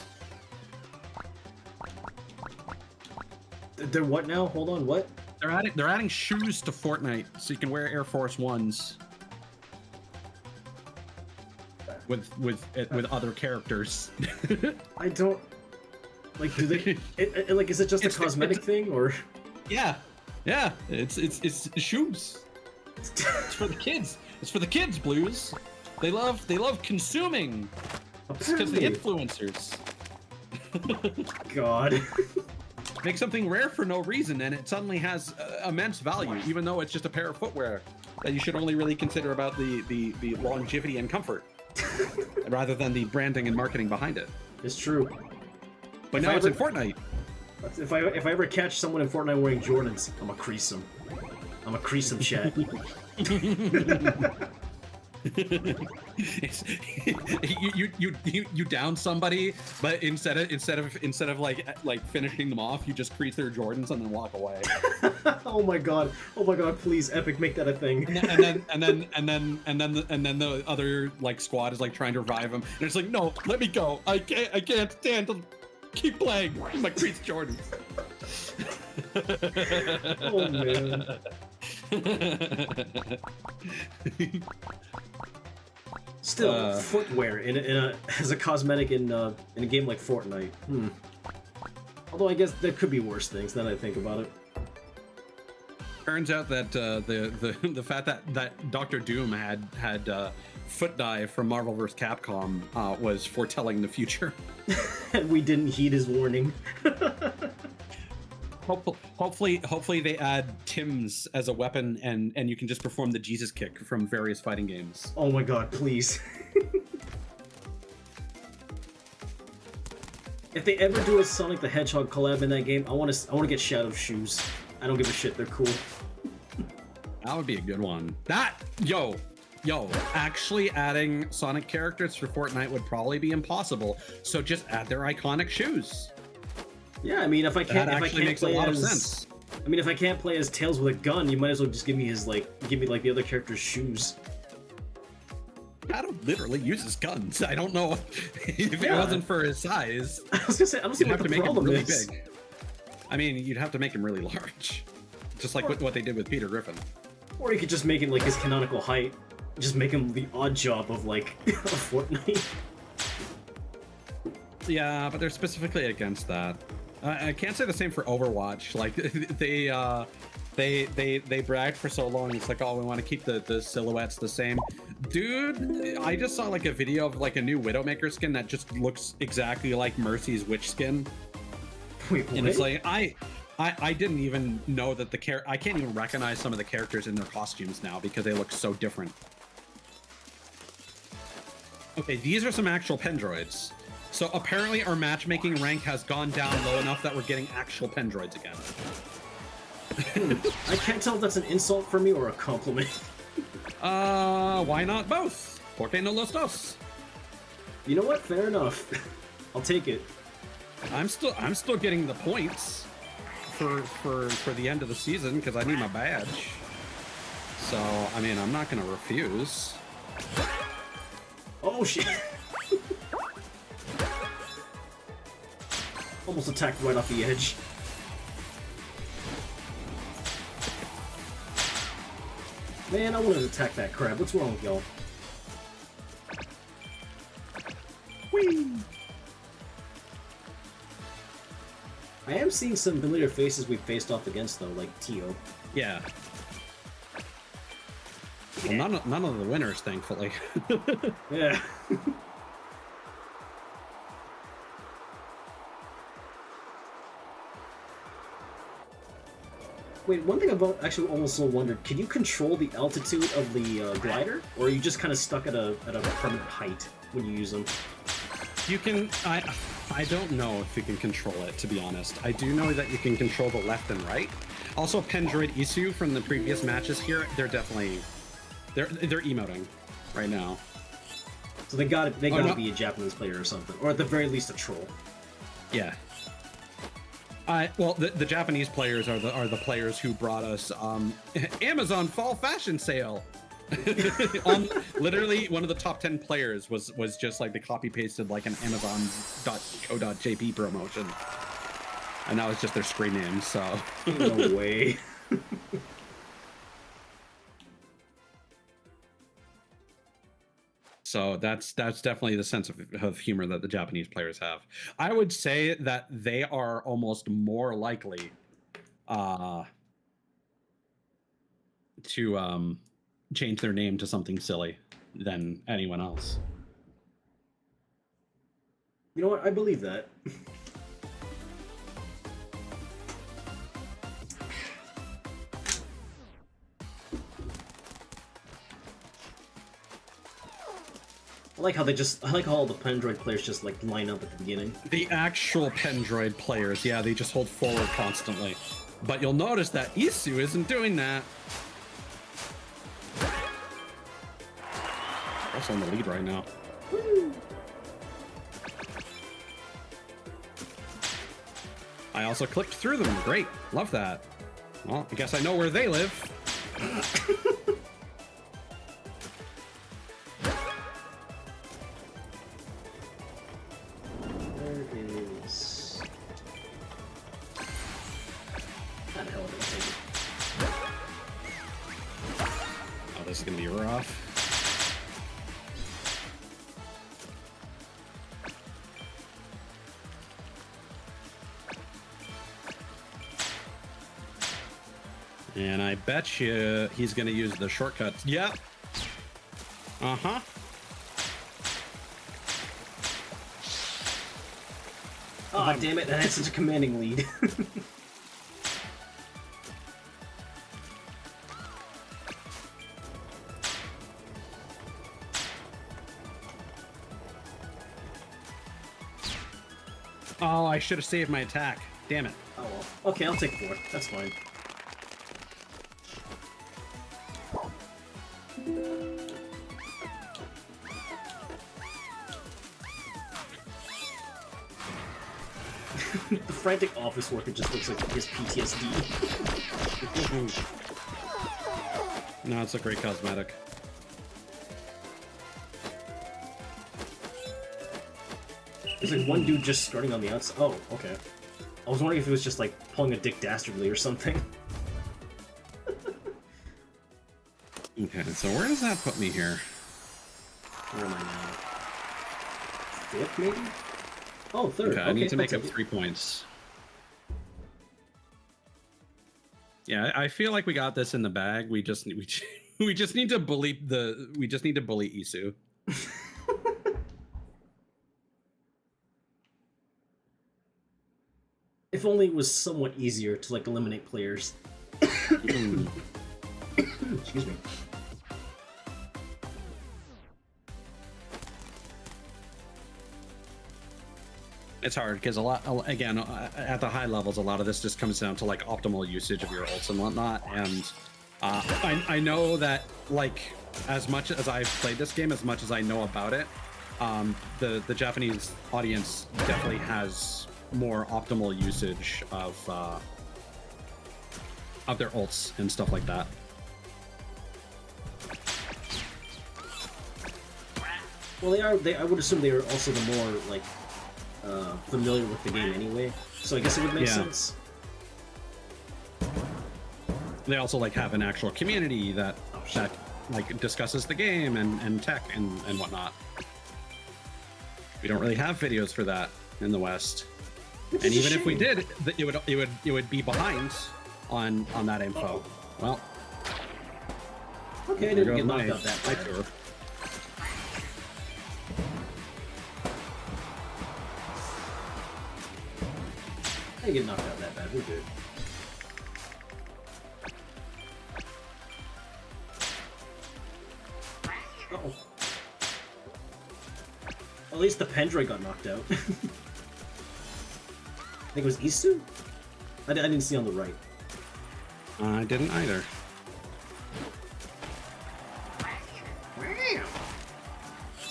Speaker 1: They're what now? Hold on, what?
Speaker 2: They're adding shoes to Fortnite, so you can wear Air Force Ones with other characters.
Speaker 1: I don't like. Do they? Like, is it just a cosmetic thing, or?
Speaker 2: Yeah, it's shoes. It's for the kids. It's for the kids, Blues. They love consuming. It's because the influencers.
Speaker 1: God.
Speaker 2: Make something rare for no reason, and it suddenly has immense value, even though it's just a pair of footwear that you should only really consider about the longevity and comfort, rather than the branding and marketing behind it.
Speaker 1: It's true.
Speaker 2: But now it's in Fortnite.
Speaker 1: If I ever catch someone in Fortnite wearing Jordans, I'm gonna crease them. I'm gonna crease them, chat.
Speaker 2: you down somebody, but instead of like finishing them off, you just crease their Jordans and then walk away.
Speaker 1: Oh my god, please, Epic, make that a thing.
Speaker 2: and then the other like squad is like trying to revive him, and it's like, no, let me go. I can't stand to keep playing my creased Jordans.
Speaker 1: Oh man. Still, footwear as a cosmetic in a game like Fortnite. Although I guess there could be worse things now that I think about it.
Speaker 2: Turns out that the fact that Dr. Doom had foot dye from Marvel vs. Capcom was foretelling the future.
Speaker 1: And we didn't heed his warning.
Speaker 2: Hopefully they add Tims as a weapon and you can just perform the Jesus kick from various fighting games.
Speaker 1: Oh my god, please. If they ever do a Sonic the Hedgehog collab in that game, I want to get Shadow shoes. I don't give a shit, they're cool.
Speaker 2: That would be a good one. Yo, actually adding Sonic characters for Fortnite would probably be impossible. So just add their iconic shoes.
Speaker 1: Yeah, I mean, if I can't
Speaker 2: makes
Speaker 1: play
Speaker 2: a lot
Speaker 1: as,
Speaker 2: of sense.
Speaker 1: I mean, if I can't play as Tails with a gun, you might as well just give me the other character's shoes.
Speaker 2: Shadow literally uses guns. I don't know if it wasn't for his size.
Speaker 1: I was gonna say, I don't see what the problem
Speaker 2: really
Speaker 1: is.
Speaker 2: Big. I mean, you'd have to make him really large, just like what they did with Peter Griffin.
Speaker 1: Or you could just make him like his canonical height. Just make him the odd job of like a Fortnite.
Speaker 2: Yeah, but they're specifically against that. I can't say the same for Overwatch. Like they bragged for so long. It's like, oh, we want to keep the silhouettes the same. Dude, I just saw like a video of like a new Widowmaker skin that just looks exactly like Mercy's witch skin.
Speaker 1: Wait, what?
Speaker 2: And it's like I didn't even know that I can't even recognize some of the characters in their costumes now because they look so different. Okay, these are some actual Pendroids. So apparently our matchmaking rank has gone down low enough that we're getting actual Pendroids again.
Speaker 1: I can't tell if that's an insult for me or a compliment.
Speaker 2: Why not both? ¿Por qué no los dos?
Speaker 1: You know what? Fair enough. I'll take it.
Speaker 2: I'm still getting the points for the end of the season because I need my badge. So I mean, I'm not gonna refuse.
Speaker 1: Oh shit! Almost attacked right off the edge. Man, I wanted to attack that crab. What's wrong with y'all? Whee! I am seeing some familiar faces we've faced off against, though, like Tio.
Speaker 2: Yeah. Well, none of the winners, thankfully.
Speaker 1: Yeah. Wait, one thing I've actually almost wondered, can you control the altitude of the glider? Or are you just kind of stuck at a permanent height when you use them?
Speaker 2: You can... I don't know if you can control it, to be honest. I do know that you can control the left and right. Also, Pendroid Isu from the previous matches here, they're definitely... They're emoting right now.
Speaker 1: So they gotta be a Japanese player or something. Or at the very least a troll.
Speaker 2: Yeah. Well, the Japanese players are the players who brought us Amazon Fall Fashion Sale. Literally, one of the top 10 players was just like they copy pasted like an Amazon.co.jp promotion, and that was just their screen name. So
Speaker 1: no way.
Speaker 2: So that's definitely the sense of humor that the Japanese players have. I would say that they are almost more likely to change their name to something silly than anyone else.
Speaker 1: You know what? I believe that. I like how all the Pendroid players just like line up at the beginning.
Speaker 2: The actual Pendroid players, yeah, they just hold forward constantly. But you'll notice that Isu isn't doing that. Also on the lead right now.
Speaker 1: Woo.
Speaker 2: I also clicked through them. Great. Love that. Well, I guess I know where they live. gonna be rough. And I bet you he's gonna use the shortcuts. Yep. Uh-huh.
Speaker 1: Oh, damn it, that had such a commanding lead.
Speaker 2: Oh, I should have saved my attack. Damn it.
Speaker 1: Oh well. Okay, I'll take 4. That's fine. The frantic office worker just looks like his PTSD.
Speaker 2: No, it's a great cosmetic.
Speaker 1: There's like one dude just starting on the outside. Oh, okay. I was wondering if it was just like pulling a dick dastardly or something.
Speaker 2: Okay, so where does that put me here?
Speaker 1: Where am I now? 5th, maybe? Oh, 3rd.
Speaker 2: Okay, I need to make
Speaker 1: I'll
Speaker 2: up
Speaker 1: take it.
Speaker 2: 3 points. Yeah, I feel like we got this in the bag. We just need to bully Isu.
Speaker 1: If only it was somewhat easier to like eliminate players. Excuse me.
Speaker 2: It's hard because again, at the high levels, a lot of this just comes down to like optimal usage of your ults and whatnot. And I know that like as much as I've played this game, as much as I know about it, the Japanese audience definitely has more optimal usage of their ults and stuff like that.
Speaker 1: Well, I would assume they are also the more like familiar with the game anyway. So I guess it would make sense.
Speaker 2: They also like have an actual community that like discusses the game and tech and whatnot. We don't really have videos for that in the West. And even if we did, it would be behind on that info. Well,
Speaker 1: okay, I didn't get knocked out that bad. I didn't get knocked out that bad. We're good. Uh-oh. At least the Pendroid got knocked out. I think it was Isu? I didn't see on the right.
Speaker 2: I didn't either.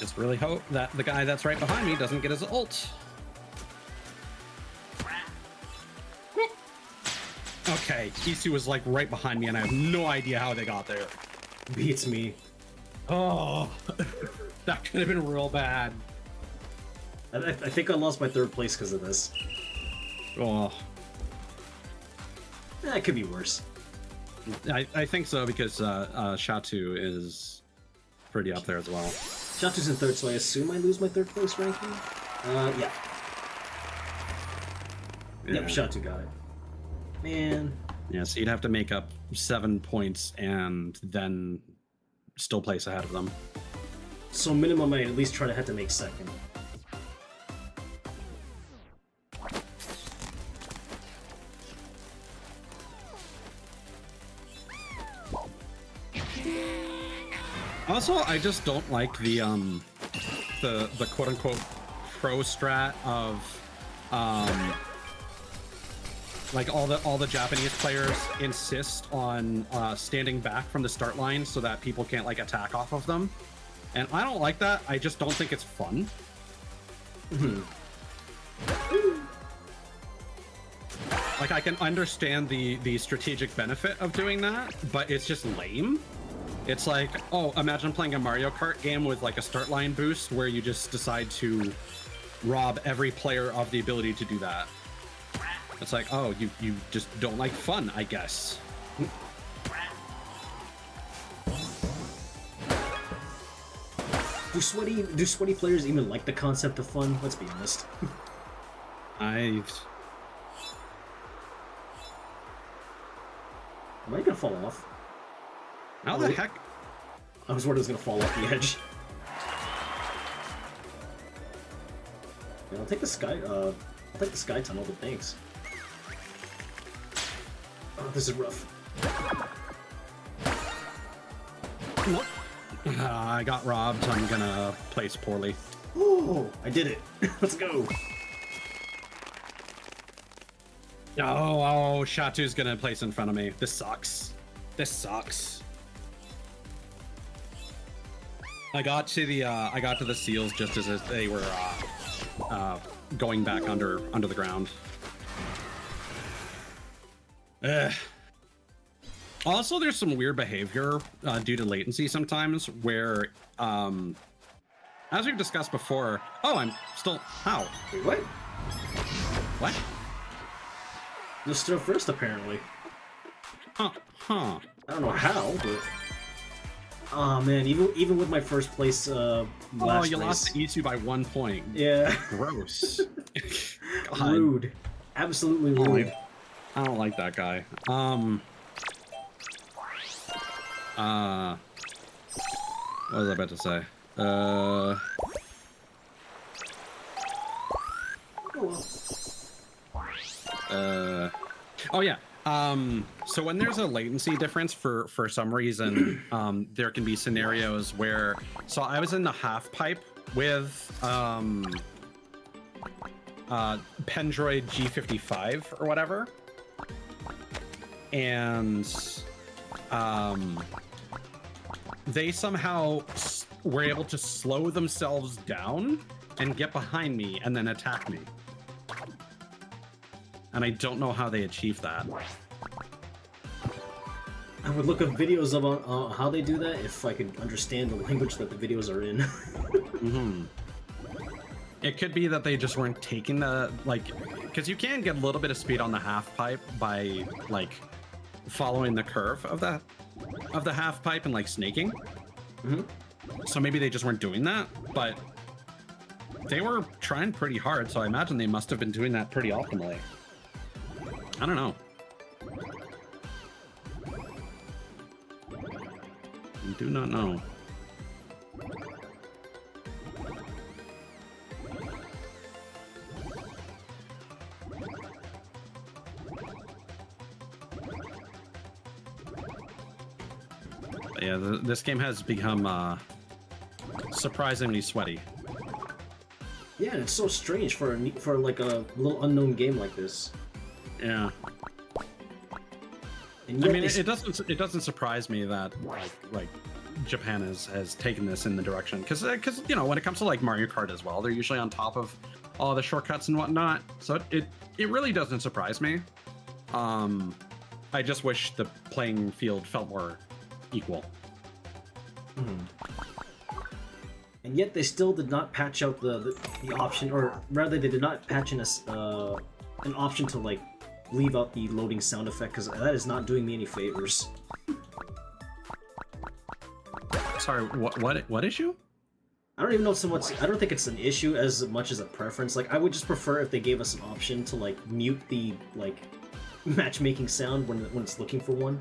Speaker 2: Just really hope that the guy that's right behind me doesn't get his ult. Okay, Isu was like right behind me and I have no idea how they got there.
Speaker 1: Beats me.
Speaker 2: Oh, that could have been real bad.
Speaker 1: I think I lost my 3rd place because of this.
Speaker 2: Oh.
Speaker 1: That could be worse.
Speaker 2: I think so because Shatu is pretty up there as well.
Speaker 1: Shatu's in 3rd, so I assume I lose my 3rd place ranking? Yeah. Yep, Shatu got it. Man.
Speaker 2: Yeah, so you'd have to make up 7 points and then still place ahead of them.
Speaker 1: So minimum, I at least try to have to make 2nd.
Speaker 2: Also, I just don't like the quote unquote pro strat of like all the Japanese players insist on standing back from the start line so that people can't like attack off of them, and I don't like that. I just don't think it's fun. Like I can understand the strategic benefit of doing that, but it's just lame. It's like, oh, imagine playing a Mario Kart game with like a start line boost where you just decide to rob every player of the ability to do that. It's like, oh, you just don't like fun, I guess.
Speaker 1: Do sweaty players even like the concept of fun? Let's be honest.
Speaker 2: I
Speaker 1: Am I gonna fall off?
Speaker 2: How the heck?
Speaker 1: I was worried I was gonna fall off the edge. Yeah, I'll take the sky tunnel, but thanks. Oh, this is rough.
Speaker 2: I got robbed. I'm gonna place poorly.
Speaker 1: Oh, I did it. Let's go.
Speaker 2: Oh, Shatu's gonna place in front of me. This sucks. This sucks. I got to the seals just as they were going back under the ground. Also, there's some weird behavior due to latency sometimes where, as we've discussed before. Oh, I'm still. How?
Speaker 1: Wait, what?
Speaker 2: What?
Speaker 1: You're still first, apparently.
Speaker 2: Huh.
Speaker 1: I don't know how, but. Oh man, even with my first place last
Speaker 2: you
Speaker 1: race.
Speaker 2: lost to Isu by 1 point.
Speaker 1: Yeah.
Speaker 2: Gross.
Speaker 1: Rude. Absolutely rude.
Speaker 2: I don't like that guy. What was I about to say? Oh yeah. So when there's a latency difference for some reason, there can be scenarios where, so I was in the half pipe with Pendroid G55 or whatever, and they somehow were able to slow themselves down and get behind me and then attack me. And I don't know how they achieved that.
Speaker 1: I would look up videos about how they do that if I could understand the language that the videos are in.
Speaker 2: Mm-hmm. It could be that they just weren't taking the, like, because you can get a little bit of speed on the half pipe by like following the curve of the half pipe and like snaking.
Speaker 1: Mm-hmm.
Speaker 2: So maybe they just weren't doing that, but they were trying pretty hard, so I imagine they must have been doing that pretty optimally. I don't know. I do not know. But yeah, this game has become surprisingly sweaty.
Speaker 1: Yeah, and it's so strange for like a little unknown game like this.
Speaker 2: Yeah.
Speaker 1: And
Speaker 2: I mean, it doesn't surprise me that like Japan has taken this in the direction, because you know, when it comes to like Mario Kart as well, they're usually on top of all the shortcuts and whatnot. So it really doesn't surprise me. I just wish the playing field felt more equal.
Speaker 1: And yet they still did not patch out the option, or rather, they did not patch in an option to like leave out the loading sound effect, because that is not doing me any favors.
Speaker 2: Sorry, what issue?
Speaker 1: I don't even know so much. I don't think it's an issue as much as a preference. Like, I would just prefer if they gave us an option to like mute the like matchmaking sound when it's looking for one.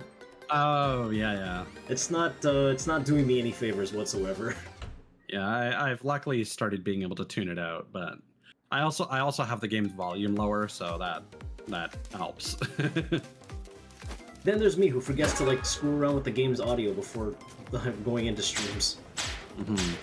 Speaker 2: Oh yeah.
Speaker 1: It's not doing me any favors whatsoever.
Speaker 2: Yeah, I've luckily started being able to tune it out, but I also have the game's volume lower, so that helps.
Speaker 1: Then there's me, who forgets to like screw around with the game's audio before going into streams.
Speaker 2: Mm-hmm.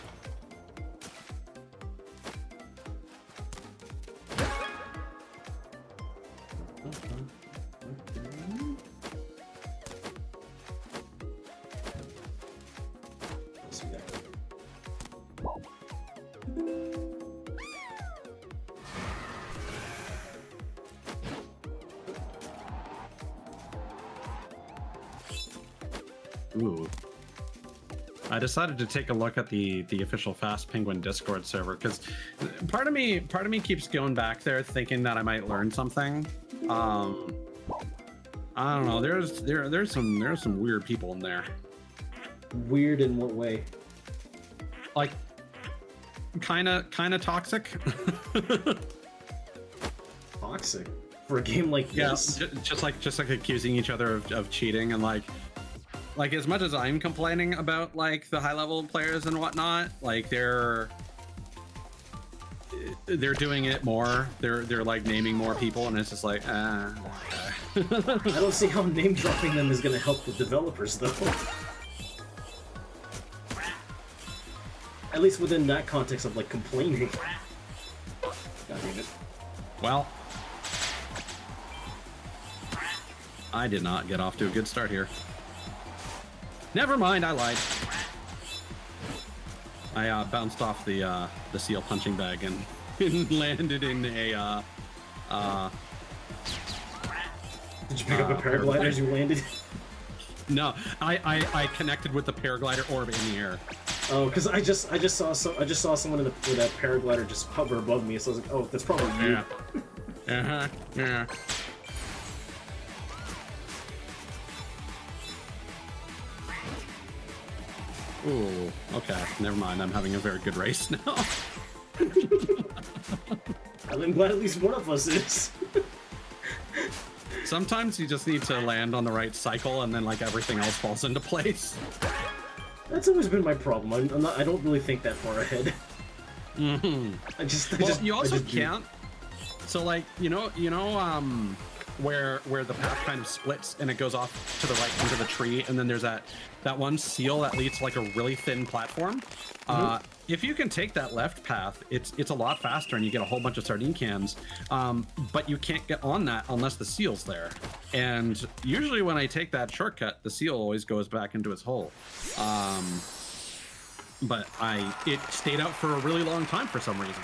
Speaker 2: Ooh. I decided to take a look at the official Fast Penguin Discord server, because part of me keeps going back there thinking that I might learn something. I don't know. There's some weird people in there.
Speaker 1: Weird in what way?
Speaker 2: Like, kind of toxic.
Speaker 1: Toxic for a game like this.
Speaker 2: Just like accusing each other of cheating, and like as much as I'm complaining about like the high level players and whatnot, like they're doing it more. They're like naming more people, and it's just like okay.
Speaker 1: I don't see how name dropping them is going to help the developers though. At least within that context of like complaining. God damn it.
Speaker 2: Well, I did not get off to a good start here. Never mind, I lied. I bounced off the seal punching bag and landed in a
Speaker 1: Did you pick up a paraglider as you landed?
Speaker 2: No, I connected with the paraglider orb in the air.
Speaker 1: Oh, because I just saw someone with a paraglider just hover above me, so I was like, oh, that's probably you.
Speaker 2: Yeah. Yeah. Ooh, okay. Never mind. I'm having a very good race now.
Speaker 1: I'm glad at least one of us is.
Speaker 2: Sometimes you just need to land on the right cycle, and then like everything else falls into place.
Speaker 1: That's always been my problem. I don't really think that far ahead.
Speaker 2: Mm-hmm. You also can't. So like you know, where the path kind of splits and it goes off to the right into the tree, and then there's that one seal that leads to like a really thin platform. Mm-hmm. If you can take that left path, it's a lot faster, and you get a whole bunch of sardine cans. But you can't get on that unless the seal's there. And usually when I take that shortcut, the seal always goes back into its hole. But it stayed out for a really long time for some reason.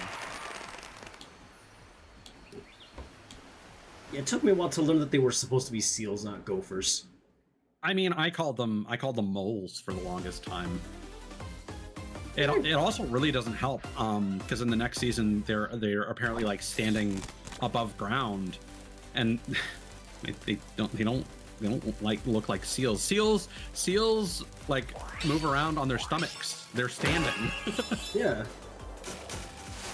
Speaker 1: Yeah, it took me a while to learn that they were supposed to be seals, not gophers.
Speaker 2: I mean, I called them moles for the longest time. It also really doesn't help, because in the next season they're apparently like standing above ground, and they don't like look like seals. Seals like move around on their stomachs. They're standing.
Speaker 1: Yeah.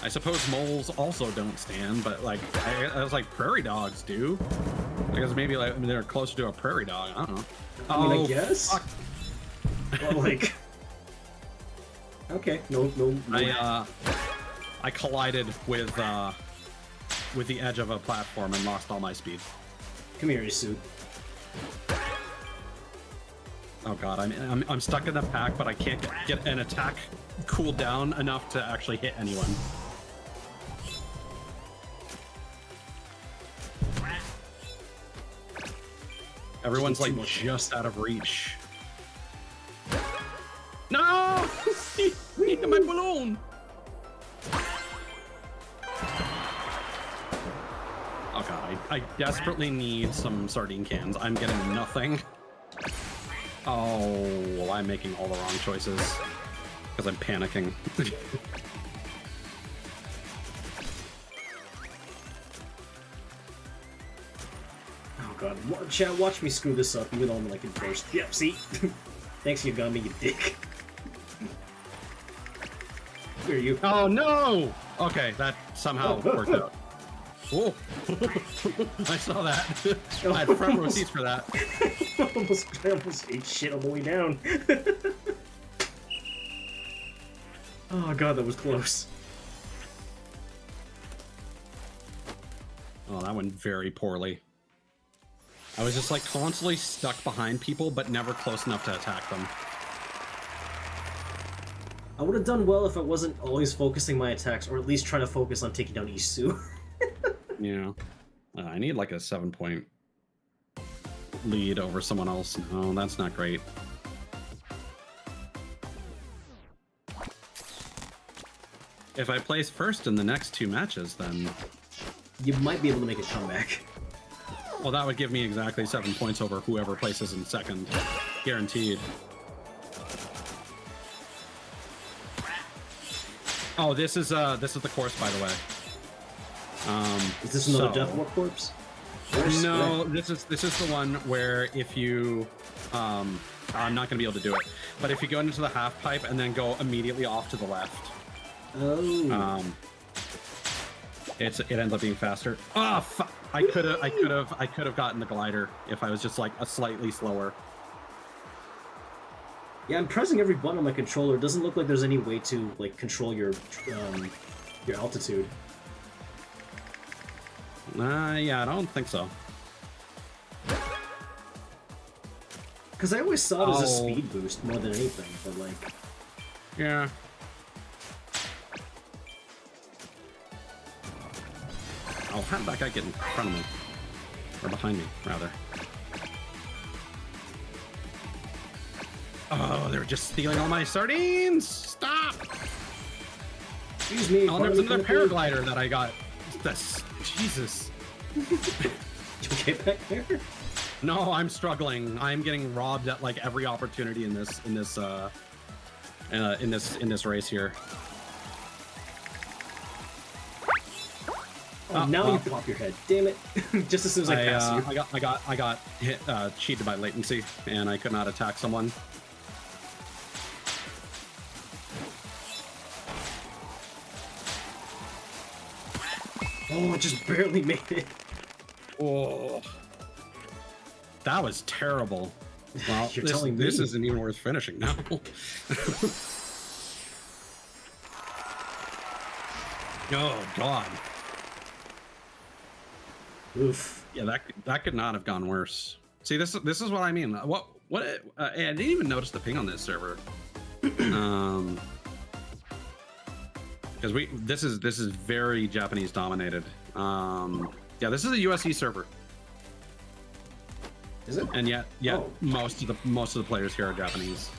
Speaker 2: I suppose moles also don't stand, but like I was like prairie dogs do. I guess maybe like they're closer to a prairie dog. I don't know.
Speaker 1: I mean, I guess.
Speaker 2: Fuck.
Speaker 1: Well, like. Okay. No.
Speaker 2: I collided with the edge of a platform and lost all my speed.
Speaker 1: Come here, Isu.
Speaker 2: Oh god, I'm stuck in the pack, but I can't get an attack cooled down enough to actually hit anyone. Everyone's like just out of reach. No! Hit my balloon! Oh god, I desperately need some sardine cans. I'm getting nothing. Oh, well, I'm making all the wrong choices because I'm panicking.
Speaker 1: Oh god, chat, watch me screw this up even though I'm like in first. Yep, see? Thanks, Yagami, you dick. Where are you?
Speaker 2: Oh no! Okay, that somehow worked out. Whoa! I saw that. I had front row seats for that.
Speaker 1: I almost ate shit on the way down. Oh god, that was close.
Speaker 2: Oh, that went very poorly. I was just like constantly stuck behind people, but never close enough to attack them.
Speaker 1: I would have done well if I wasn't always focusing my attacks, or at least trying to focus on taking down Isu.
Speaker 2: Yeah. I need like a 7-point lead over someone else. No, that's not great. If I place first in the next 2 matches, then...
Speaker 1: You might be able to make a comeback.
Speaker 2: Well, that would give me exactly 7 points over whoever places in second. Guaranteed. Oh, this is the course, by the way.
Speaker 1: Is this another Death Warp corpse?
Speaker 2: No, this is the one where if you I'm not gonna be able to do it, but if you go into the half pipe and then go immediately off to the left,
Speaker 1: Oh.
Speaker 2: It ends up being faster. Oh, fuck. I could have gotten the glider if I was just like a slightly slower.
Speaker 1: Yeah, I'm pressing every button on my controller. It doesn't look like there's any way to like control your altitude.
Speaker 2: Yeah, I don't think so.
Speaker 1: Because I always saw it as a speed boost more than anything, but like...
Speaker 2: Yeah. Oh, how did that guy get in front of me? Or behind me, rather. Oh, they were just stealing all my sardines! Stop!
Speaker 1: Excuse me.
Speaker 2: Oh, there was another paraglider that I got. That's... Jesus.
Speaker 1: You okay back there?
Speaker 2: No, I'm struggling. I'm getting robbed at like every opportunity in this race here.
Speaker 1: Oh, now you pop your head. Damn it! Just as soon as I pass you.
Speaker 2: I got hit, cheated by latency, and I could not attack someone.
Speaker 1: Oh, I just barely made it.
Speaker 2: Oh, that was terrible. Well, this isn't even worth finishing now. Oh God.
Speaker 1: Oof.
Speaker 2: Yeah, that could not have gone worse. See, this is what I mean. What? I didn't even notice the ping on this server. Because this is very Japanese dominated. Yeah, this is a USE server.
Speaker 1: Is it?
Speaker 2: And yet, most of the players here are Japanese.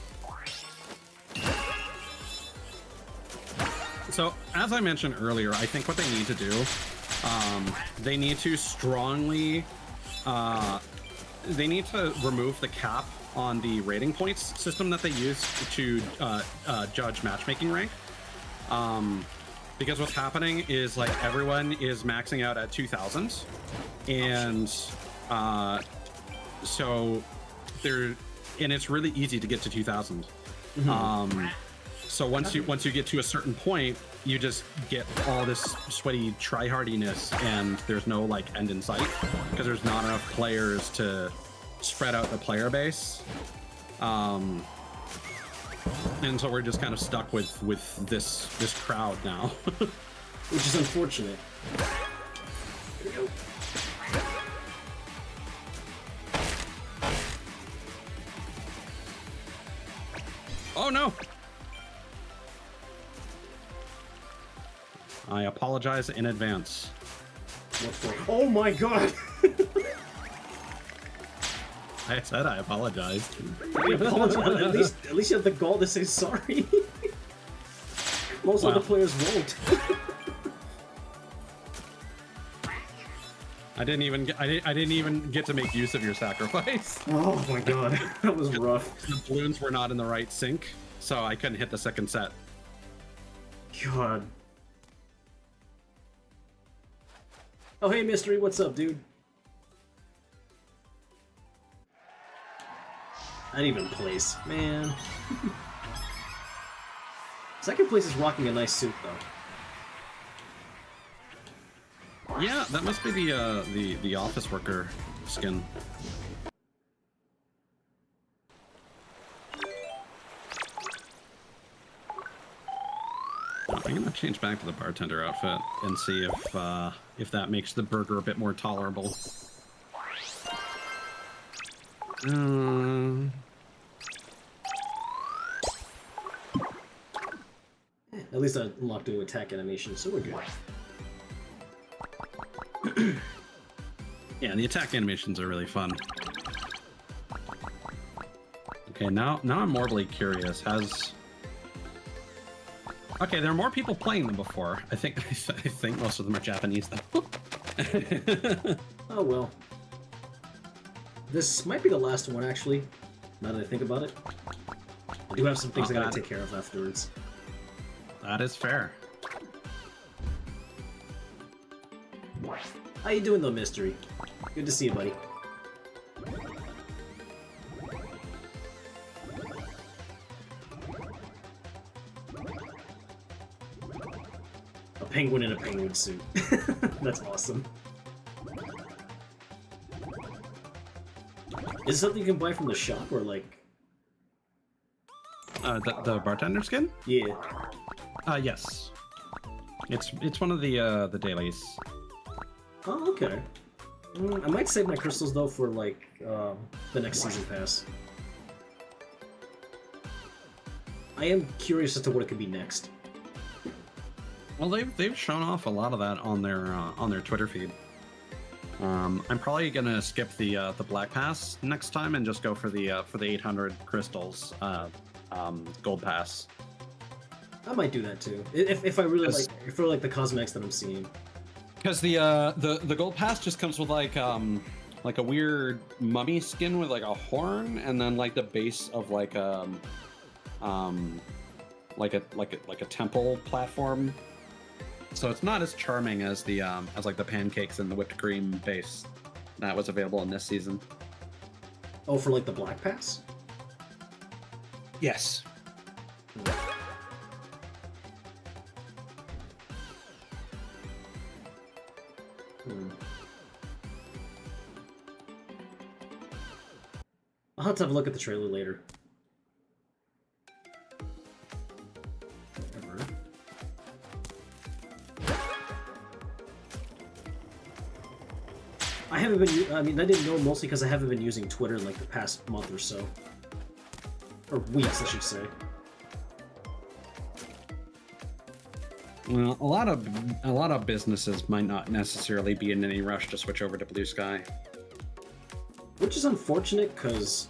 Speaker 2: So, as I mentioned earlier, I think what they need to do, they need to strongly, they need to remove the cap on the rating points system that they use to judge matchmaking rank. Because what's happening is like everyone is maxing out at 2000, and so it's really easy to get to 2000. Mm-hmm. So once you get to a certain point, you just get all this sweaty tryhardiness, and there's no like end in sight because there's not enough players to spread out the player base. And so we're just kind of stuck with this crowd now.
Speaker 1: Which is unfortunate. There we go.
Speaker 2: Oh no! I apologize in advance.
Speaker 1: What for? Oh my God!
Speaker 2: I said I apologized.
Speaker 1: I apologize. At least you have the gall to say sorry. Most other players won't.
Speaker 2: I didn't even get to make use of your sacrifice.
Speaker 1: Oh my God, that was rough.
Speaker 2: The balloons were not in the right sync, so I couldn't hit the second set.
Speaker 1: God. Oh hey, Mystery, what's up, dude? I didn't even place, man. Second place is rocking a nice suit, though.
Speaker 2: Yeah, that must be the office worker skin. I'm gonna change back to the bartender outfit and see if that makes the burger a bit more tolerable.
Speaker 1: At least I unlocked new attack animation, so we're good.
Speaker 2: Yeah, the attack animations are really fun. Okay, now I'm morbidly curious. Okay, there are more people playing than before. I think most of them are Japanese though.
Speaker 1: Oh well. This might be the last one, actually, now that I think about it. I do have some things I gotta take care of afterwards.
Speaker 2: That is fair.
Speaker 1: How you doing, though, Mystery? Good to see you, buddy. penguin in a penguin suit. That's awesome. Is it something you can buy from the shop, or like...
Speaker 2: The bartender skin?
Speaker 1: Yeah.
Speaker 2: Yes. It's one of the dailies.
Speaker 1: Oh, okay. I might save my crystals, though, for, like, the next season pass. I am curious as to what it could be next.
Speaker 2: Well, they've shown off a lot of that on their Twitter feed. I'm probably gonna skip the Black Pass next time and just go for the 800 crystals gold pass.
Speaker 1: I might do that too, if I really like the cosmetics that I'm seeing.
Speaker 2: Because the gold pass just comes with like a weird mummy skin with like a horn, and then like the base of like a temple platform. So it's not as charming as the as like the pancakes and the whipped cream base that was available in this season.
Speaker 1: Oh, for like the Black Pass?
Speaker 2: Yes.
Speaker 1: I'll have to have a look at the trailer later. Whatever. I haven't been. I mean, I didn't know mostly because I haven't been using Twitter in like the past month or so, or weeks, I should say.
Speaker 2: Well, a lot of businesses might not necessarily be in any rush to switch over to Blue Sky.
Speaker 1: Which is unfortunate, because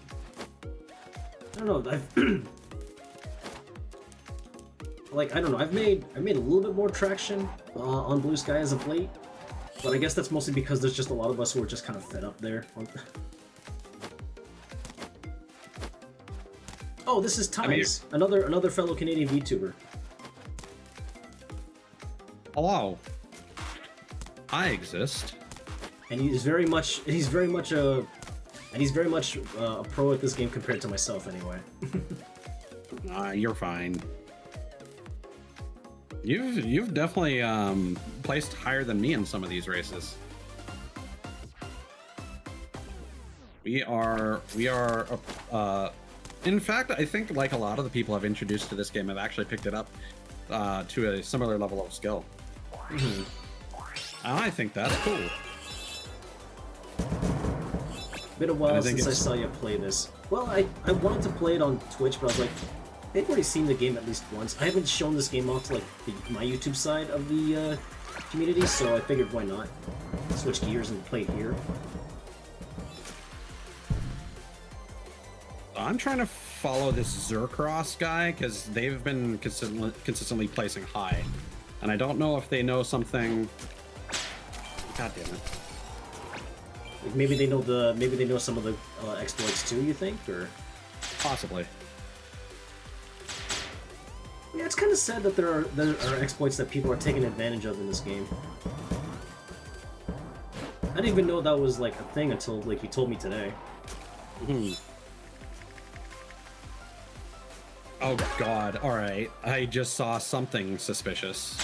Speaker 1: I don't know. I've made a little bit more traction on Blue Sky as of late, but I guess that's mostly because there's just a lot of us who are just kind of fed up there. Oh, this is Times, another fellow Canadian VTuber.
Speaker 2: Hello. I exist.
Speaker 1: And he's very much a pro at this game compared to myself, anyway.
Speaker 2: You're fine. You've definitely placed higher than me in some of these races. We are in fact, I think like a lot of the people I've introduced to this game have actually picked it up to a similar level of skill. Mm-hmm. I think that's cool.
Speaker 1: Been a while since I saw you play this. Well, I wanted to play it on Twitch, but I was like, they've already seen the game at least once. I haven't shown this game off to like my YouTube side of the community, so I figured why not switch gears and play it here.
Speaker 2: I'm trying to follow this Zercross guy because they've been consistently placing high, and I don't know if they know something. God damn it!
Speaker 1: Like maybe they know some of the exploits too. You think, or
Speaker 2: possibly?
Speaker 1: Yeah, it's kind of sad that there are exploits that people are taking advantage of in this game. I didn't even know that was like a thing until like you told me today.
Speaker 2: Mm-hmm. Oh god, alright. I just saw something suspicious.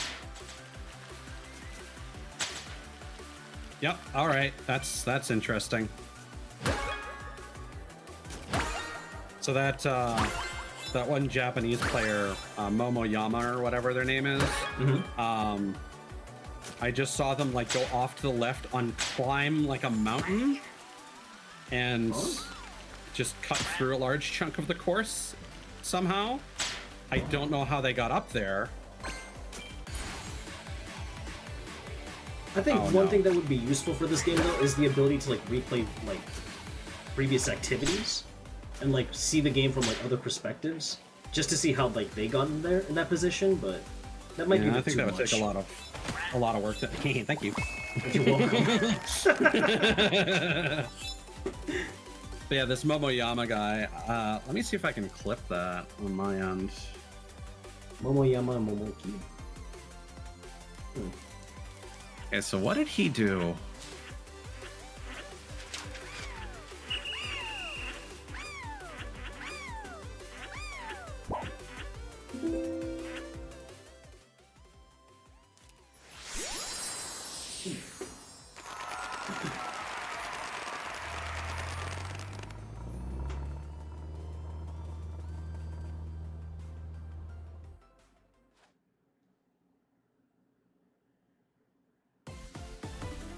Speaker 2: Yep, alright. That's interesting. So that one Japanese player, Momoyama or whatever their name is,
Speaker 1: mm-hmm.
Speaker 2: I just saw them like go off to the left on climb like a mountain and just cut through a large chunk of the course. Somehow, I don't know how they got up there.
Speaker 1: I think one thing that would be useful for this game though is the ability to like replay like previous activities and like see the game from like other perspectives, just to see how like they got in there in that position. But that might be
Speaker 2: I think
Speaker 1: too
Speaker 2: that would
Speaker 1: much.
Speaker 2: take a lot of work. Thank you.
Speaker 1: You're welcome.
Speaker 2: But yeah, this Momoyama guy, let me see if I can clip that on my end.
Speaker 1: Momoyama Momoki.
Speaker 2: Okay, so what did he do?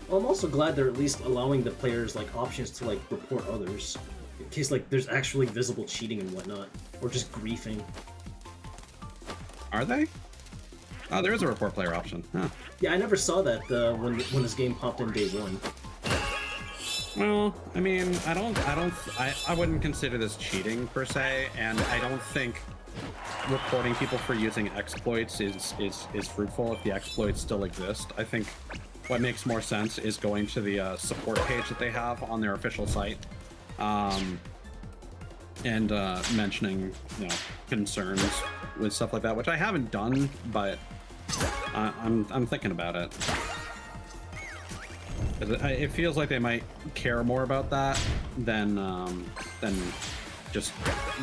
Speaker 1: Well, I'm also glad they're at least allowing the players like options to like report others, in case like there's actually visible cheating and whatnot, or just griefing.
Speaker 2: Are they? Oh, there is a report player option. Huh.
Speaker 1: Yeah, I never saw that when this game popped in day one.
Speaker 2: Well, I mean, I wouldn't consider this cheating per se, and I don't think reporting people for using exploits is fruitful if the exploits still exist. I think what makes more sense is going to the support page that they have on their official site, and mentioning, you know, concerns with stuff like that, which I haven't done, but I'm thinking about it. It feels like they might care more about that than just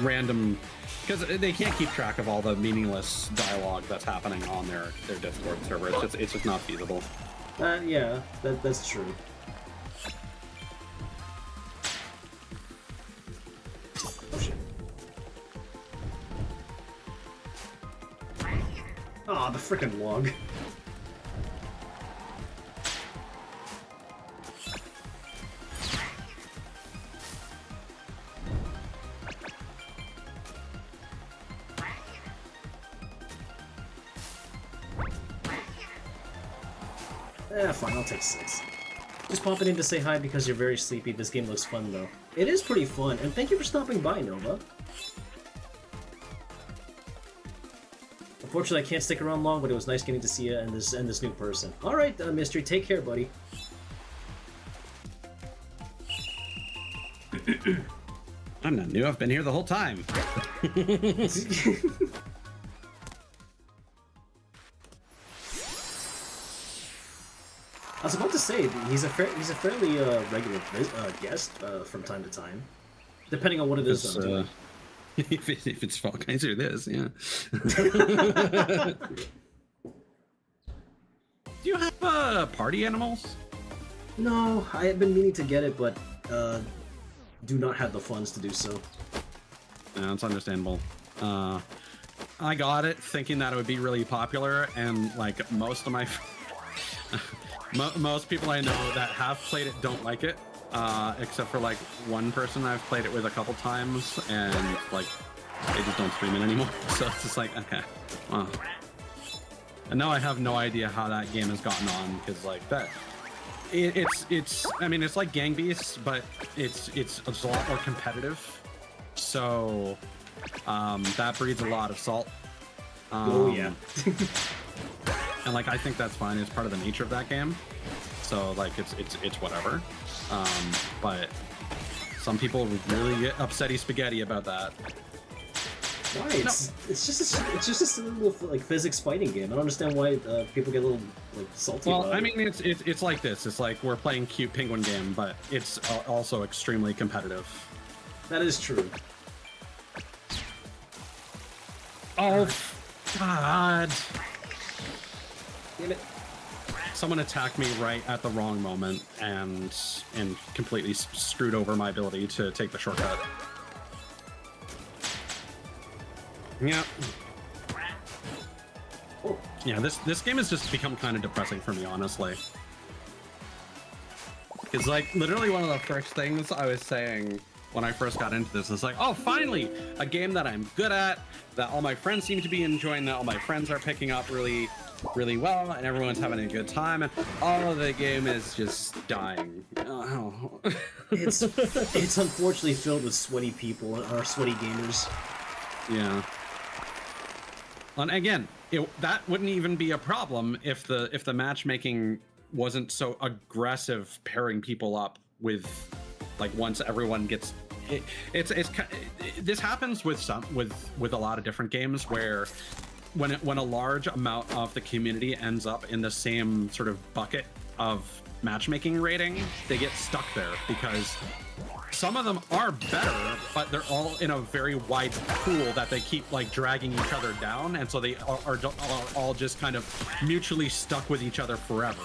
Speaker 2: random, because they can't keep track of all the meaningless dialogue that's happening on their Discord server. It's just not feasible.
Speaker 1: Yeah, that's true. Oh shit. Aw, the frickin' log. Fine, I'll take 6. Just popping in to say hi because you're very sleepy. This game looks fun, though. It is pretty fun, and thank you for stopping by, Nova. Unfortunately, I can't stick around long, but it was nice getting to see you and this new person. Alright, Mystery, take care, buddy.
Speaker 2: I'm not new, I've been here the whole time.
Speaker 1: I was about to say, he's a fairly regular guest from time to time, depending on what it is.
Speaker 2: If it's Fall Guys or this, yeah. Do you have party animals?
Speaker 1: No, I had been meaning to get it, but do not have the funds to do so.
Speaker 2: Yeah, that's understandable. I got it thinking that it would be really popular, and like most of my most people I know that have played it don't like it, except for like one person I've played it with a couple times, and like they just don't stream it anymore. So it's just like, okay, wow. And now I have no idea how that game has gotten on, because like that, it's I mean, it's like Gang Beasts, but it's a lot more competitive. So that breeds a lot of salt.
Speaker 1: Oh yeah.
Speaker 2: And like I think that's fine. It's part of the nature of that game. So like it's whatever. But some people really get upsetty spaghetti about that.
Speaker 1: Why? It's just a silly little like physics fighting game. I don't understand why people get a little like salty.
Speaker 2: Well,
Speaker 1: about
Speaker 2: I mean, it's like this. It's like we're playing cute penguin game, but it's also extremely competitive.
Speaker 1: That is true.
Speaker 2: Oh, God.
Speaker 1: Damn it.
Speaker 2: Someone attacked me right at the wrong moment and completely screwed over my ability to take the shortcut. Yeah.
Speaker 1: Oh.
Speaker 2: Yeah, this game has just become kind of depressing for me, honestly. It's like literally one of the first things I was saying when I first got into this. It's like, oh, finally, a game that I'm good at, that all my friends seem to be enjoying, that all my friends are picking up really, really well, and everyone's having a good time, and all of the game is just dying. Oh.
Speaker 1: It's unfortunately filled with sweaty people, or sweaty gamers.
Speaker 2: Yeah. And again, that wouldn't even be a problem if the matchmaking wasn't so aggressive, pairing people up with, like, once everyone gets this happens with a lot of different games where when a large amount of the community ends up in the same sort of bucket of matchmaking rating, they get stuck there because some of them are better, but they're all in a very wide pool that they keep like dragging each other down, and so they are all just kind of mutually stuck with each other forever.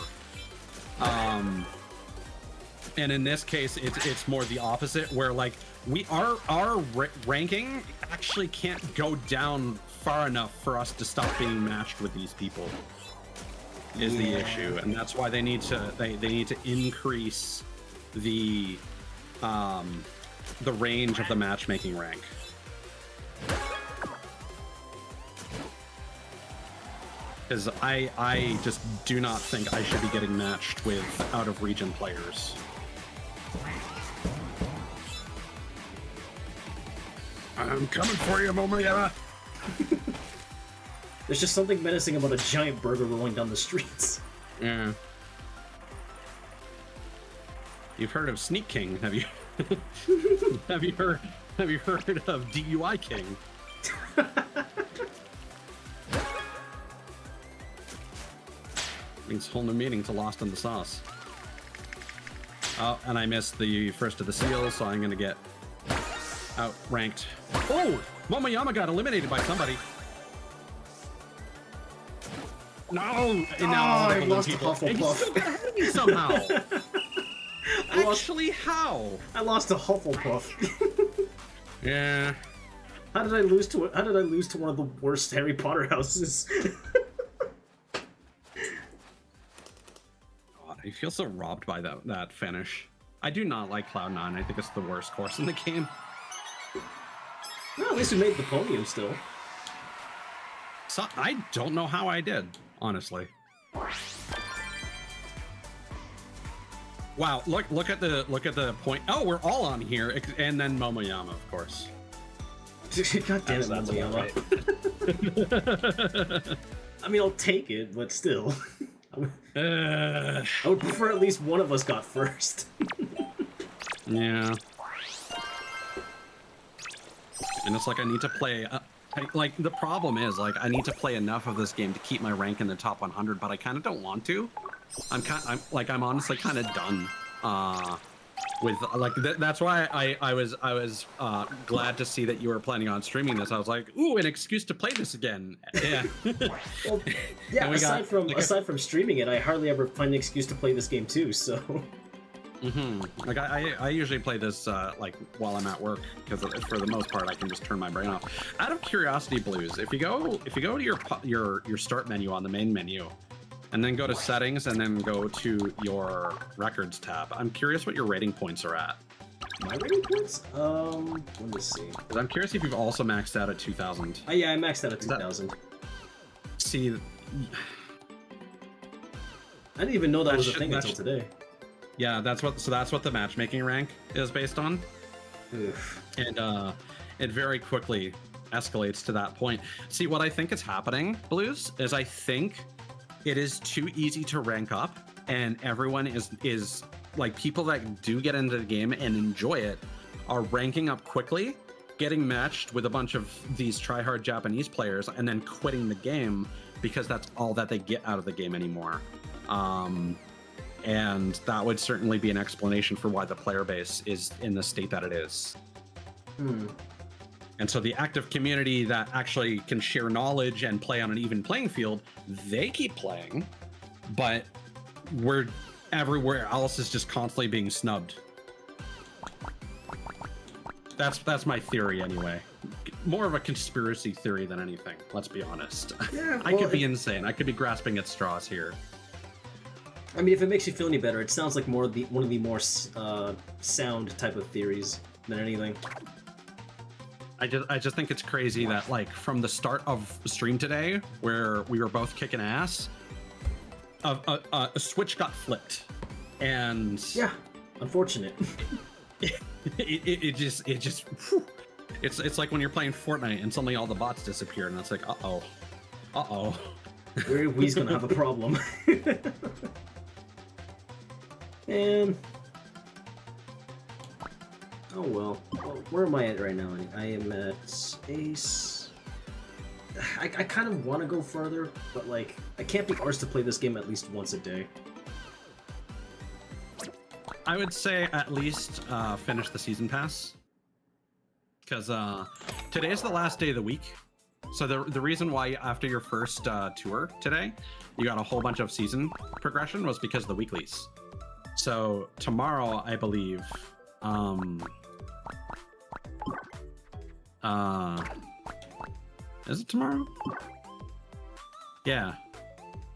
Speaker 2: And in this case, it's more the opposite, where like our ranking actually can't go down far enough for us to stop being matched with these people. is the issue, and that's why they need to need to increase the range of the matchmaking rank. Because I just do not think I should be getting matched with out-of-region players. I'm coming for you, Momoyama!
Speaker 1: There's just something menacing about a giant burger rolling down the streets.
Speaker 2: Yeah. You've heard of Sneak King, have you? have you heard of DUI King? Means whole new meaning to Lost in the Sauce. Oh, and I missed the first of the seals, so I'm gonna get outranked. Oh! Momoyama got eliminated by somebody. No!
Speaker 1: I lost to Hufflepuff.
Speaker 2: Somehow. Actually, how?
Speaker 1: I lost to Hufflepuff.
Speaker 2: Yeah.
Speaker 1: How did I lose to one of the worst Harry Potter houses?
Speaker 2: God, I feel so robbed by that finish. I do not like Cloud9. I think it's the worst course in the game.
Speaker 1: Well, at least we made the podium still.
Speaker 2: So I don't know how I did, honestly. Wow, look at the point. Oh, we're all on here, and then Momoyama, of course.
Speaker 1: God damn it, Momoyama. Right. I mean, I'll take it, but still. I would prefer at least one of us got first.
Speaker 2: Yeah. And it's like I need to play. Like the problem is, like, I need to play enough of this game to keep my rank in the top 100, but I kind of don't want to. I'm honestly kind of done with like that's why I was glad to see that you were planning on streaming this. I was like, ooh, an excuse to play this again. Yeah.
Speaker 1: Well, yeah. Aside from streaming it, I hardly ever find an excuse to play this game too. So.
Speaker 2: Like I usually play this like while I'm at work, because for the most part I can just turn my brain off. Out of curiosity, Blues, if you go to your start menu on the main menu, and then go to settings, and then go to your records tab, I'm curious what your rating points are at.
Speaker 1: My rating points? Let me see.
Speaker 2: Because I'm curious if you've also maxed out at 2,000.
Speaker 1: Yeah, I maxed out at 2,000.
Speaker 2: See.
Speaker 1: I didn't even know that was a thing until today.
Speaker 2: Yeah, that's what the matchmaking rank is based on.
Speaker 1: Oof.
Speaker 2: And it very quickly escalates to that point. See, what I think is happening, Blues, is I think it is too easy to rank up, and everyone is like, people that do get into the game and enjoy it are ranking up quickly, getting matched with a bunch of these try-hard Japanese players, and then quitting the game because that's all that they get out of the game anymore. And that would certainly be an explanation for why the player base is in the state that it is. And so the active community that actually can share knowledge and play on an even playing field, they keep playing, but everywhere else is just constantly being snubbed. That's my theory anyway. More of a conspiracy theory than anything, let's be honest. Yeah, I could be insane. I could be grasping at straws here.
Speaker 1: I mean, if it makes you feel any better, it sounds like one of the more sound type of theories than anything.
Speaker 2: I just think it's crazy that, like, from the start of the stream today, where we were both kicking ass, a switch got flipped, and
Speaker 1: yeah, unfortunate.
Speaker 2: it just whew. It's like when you're playing Fortnite and suddenly all the bots disappear, and it's like, uh-oh.
Speaker 1: We's gonna have a problem. And oh well. Where am I at right now? I am at Ace. I kind of want to go further, but like I can't be arsed to play this game at least once a day.
Speaker 2: I would say at least finish the season pass, because today's the last day of the week. So the reason why after your first tour today you got a whole bunch of season progression was because of the weeklies. So tomorrow, I believe, is it tomorrow? Yeah.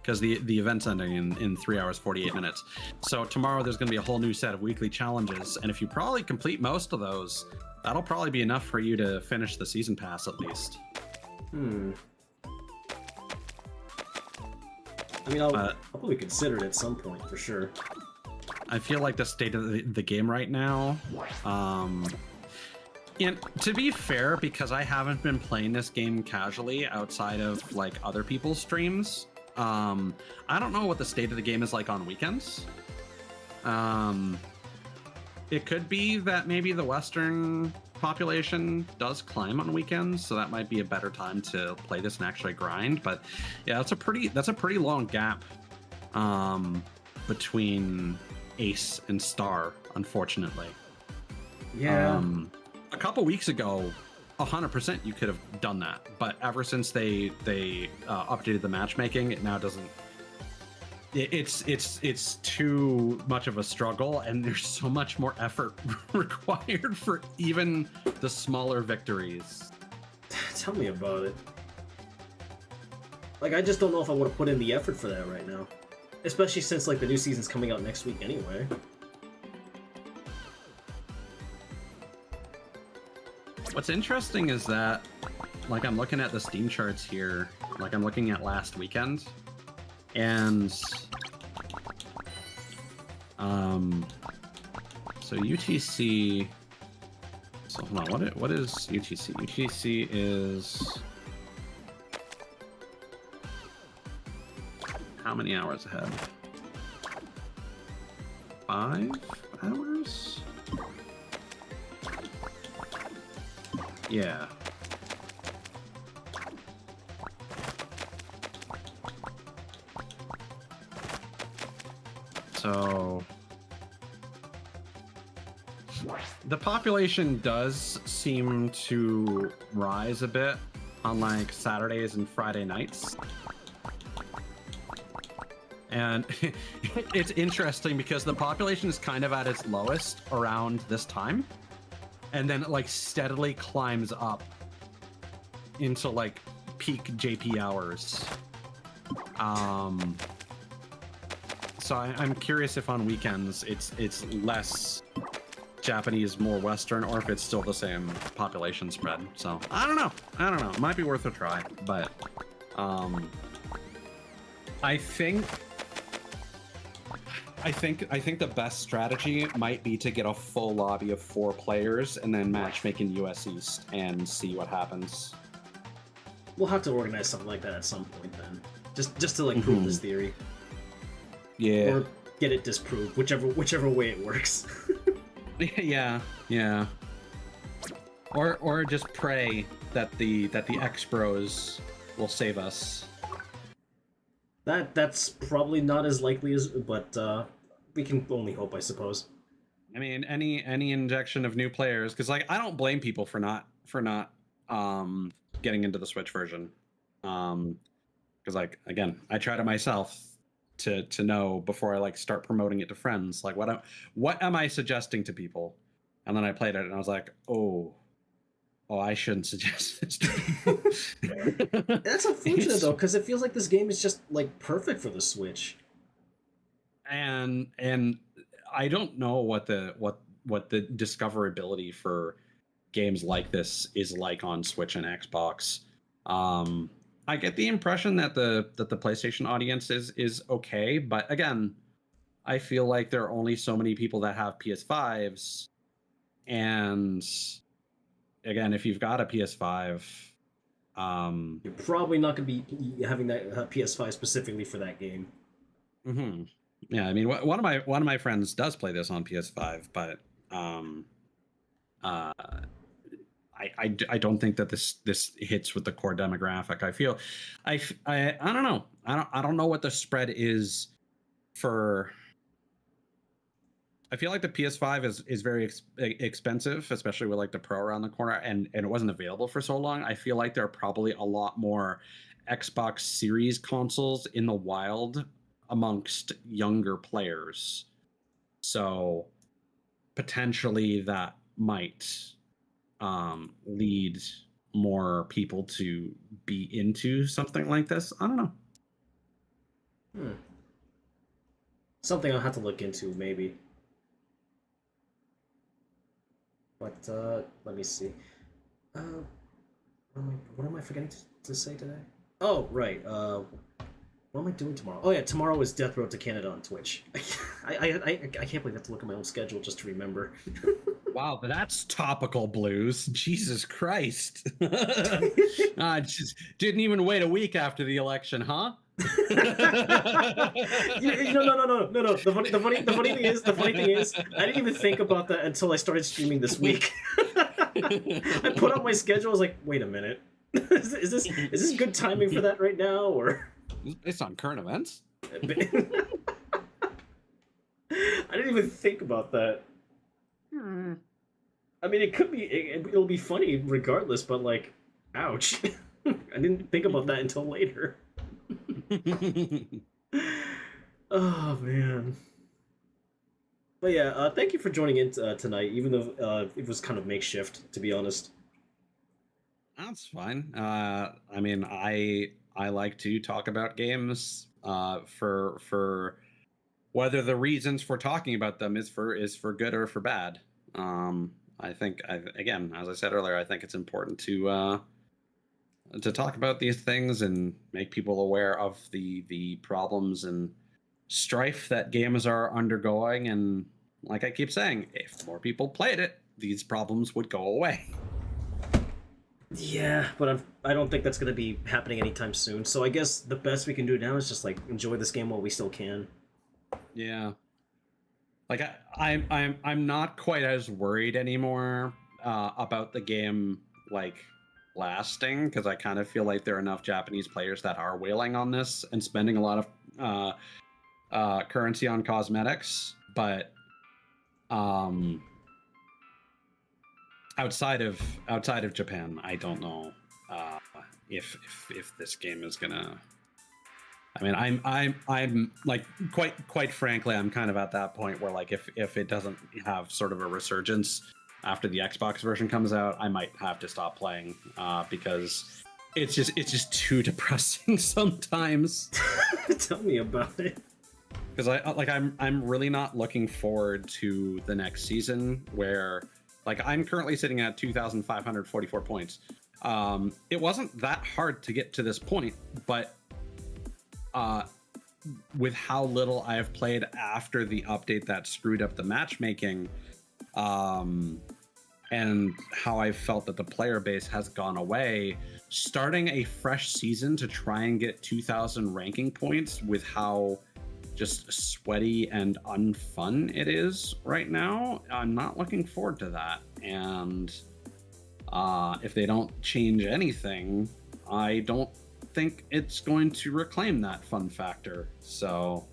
Speaker 2: because the event's ending in 3 hours 48 minutes. So tomorrow there's going to be a whole new set of weekly challenges, and if you probably complete most of those, that'll probably be enough for you to finish the season pass at least.
Speaker 1: I mean, I'll probably consider it at some point for sure.
Speaker 2: I feel like the state of the game right now, and to be fair, because I haven't been playing this game casually outside of like other people's streams, I don't know what the state of the game is like on weekends. It could be that maybe the Western population does climb on weekends, so that might be a better time to play this and actually grind. But yeah, that's a pretty long gap between Ace and Star, unfortunately.
Speaker 1: Yeah.
Speaker 2: A couple weeks ago, 100% you could have done that, but ever since they updated the matchmaking, it now doesn't. It's too much of a struggle, and there's so much more effort required for even the smaller victories.
Speaker 1: Tell me about it. Like, I just don't know if I would have put in the effort for that right now, especially since like the new season's coming out next week anyway.
Speaker 2: What's interesting is that, like, I'm looking at the Steam charts here, like I'm looking at last weekend, and so UTC, so hold on, what is UTC? UTC is how many hours ahead? 5 hours? Yeah. So the population does seem to rise a bit on like Saturdays and Friday nights. And it's interesting because the population is kind of at its lowest around this time, and then it like steadily climbs up into like peak JP hours. So I'm curious if on weekends it's less Japanese, more Western, or if it's still the same population spread. So I don't know. It might be worth a try, but I think the best strategy might be to get a full lobby of 4 players and then matchmake in US East and see what happens.
Speaker 1: We'll have to organize something like that at some point then, just to like prove this theory.
Speaker 2: Yeah.
Speaker 1: Or get it disproved, whichever way it works.
Speaker 2: Yeah. Or just pray that the X-Bros will save us.
Speaker 1: That's probably not as likely as, but we can only hope, I suppose.
Speaker 2: I mean, any injection of new players, because like I don't blame people for not getting into the Switch version, because like again, I tried it myself to know before I like start promoting it to friends, like what am I suggesting to people, and then I played it and I was like, oh, I shouldn't suggest this to people.
Speaker 1: That's unfortunate though, because it feels like this game is just like perfect for the Switch.
Speaker 2: And I don't know what the discoverability for games like this is like on Switch and Xbox. I get the impression that the PlayStation audience is okay, but again, I feel like there are only so many people that have PS5s, and again, if you've got a PS5,
Speaker 1: you're probably not going to be having that PS5 specifically for that game.
Speaker 2: Mm-hmm. Yeah, I mean, one of my friends does play this on PS5, but I don't think that this hits with the core demographic. I don't know. I don't know what the spread is for. I feel like the PS5 is very expensive, especially with like the Pro around the corner, and it wasn't available for so long. I feel like there are probably a lot more Xbox Series consoles in the wild amongst younger players. So potentially that might lead more people to be into something like this. I don't know.
Speaker 1: Hmm. Something I'll have to look into, maybe. But let me see. Uh, what am I forgetting to say today? Oh, right. What am I doing tomorrow? Oh yeah, tomorrow is Death Road to Canada on Twitch. I can't believe I have to look at my own schedule just to remember.
Speaker 2: Wow, that's topical, Blues. Jesus Christ. Just didn't even wait a week after the election, huh?
Speaker 1: No. The funny thing is, I didn't even think about that until I started streaming this week. I put out my schedule. I was like, wait a minute, is this good timing for that right now, or?
Speaker 2: Based on current events?
Speaker 1: I didn't even think about that. I mean, it could be. It'll be funny regardless, but like, ouch. I didn't think about that until later. Oh man. But yeah, thank you for joining in tonight, even though it was kind of makeshift, to be honest.
Speaker 2: That's fine. I mean, I like to talk about games for whether the reasons for talking about them is for good or for bad. I think again, as I said earlier, I think it's important to talk about these things and make people aware of the problems and strife that games are undergoing. And like I keep saying, if more people played it, these problems would go away.
Speaker 1: Yeah, but I don't think that's gonna be happening anytime soon. So I guess the best we can do now is just like enjoy this game while we still can.
Speaker 2: Yeah. Like I'm not quite as worried anymore about the game like lasting, because I kind of feel like there are enough Japanese players that are whaling on this and spending a lot of currency on cosmetics. But outside of Japan, I don't know if this game is gonna. I mean, I'm like quite frankly, I'm kind of at that point where like if it doesn't have sort of a resurgence after the Xbox version comes out, I might have to stop playing because it's just too depressing sometimes.
Speaker 1: Tell me about it.
Speaker 2: Because I'm really not looking forward to the next season where like I'm currently sitting at 2,544 points. It wasn't that hard to get to this point, but with how little I have played after the update that screwed up the matchmaking, and how I felt that the player base has gone away, starting a fresh season to try and get 2,000 ranking points with how just sweaty and unfun it is right now, I'm not looking forward to that. And if they don't change anything, I don't think it's going to reclaim that fun factor. So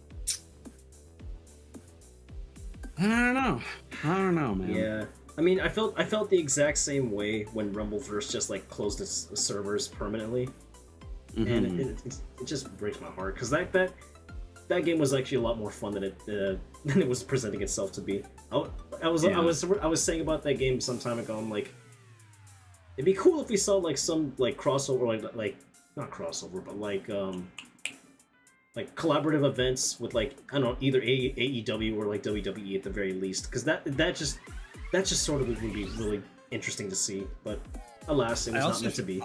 Speaker 2: I don't know, man.
Speaker 1: Yeah, I mean, I felt the exact same way when Rumbleverse just like closed its servers permanently, and it just breaks my heart because that game was actually a lot more fun than it was presenting itself to be. I was saying about that game some time ago. I'm like, it'd be cool if we saw like some like crossover, like not crossover, but like collaborative events with like I don't know, either AEW or like WWE at the very least, because that just sort of would be really interesting to see. But alas, it was not meant to be.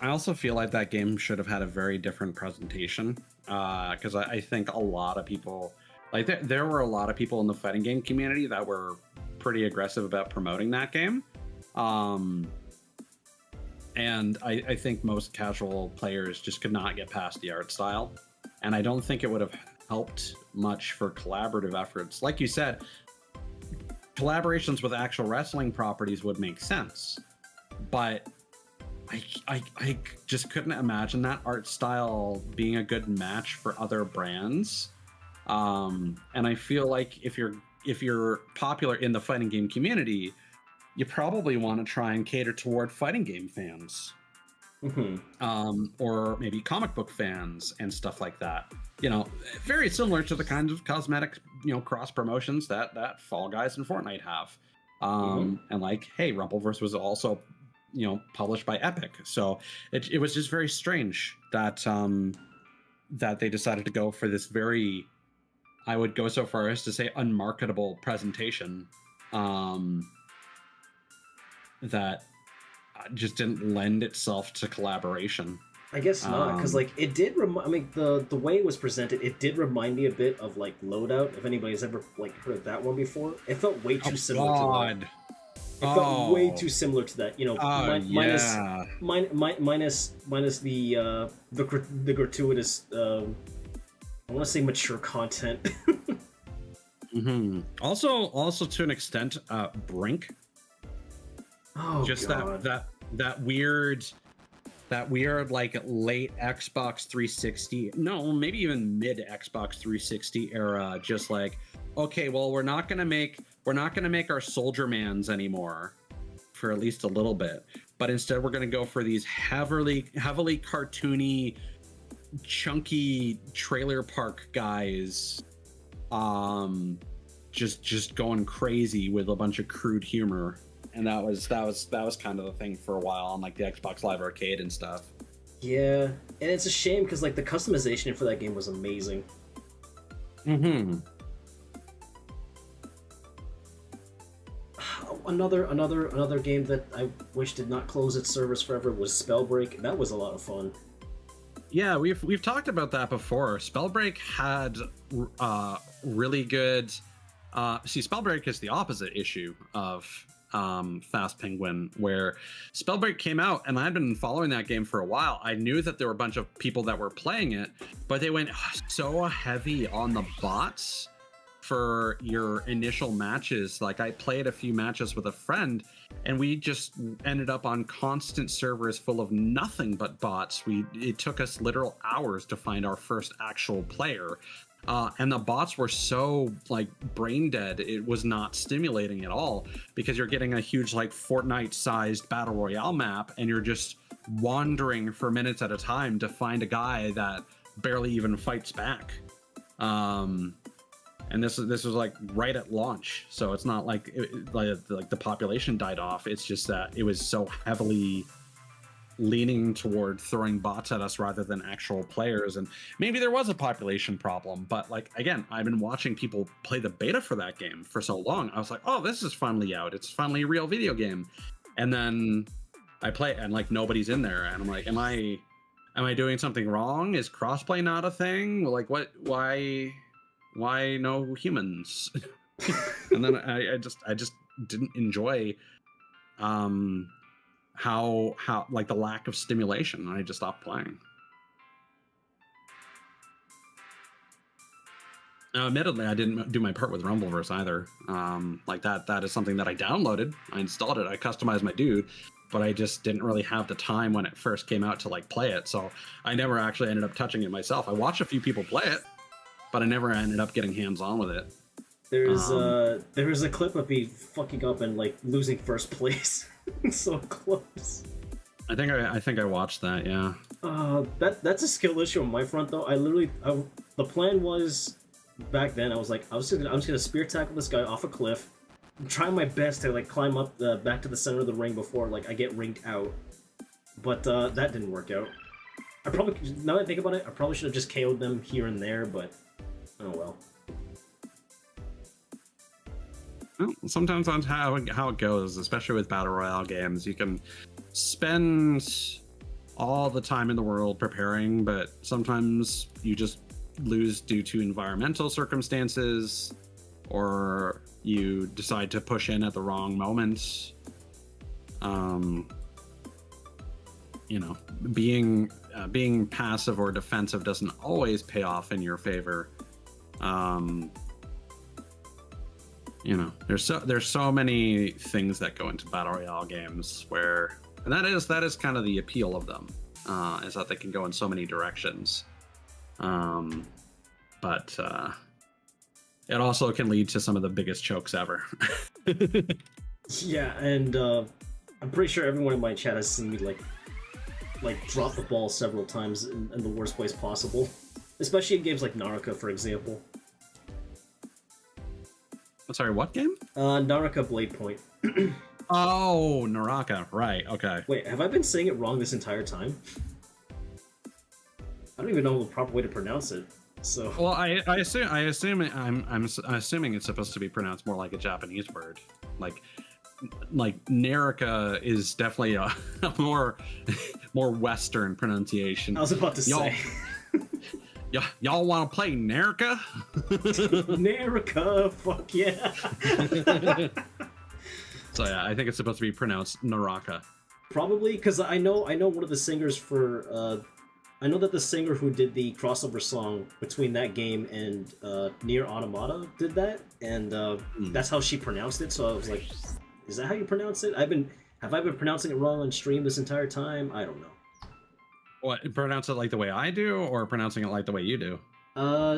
Speaker 2: I also feel like that game should have had a very different presentation, because I think a lot of people, like there were a lot of people in the fighting game community that were pretty aggressive about promoting that game. And I think most casual players just could not get past the art style. And I don't think it would have helped much for collaborative efforts. Like you said, collaborations with actual wrestling properties would make sense. But I just couldn't imagine that art style being a good match for other brands. And I feel like if you're popular in the fighting game community, you probably want to try and cater toward fighting game fans, or maybe comic book fans and stuff like that. You know, very similar to the kinds of cosmetic, cross promotions that Fall Guys and Fortnite have. And like, hey, Rumbleverse was also, published by Epic, so it was just very strange that that they decided to go for this very, I would go so far as to say, unmarketable presentation that just didn't lend itself to collaboration.
Speaker 1: I guess not, because like it did. I mean, the way it was presented, it did remind me a bit of like Loadout. If anybody's ever like heard that one before, it felt way too similar to that. It felt way too similar to that. You know, minus the gratuitous. I want to say mature content.
Speaker 2: Also to an extent, Brink.
Speaker 1: Oh,
Speaker 2: just
Speaker 1: God.
Speaker 2: that weird like late Xbox 360, no, maybe even mid Xbox 360 era, just like, okay, well, we're not gonna make our Soldier Mans anymore for at least a little bit, but instead we're gonna go for these heavily cartoony, chunky trailer park guys, just going crazy with a bunch of crude humor. And that was kind of the thing for a while on like the Xbox Live Arcade and stuff.
Speaker 1: Yeah, and it's a shame because like the customization for that game was amazing. Another game that I wish did not close its servers forever was Spellbreak. That was a lot of fun.
Speaker 2: Yeah, we've talked about that before. Spellbreak had really good. See, Spellbreak is the opposite issue of Fast Penguin, where Spellbreak came out and I'd been following that game for a while. I knew that there were a bunch of people that were playing it, but they went so heavy on the bots for your initial matches. Like I played a few matches with a friend and we just ended up on constant servers full of nothing but bots. It took us literal hours to find our first actual player. And the bots were so like brain dead, it was not stimulating at all, because you're getting a huge like Fortnite-sized battle royale map and you're just wandering for minutes at a time to find a guy that barely even fights back. And this was like right at launch, so it's not like like the population died off. It's just that it was so heavily leaning toward throwing bots at us rather than actual players. And maybe there was a population problem, but like, again, I've been watching people play the beta for that game for so long. I was like, oh, this is finally out. It's finally a real video game. And then I play it and like nobody's in there. And I'm like, am I doing something wrong? Is crossplay not a thing? Like what, why no humans? And then I just didn't enjoy, how like the lack of stimulation, and I just stopped playing. Now, admittedly, I didn't do my part with Rumbleverse either. Like that is something that I downloaded, I installed it, I customized my dude, but I just didn't really have the time when it first came out to like play it, so I never actually ended up touching it myself. I watched a few people play it, but I never ended up getting hands-on with it.
Speaker 1: There was a clip of me fucking up and like losing first place. So close.
Speaker 2: I think I watched that. Yeah.
Speaker 1: That's a skill issue on my front though. The plan was back then. I'm just gonna spear tackle this guy off a cliff. I'm trying my best to like climb up back to the center of the ring before like I get ringed out. But that didn't work out. Now that I think about it, I probably should have just KO'd them here and there. But oh well.
Speaker 2: Well, sometimes that's how it goes, especially with battle royale games. You can spend all the time in the world preparing, but sometimes you just lose due to environmental circumstances, or you decide to push in at the wrong moment. You know, being passive or defensive doesn't always pay off in your favor. You know, there's so many things that go into battle royale games and that is kind of the appeal of them, is that they can go in so many directions. But it also can lead to some of the biggest chokes ever.
Speaker 1: Yeah, and I'm pretty sure everyone in my chat has seen me like drop the ball several times in the worst ways possible, especially in games like Naraka, for example.
Speaker 2: Sorry, what game?
Speaker 1: Naraka Blade Point.
Speaker 2: Oh, Naraka, right, okay.
Speaker 1: Wait, have I been saying it wrong this entire time? I don't even know the proper way to pronounce it. So
Speaker 2: Well, I'm assuming it's supposed to be pronounced more like a Japanese word, like Nerica is definitely a more Western pronunciation.
Speaker 1: I was about to say.
Speaker 2: Y'all want to play Nerica?
Speaker 1: Nerica, fuck yeah.
Speaker 2: So yeah, I think it's supposed to be pronounced Naraka.
Speaker 1: Probably, because I know one of the singers for I know that the singer who did the crossover song between that game and Nier Automata did that, and that's how she pronounced it. So I was like, is that how you pronounce it? Have I been pronouncing it wrong on stream this entire time? I don't know.
Speaker 2: What, pronounce it like the way I do, or pronouncing it like the way you do?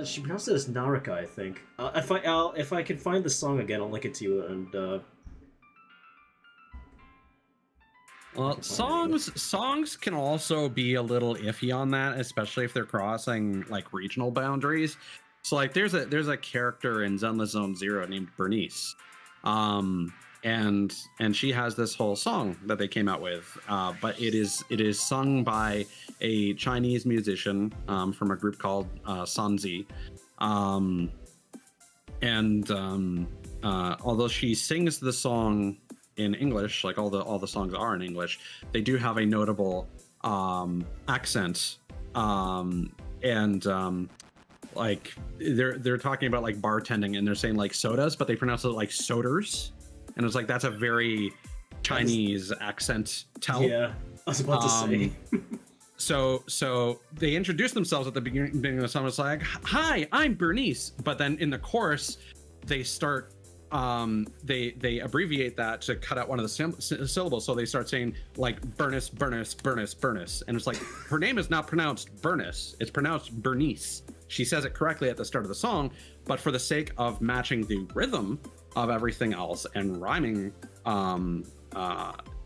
Speaker 1: She pronounced it as Naraka, I think. If I can find the song again, I'll link it to you. And
Speaker 2: well, songs can also be a little iffy on that, especially if they're crossing like regional boundaries. So like there's a character in Zenless Zone Zero named Bernice. And she has this whole song that they came out with, but it is sung by a Chinese musician from a group called Sanzi, although she sings the song in English, like all the songs are in English, they do have a notable accent, like they're talking about like bartending, and they're saying like sodas, but they pronounce it like soders. And it's like, that's a very Chinese accent tell.
Speaker 1: Yeah, I was about to say.
Speaker 2: So they introduce themselves at the beginning of the song. It's like, hi, I'm Bernice. But then in the chorus, they start, they abbreviate that to cut out one of the syllables. So they start saying like Bernice. And it's like, her name is not pronounced Bernice. It's pronounced Bernice. She says it correctly at the start of the song, but for the sake of matching the rhythm of everything else and rhyming,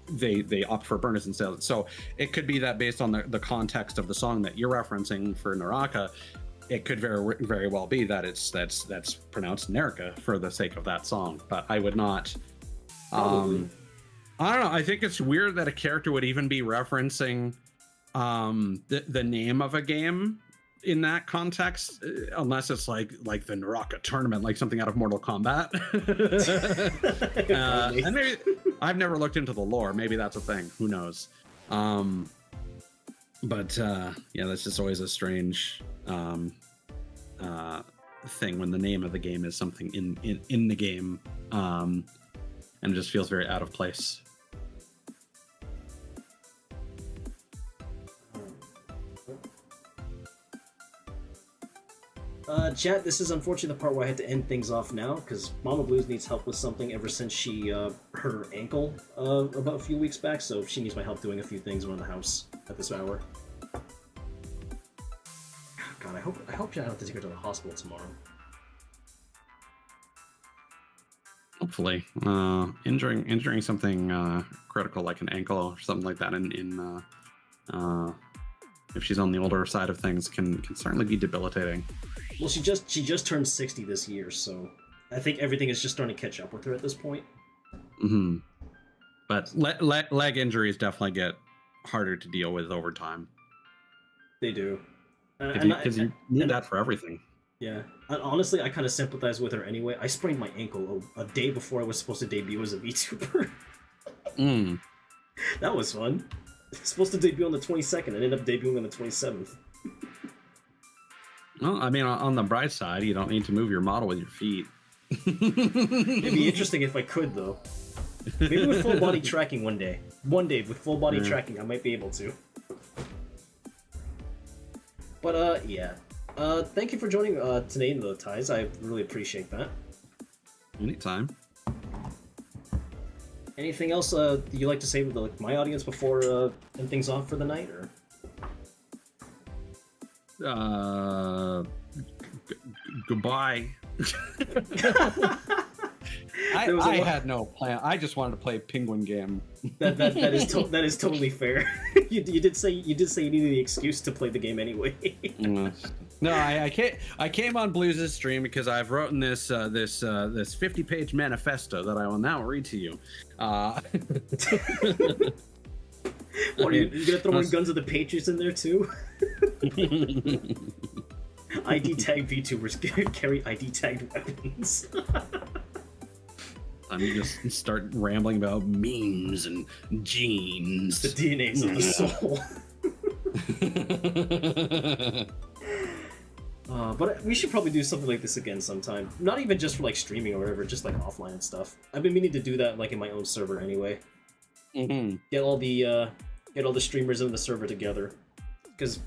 Speaker 2: they opt for Bernice instead. So it could be that based on the context of the song that you're referencing for Naraka, it could very well be that that's pronounced Nerica for the sake of that song. But I would not. I don't know. I think it's weird that a character would even be referencing the name of a game in that context, unless it's like the Naraka tournament, like something out of Mortal Kombat. And maybe I've never looked into the lore. Maybe that's a thing. Who knows? But yeah, that's just always a strange thing when the name of the game is something in the game, and it just feels very out of place.
Speaker 1: Chat, this is unfortunately the part where I had to end things off now, because Mama Blues needs help with something ever since she hurt her ankle about a few weeks back, so she needs my help doing a few things around the house at this hour. God, I hope I don't have to take her to the hospital tomorrow.
Speaker 2: Hopefully, injuring something critical like an ankle or something like that in if she's on the older side of things can certainly be debilitating.
Speaker 1: Well, she just turned 60 this year, so I think everything is just starting to catch up with her at this point.
Speaker 2: Mm-hmm. But leg injuries definitely get harder to deal with over time.
Speaker 1: They do.
Speaker 2: Because you need that for everything.
Speaker 1: Yeah. And honestly, I kind of sympathize with her anyway. I sprained my ankle a day before I was supposed to debut as a VTuber. That was fun. I was supposed to debut on the 22nd and ended up debuting on the 27th.
Speaker 2: Well, I mean, on the bright side, you don't need to move your model with your feet.
Speaker 1: It'd be interesting if I could, though. Maybe with full body tracking one day. One day with full body tracking, I might be able to. But, yeah. Thank you for joining today in the ties. I really appreciate that.
Speaker 2: Anytime.
Speaker 1: Anything else you'd like to say with my audience before end things off for the night, or?
Speaker 2: Goodbye. I had no plan. I just wanted to play a penguin game.
Speaker 1: That is totally fair. you did say you needed the excuse to play the game anyway.
Speaker 2: No, I came on Blues' stream because I've written this 50-page manifesto that I will now read to you.
Speaker 1: What, are you gonna throw in Guns of the Patriots in there too? ID tag VTubers carry ID tagged weapons.
Speaker 2: You just start rambling about memes and genes.
Speaker 1: The DNA's of the soul. But we should probably do something like this again sometime. Not even just for like streaming or whatever, just like offline and stuff. I've been meaning to do that like in my own server anyway. Get all the streamers in the server together, because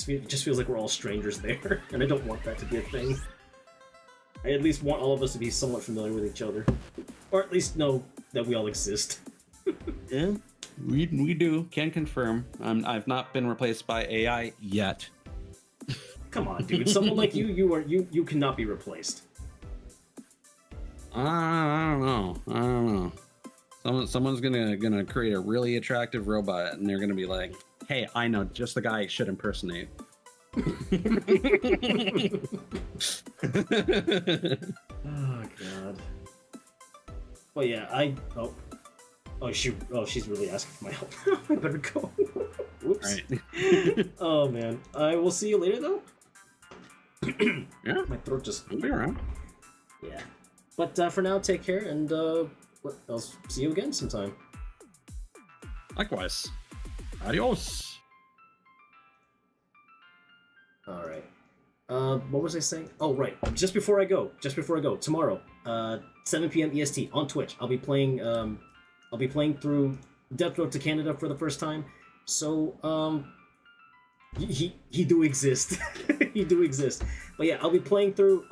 Speaker 1: it just feels like we're all strangers there, and I don't want that to be a thing. I at least want all of us to be somewhat familiar with each other, or at least know that we all exist.
Speaker 2: Yeah, we do. Can confirm. I've not been replaced by AI yet.
Speaker 1: Come on, dude. Someone like you cannot be replaced.
Speaker 2: I don't know. Someone's gonna create a really attractive robot, and they're gonna be like, "Hey, I know just the guy I should impersonate."
Speaker 1: Oh god. Well, yeah, she's really asking for my help. I better go. Whoops.
Speaker 2: Right.
Speaker 1: Oh man, I will see you later though.
Speaker 2: Yeah,
Speaker 1: my throat just.
Speaker 2: I'll be around.
Speaker 1: Yeah, but for now, take care, and I'll see you again sometime.
Speaker 2: Likewise. Adios.
Speaker 1: All right. What was I saying? Oh, right. Just before I go, tomorrow, 7 p.m. EST on Twitch, I'll be playing through Death Road to Canada for the first time. So, he do exist. He do exist. But yeah, I'll be playing through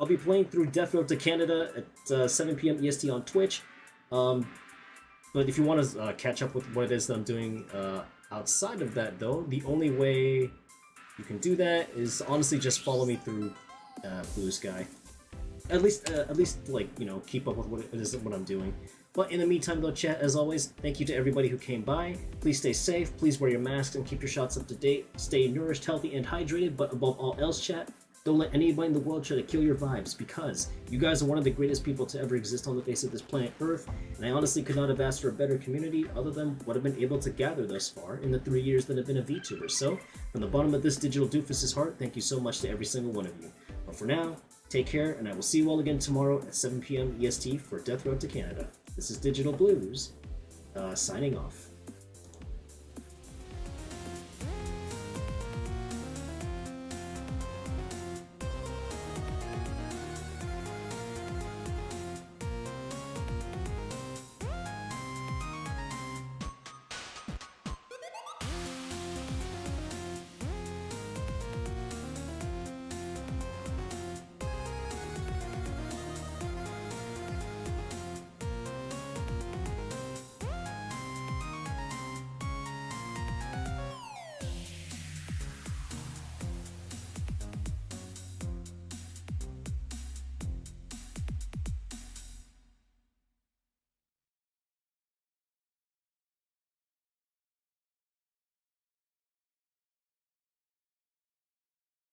Speaker 1: Death Road to Canada at 7 p.m. EST on Twitch. But if you want to catch up with what it is that I'm doing outside of that, though, the only way you can do that is honestly just follow me through Blue Sky. At least like, you know, keep up with what I'm doing. But in the meantime, though, chat, as always, thank you to everybody who came by. Please stay safe. Please wear your masks and keep your shots up to date. Stay nourished, healthy, and hydrated. But above all else, chat, don't let anybody in the world try to kill your vibes, because you guys are one of the greatest people to ever exist on the face of this planet Earth, and I honestly could not have asked for a better community other than what I've been able to gather thus far in the 3 years that I've been a VTuber. So, from the bottom of this digital doofus's heart, thank you so much to every single one of you. But for now, take care, and I will see you all again tomorrow at 7 p.m. EST for Death Road to Canada. This is Digital-Bluez, signing off.